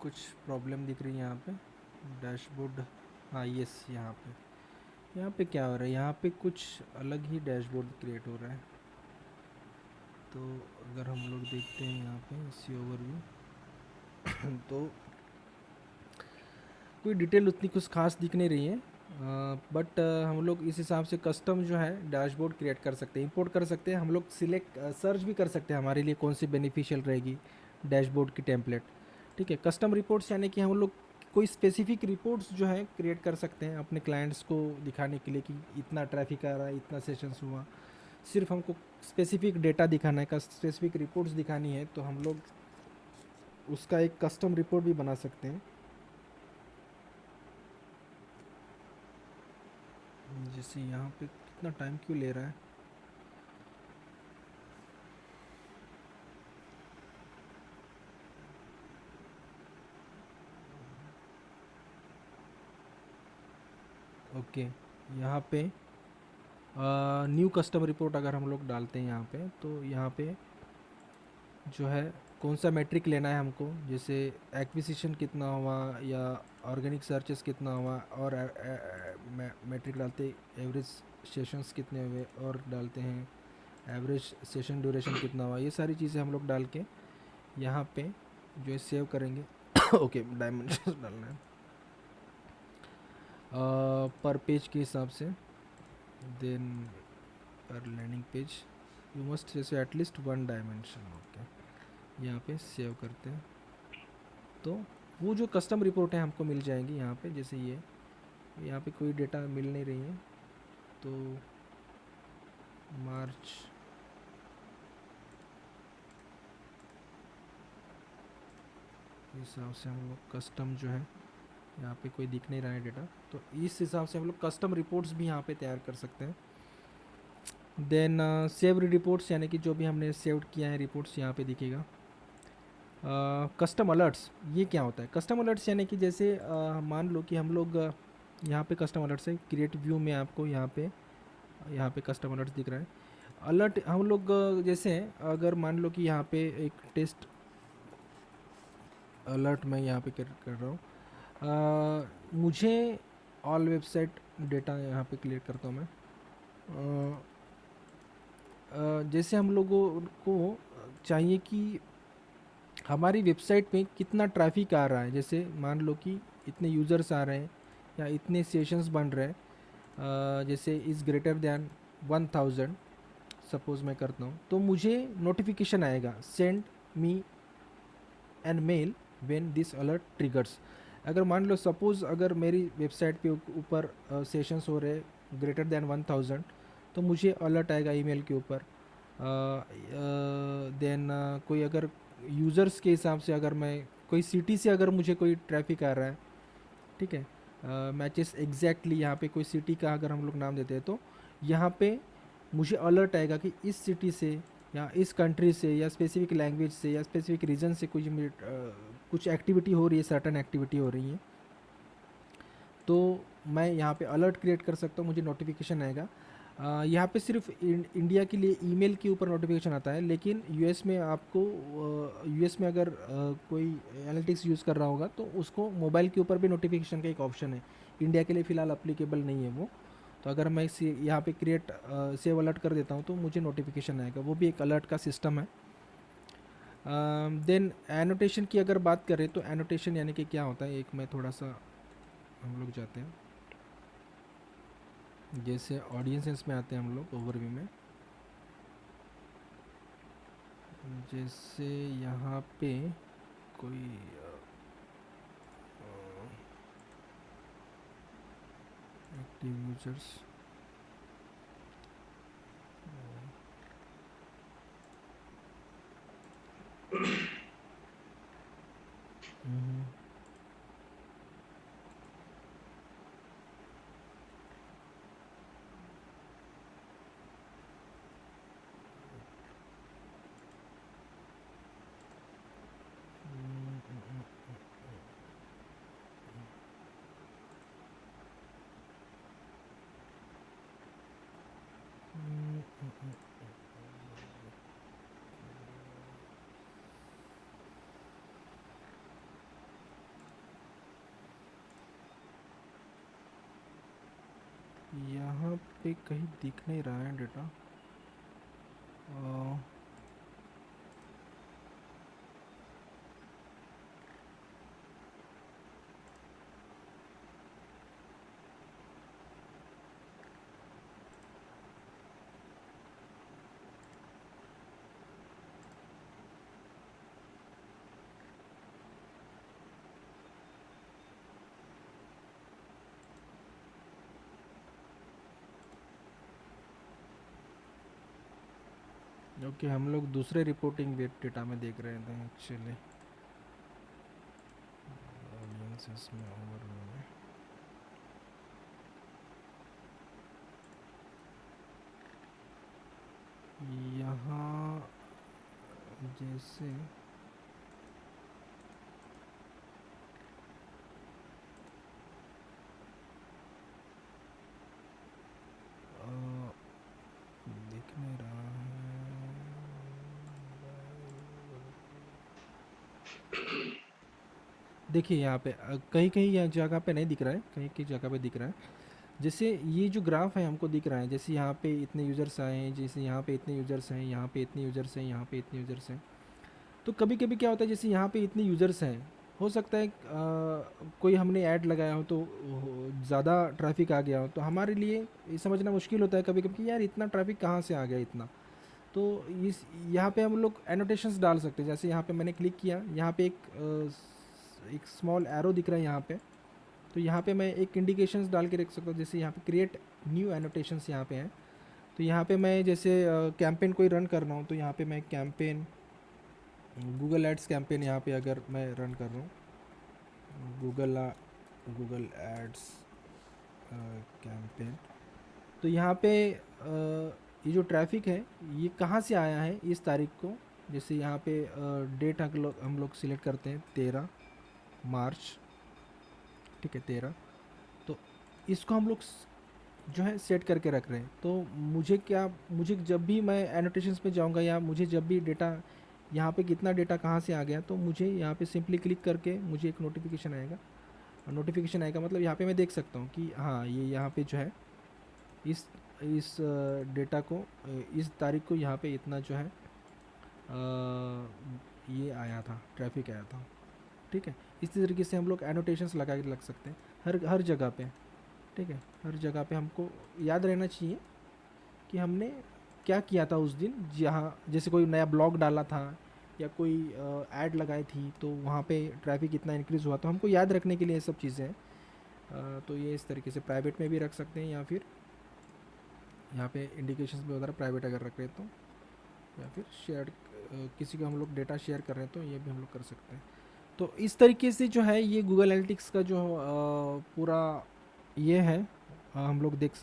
कुछ प्रॉब्लम दिख रही है यहाँ पे डैशबोर्ड। हाँ यस, यहाँ पे क्या हो रहा है, यहाँ पे कुछ अलग ही डैशबोर्ड क्रिएट हो रहा है। तो अगर हम लोग देखते हैं यहाँ पे इसी ओवरव्यू तो कोई डिटेल उतनी कुछ खास दिख नहीं रही है, बट हम लोग इस हिसाब से कस्टम जो है डैशबोर्ड क्रिएट कर सकते हैं, इंपोर्ट कर सकते हैं। हम लोग सिलेक्ट सर्च भी कर सकते हैं हमारे लिए कौन सी बेनिफिशियल रहेगी डैशबोर्ड की टेम्पलेट। ठीक है, कस्टम रिपोर्ट्स यानी कि हम लोग कोई स्पेसिफिक रिपोर्ट्स जो है क्रिएट कर सकते हैं अपने क्लाइंट्स को दिखाने के लिए कि इतना ट्रैफिक आ रहा है, इतना सेशंस हुआ, सिर्फ हमको स्पेसिफिक डेटा दिखाना है, स्पेसिफिक रिपोर्ट्स दिखानी है, तो हम लोग उसका एक कस्टम रिपोर्ट भी बना सकते हैं। जैसे यहाँ पे कितना टाइम क्यों ले रहा है? ओके, यहाँ पे न्यू कस्टम रिपोर्ट अगर हम लोग डालते हैं यहाँ पे, तो यहाँ पे जो है कौन सा मैट्रिक लेना है हमको, जैसे एक्विजिशन कितना हुआ या ऑर्गेनिक सर्चेस कितना हुआ, और मैट्रिक डालते एवरेज सेशंस कितने हुए, और डालते हैं एवरेज सेशन ड्यूरेशन कितना हुआ। ये सारी चीज़ें हम लोग डाल के यहाँ पे जो है सेव करेंगे। ओके, डायमेंशंस डालना है पर पेज के हिसाब से। देन पर लैंडिंग पेज यू मस्ट जैसे एटलीस्ट वन डायमेंशन। ओके, यहाँ पे सेव करते हैं, तो वो जो कस्टम रिपोर्ट है हमको मिल जाएंगी यहाँ पे। जैसे ये यहाँ पे कोई डेटा मिल नहीं रही है, तो मार्च हिसाब से हम लोग कस्टम जो है यहाँ पे कोई दिख नहीं रहा है डेटा, तो इस हिसाब से हम लोग कस्टम रिपोर्ट्स भी यहाँ पे तैयार कर सकते हैं। देन सेव्ड रिपोर्ट्स, यानी कि जो भी हमने सेव्ड किया है रिपोर्ट्स यहाँ पे दिखेगा। कस्टम अलर्ट्स, ये क्या होता है? कस्टम अलर्ट्स यानी कि जैसे मान लो कि हम लोग यहाँ पे कस्टम अलर्ट्स है, क्रिएट व्यू में आपको यहाँ पे कस्टम अलर्ट्स दिख रहा है। अलर्ट हम लोग जैसे अगर मान लो कि यहाँ पे एक टेस्ट अलर्ट मैं यहाँ पे कर रहा हूँ, मुझे ऑल वेबसाइट डेटा यहाँ पे क्लियर करता हूँ मैं। जैसे हम लोगों को चाहिए कि हमारी वेबसाइट पे कितना ट्रैफिक आ रहा है, जैसे मान लो कि इतने यूज़र्स आ रहे हैं या इतने सेशंस बन रहे हैं, जैसे इज़ ग्रेटर दैन 1000 सपोज़ मैं करता हूँ, तो मुझे नोटिफिकेशन आएगा, send me an mail when this alert triggers. अगर मान लो सपोज़ अगर मेरी वेबसाइट पे ऊपर सेशंस हो रहे ग्रेटर दैन 1000, तो मुझे अलर्ट आएगा ईमेल के ऊपर। देन कोई अगर यूज़र्स के हिसाब से अगर मैं कोई सिटी से अगर मुझे कोई ट्रैफिक आ रहा है, ठीक है, मैचेस एग्जैक्टली यहाँ पे कोई सिटी का अगर हम लोग नाम देते हैं, तो यहाँ पे मुझे अलर्ट आएगा कि इस सिटी से या इस कंट्री से या स्पेसिफिक लैंग्वेज से या स्पेसिफिक रीजन से कुछ एक्टिविटी हो रही है, सर्टन एक्टिविटी हो रही है, तो मैं यहाँ पे अलर्ट क्रिएट कर सकता हूँ, मुझे नोटिफिकेशन आएगा। यहाँ पे सिर्फ इंडिया के लिए ईमेल के ऊपर नोटिफिकेशन आता है, लेकिन यूएस में आपको यूएस में अगर कोई एनालिटिक्स यूज़ कर रहा होगा तो उसको मोबाइल के ऊपर भी नोटिफिकेशन का एक ऑप्शन है। इंडिया के लिए फ़िलहाल अप्लीकेबल नहीं है वो, तो अगर मैं यहाँ पे क्रिएट सेव अलर्ट कर देता हूँ तो मुझे नोटिफिकेशन आएगा, वो भी एक अलर्ट का सिस्टम है। देन एनोटेशन की अगर बात करें तो एनोटेशन यानी कि क्या होता है, एक मैं थोड़ा सा हम लोग जाते हैं, जैसे ऑडियंसेस में आते हैं हम लोग ओवरव्यू में। जैसे यहाँ पे कोई एक्टिव यूजर्स, यहाँ पे कहीं दिख नहीं रहा है डेटा। ओके, हम लोग दूसरे रिपोर्टिंग डेटा में देख रहे थे एक्चुअली। ऑडियंसेस में ओवरव्यू में यहाँ जैसे दिख नहीं रहा है। देखिए यहाँ पे कहीं कहीं यहाँ जगह पे नहीं दिख रहा है, कहीं कहीं जगह पे दिख रहा है। जैसे ये जो ग्राफ है हमको दिख रहा है, जैसे यहाँ पे इतने यूज़र्स आए हैं, जैसे यहाँ पे इतने यूज़र्स हैं, यहाँ पे इतने यूज़र्स हैं, यहाँ पे इतने यूज़र्स हैं। तो कभी कभी क्या होता है, जैसे यहाँ पे इतने यूज़र्स हैं, हो सकता है कोई हमने ऐड लगाया हो तो ज़्यादा ट्रैफिक आ गया हो, तो हमारे लिए ये समझना मुश्किल होता है कभी कभी कि यार इतना ट्रैफिक कहाँ से आ गया इतना। तो इस यहाँ पे हम लोग एनोटेशंस डाल सकते हैं। जैसे यहाँ पे मैंने क्लिक किया, यहाँ पे एक स्मॉल एरो दिख रहा है यहाँ पे, तो यहाँ पे मैं एक इंडिकेशंस डाल के रख सकता हूँ। जैसे यहाँ पे क्रिएट न्यू एनोटेशंस यहाँ पे हैं, तो यहाँ पे मैं जैसे कैंपेन कोई रन कर रहा हूँ, तो यहाँ पे मैं कैंपेन गूगल एड्स कैंपेन यहाँ पे अगर मैं रन कर रहा हूँ, गूगल एड्स कैंपेन, तो यहाँ पे ये जो ट्रैफिक है ये कहाँ से आया है इस तारीख को। जैसे यहाँ पे डेट हम लोग सिलेक्ट करते हैं 13 मार्च, ठीक है 13। तो इसको हम लोग जो है सेट करके रख रहे हैं। तो मुझे जब भी मैं एनोटेशंस पे जाऊंगा या मुझे जब भी डेटा यहाँ पे कितना डेटा कहाँ से आ गया, तो मुझे यहाँ पे सिंपली क्लिक करके मुझे एक नोटिफिकेशन आएगा। नोटिफिकेशन आएगा मतलब यहाँ पे मैं देख सकता हूँ कि हाँ ये यहाँ पे जो है इस इस डेटा को इस तारीख को यहाँ पे इतना जो है ये आया था, ट्रैफिक आया था, ठीक है। इसी तरीके से हम लोग एनोटेशंस लगा के लग सकते हैं हर हर जगह पे, ठीक है। हर जगह पे हमको याद रहना चाहिए कि हमने क्या किया था उस दिन। जहाँ जैसे कोई नया ब्लॉग डाला था या कोई ऐड लगाई थी, तो वहाँ पे ट्रैफिक इतना इंक्रीज़ हुआ, तो हमको याद रखने के लिए ये सब चीज़ें हैं। तो ये इस तरीके से प्राइवेट में भी रख सकते हैं, या फिर यहाँ पे इंडिकेशंस में उधर प्राइवेट अगर रख रहे तो, या फिर शेयर किसी को हम लोग डेटा शेयर कर रहे हैं तो ये भी हम लोग कर सकते हैं। तो इस तरीके से जो है ये गूगल एनालिटिक्स का जो पूरा ये है, हम लोग देख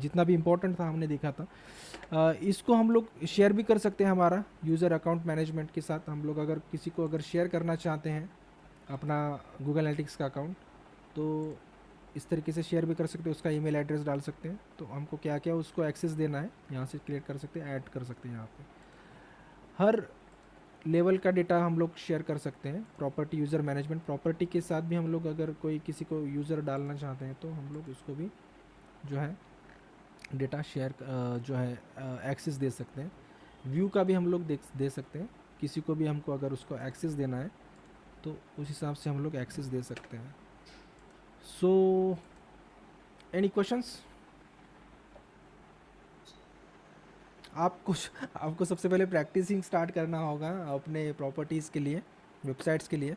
जितना भी इम्पोर्टेंट था हमने देखा था। इसको हम लोग शेयर भी कर सकते हैं हमारा यूज़र अकाउंट मैनेजमेंट के साथ। हम लोग अगर किसी को अगर शेयर करना चाहते हैं अपना गूगल एनालिटिक्स का अकाउंट, तो इस तरीके से शेयर भी कर सकते हैं, उसका ईमेल एड्रेस डाल सकते हैं, तो हमको क्या क्या उसको एक्सेस देना है यहाँ से क्रिएट कर सकते हैं, ऐड कर सकते हैं। यहाँ पे हर लेवल का डेटा हम लोग शेयर कर सकते हैं। प्रॉपर्टी यूज़र मैनेजमेंट, प्रॉपर्टी के साथ भी हम लोग अगर कोई किसी को यूज़र डालना चाहते हैं तो हम लोग उसको भी जो है डेटा शेयर जो है एक्सेस दे सकते हैं। व्यू का भी हम लोग दे सकते हैं, किसी को भी हमको अगर उसको एक्सेस देना है तो उस हिसाब से हम लोग एक्सेस दे सकते हैं। So any questions? आपको सबसे पहले प्रैक्टिसिंग स्टार्ट करना होगा अपने प्रॉपर्टीज़ के लिए, वेबसाइट्स के लिए।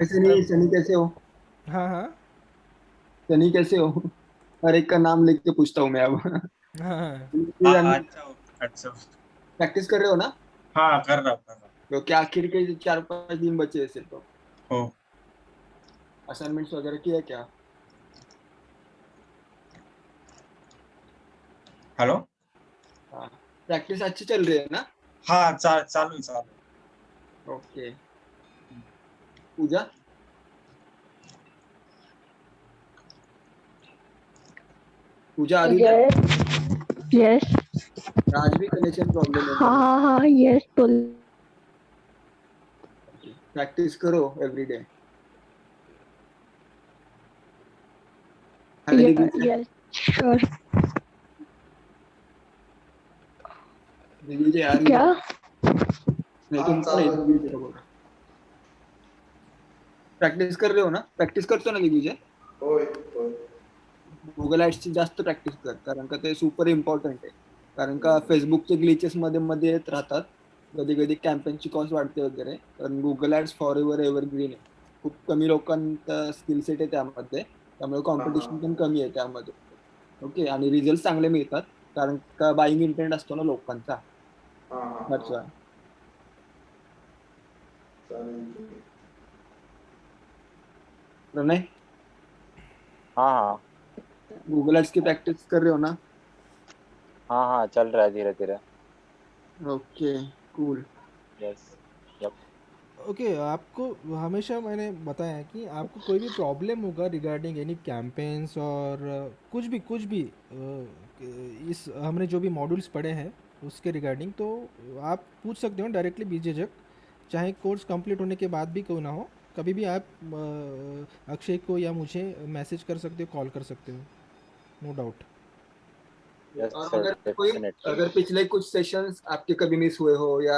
सनी सनी कैसे हो? हाँ हाँ सनी कैसे हो? हर एक का नाम लेके पूछता हूँ मैं अब। हाँ हाँ। हाँ अच्छा अच्छा। प्रैक्टिस कर रहे हो ना? हाँ कर रहा तो क्या आखिर के 4-5 दिन बचे हैं सिर्फ? हो। असाइनमेंट्स वगैरह किया क्या? हेलो। हाँ, प्रैक्टिस अच्छी चल रही है ना? हाँ चालू चालू। ओके। पूजा, पूजा आ रही है? यस आज भी कनेक्शन प्रॉब्लम है। हाँ यस बोल। प्रैक्टिस करो एवरीडे। Yes sure. दिग्विजय आ रही क्या? नहीं तुमको नहीं, दिग्विजय को बोल रहा। प्रॅक्टिस कर रहे हो ना? प्रॅक्टिस करतो ना दिग्विजय? होय. गुगल ऍड्सची जास्त प्रॅक्टिस कर, कारण का ते सुपर इम्पॉर्टंट आहे. कारण का फेसबुकचे ग्लिचेस मध्ये येत राहतात, कधी कधी कॅम्पेनची कॉस्ट वाढते वगैरे. कारण Google ads for ever evergreen आहे. खूप कमी लोकांचा स्किल सेट आहे त्यामध्ये, त्यामुळे कॉम्पिटिशन पण कमी आहे त्यामध्ये. ओके, आणि रिझल्ट चांगले मिळतात कारण का बाईंग इंटेंट असतो ना लोकांचा. That's why. प्रणय, हाँ हाँ गूगल एड्स की प्रैक्टिस कर रहे हो ना? हाँ हाँ, चल रहा है धीरे धीरे। Okay, cool. Yes. Yup. Okay, आपको हमेशा मैंने बताया है कि आपको कोई भी प्रॉब्लम होगा रिगार्डिंग एनी कैंपेन्स और कुछ भी इस हमने जो भी मॉड्यूल्स पढ़े हैं उसके रिगार्डिंग, तो आप पूछ सकते हो डायरेक्टली बेझिझक, चाहे कोर्स कंप्लीट होने के बाद भी क्यों ना हो. कभी भी आप अक्षय को या मुझे मैसेज कर सकते हो, कॉल कर सकते हो, नो डाउट. यस और सर, डेफिनेटली। अगर पिछले कुछ सेशंस आपके कभी मिस हुए हो या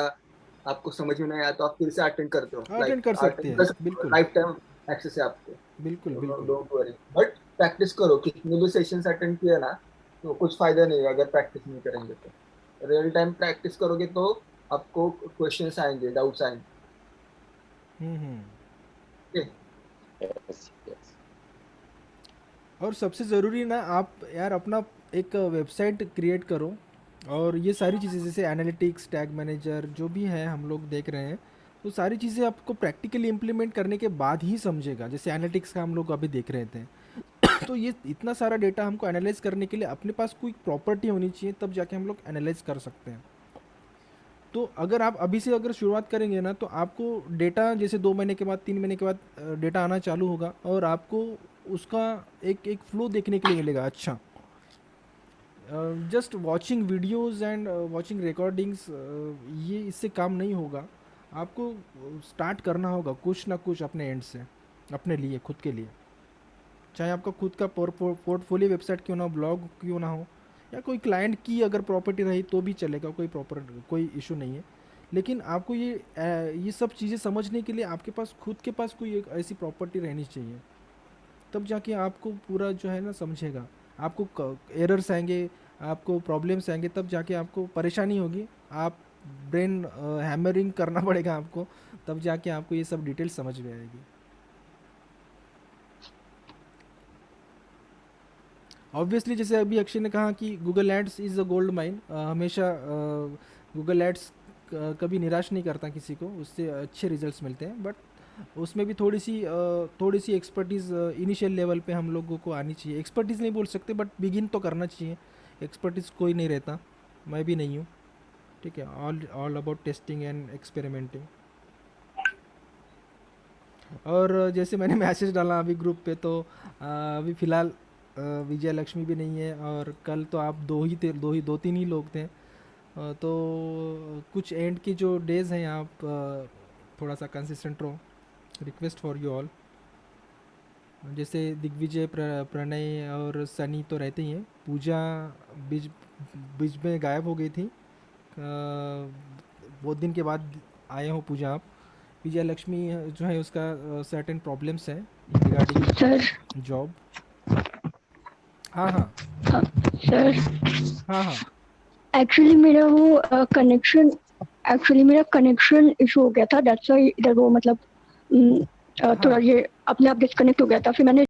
आपको समझ में नहीं आया तो आप फिर से अटेंड करते हो. अटेंड कर सकते हैं, बिल्कुल लाइफ टाइम एक्सेस है आपको. बिल्कुल बिल्कुल. डोंट वरी, बट प्रैक्टिस करो. कितने भी सेशंस अटेंड किए ना तो कुछ फायदा नहीं है अगर प्रैक्टिस नहीं करेंगे तो. रियल टाइम प्रैक्टिस करोगे तो आपको क्वेश्चंस आएंगे, डाउट्स आएंगे. हम्म. Yes yes. और सबसे ज़रूरी ना, आप यार अपना एक वेबसाइट क्रिएट करो, और ये सारी चीज़ें जैसे एनालिटिक्स, टैग मैनेजर जो भी है हम लोग देख रहे हैं, तो सारी चीज़ें आपको प्रैक्टिकली इम्प्लीमेंट करने के बाद ही समझेगा. जैसे एनालिटिक्स का हम लोग अभी देख रहे थे तो ये इतना सारा डेटा हमको एनालाइज करने के लिए अपने पास कोई प्रॉपर्टी होनी चाहिए, तब जाके हम लोग एनालाइज कर सकते हैं. तो अगर आप अभी से अगर शुरुआत करेंगे ना, तो आपको डेटा जैसे 2 महीने के बाद, 3 महीने के बाद डेटा आना चालू होगा, और आपको उसका एक एक फ्लो देखने के लिए मिलेगा. अच्छा, just watching videos and watching recordings, ये इससे काम नहीं होगा. आपको स्टार्ट करना होगा कुछ ना कुछ अपने एंड से, अपने लिए, खुद के लिए. चाहे आपका खुद का पोर्टफोलियो वेबसाइट क्यों ना हो, ब्लॉग क्यों ना हो, या कोई क्लाइंट की अगर प्रॉपर्टी रही तो भी चलेगा, कोई इशू नहीं है. लेकिन आपको ये सब चीज़ें समझने के लिए आपके पास खुद के पास कोई एक ऐसी प्रॉपर्टी रहनी चाहिए, तब जाके आपको पूरा जो है ना समझेगा. आपको एरर्स आएंगे, आपको प्रॉब्लम्स आएंगे, तब जाके आपको परेशानी होगी. आप ब्रेन हैमरिंग करना पड़ेगा आपको, तब जाके आपको ये सब डिटेल समझ में आएगी. ऑब्वियसली जैसे अभी अक्षय ने कहा कि Google ads is a gold mine. हमेशा गूगल एड्स कभी निराश नहीं करता किसी को, उससे अच्छे रिजल्ट्स मिलते हैं. बट उसमें भी थोड़ी सी एक्सपर्टीज़ इनिशियल लेवल पे हम लोगों को आनी चाहिए. एक्सपर्टीज़ नहीं बोल सकते, बट बिगिन तो करना चाहिए. एक्सपर्टीज़ कोई नहीं रहता, मैं भी नहीं हूँ. ठीक है, all about testing and experimenting. और जैसे मैंने मैसेज डाला अभी ग्रुप पे, तो अभी फ़िलहाल विजय लक्ष्मी भी नहीं है, और कल तो आप दो तीन ही लोग थे. तो कुछ एंड की जो डेज़ हैं, आप थोड़ा सा कंसिस्टेंट रहो. Request for you all. जैसे दिग्विजय, प्रणय और सनी तो रहते ही हैं. पूजा बीच में गायब हो गई थी, बहुत दिन के बाद आए हो पूजा आप. विजय लक्ष्मी जो है उसका सर्टेन प्रॉब्लम्स हैं रिगार्डिंग सर. जॉब. हाँ हाँ सर, हाँ हाँ. एक्चुअली मेरा कनेक्शन इशू हो गया था. दैट्स व्हाई इधर वो मतलब थोड़ा हाँ. ये अपने आप डिस्कनेक्ट हो गया था. फिर मैंने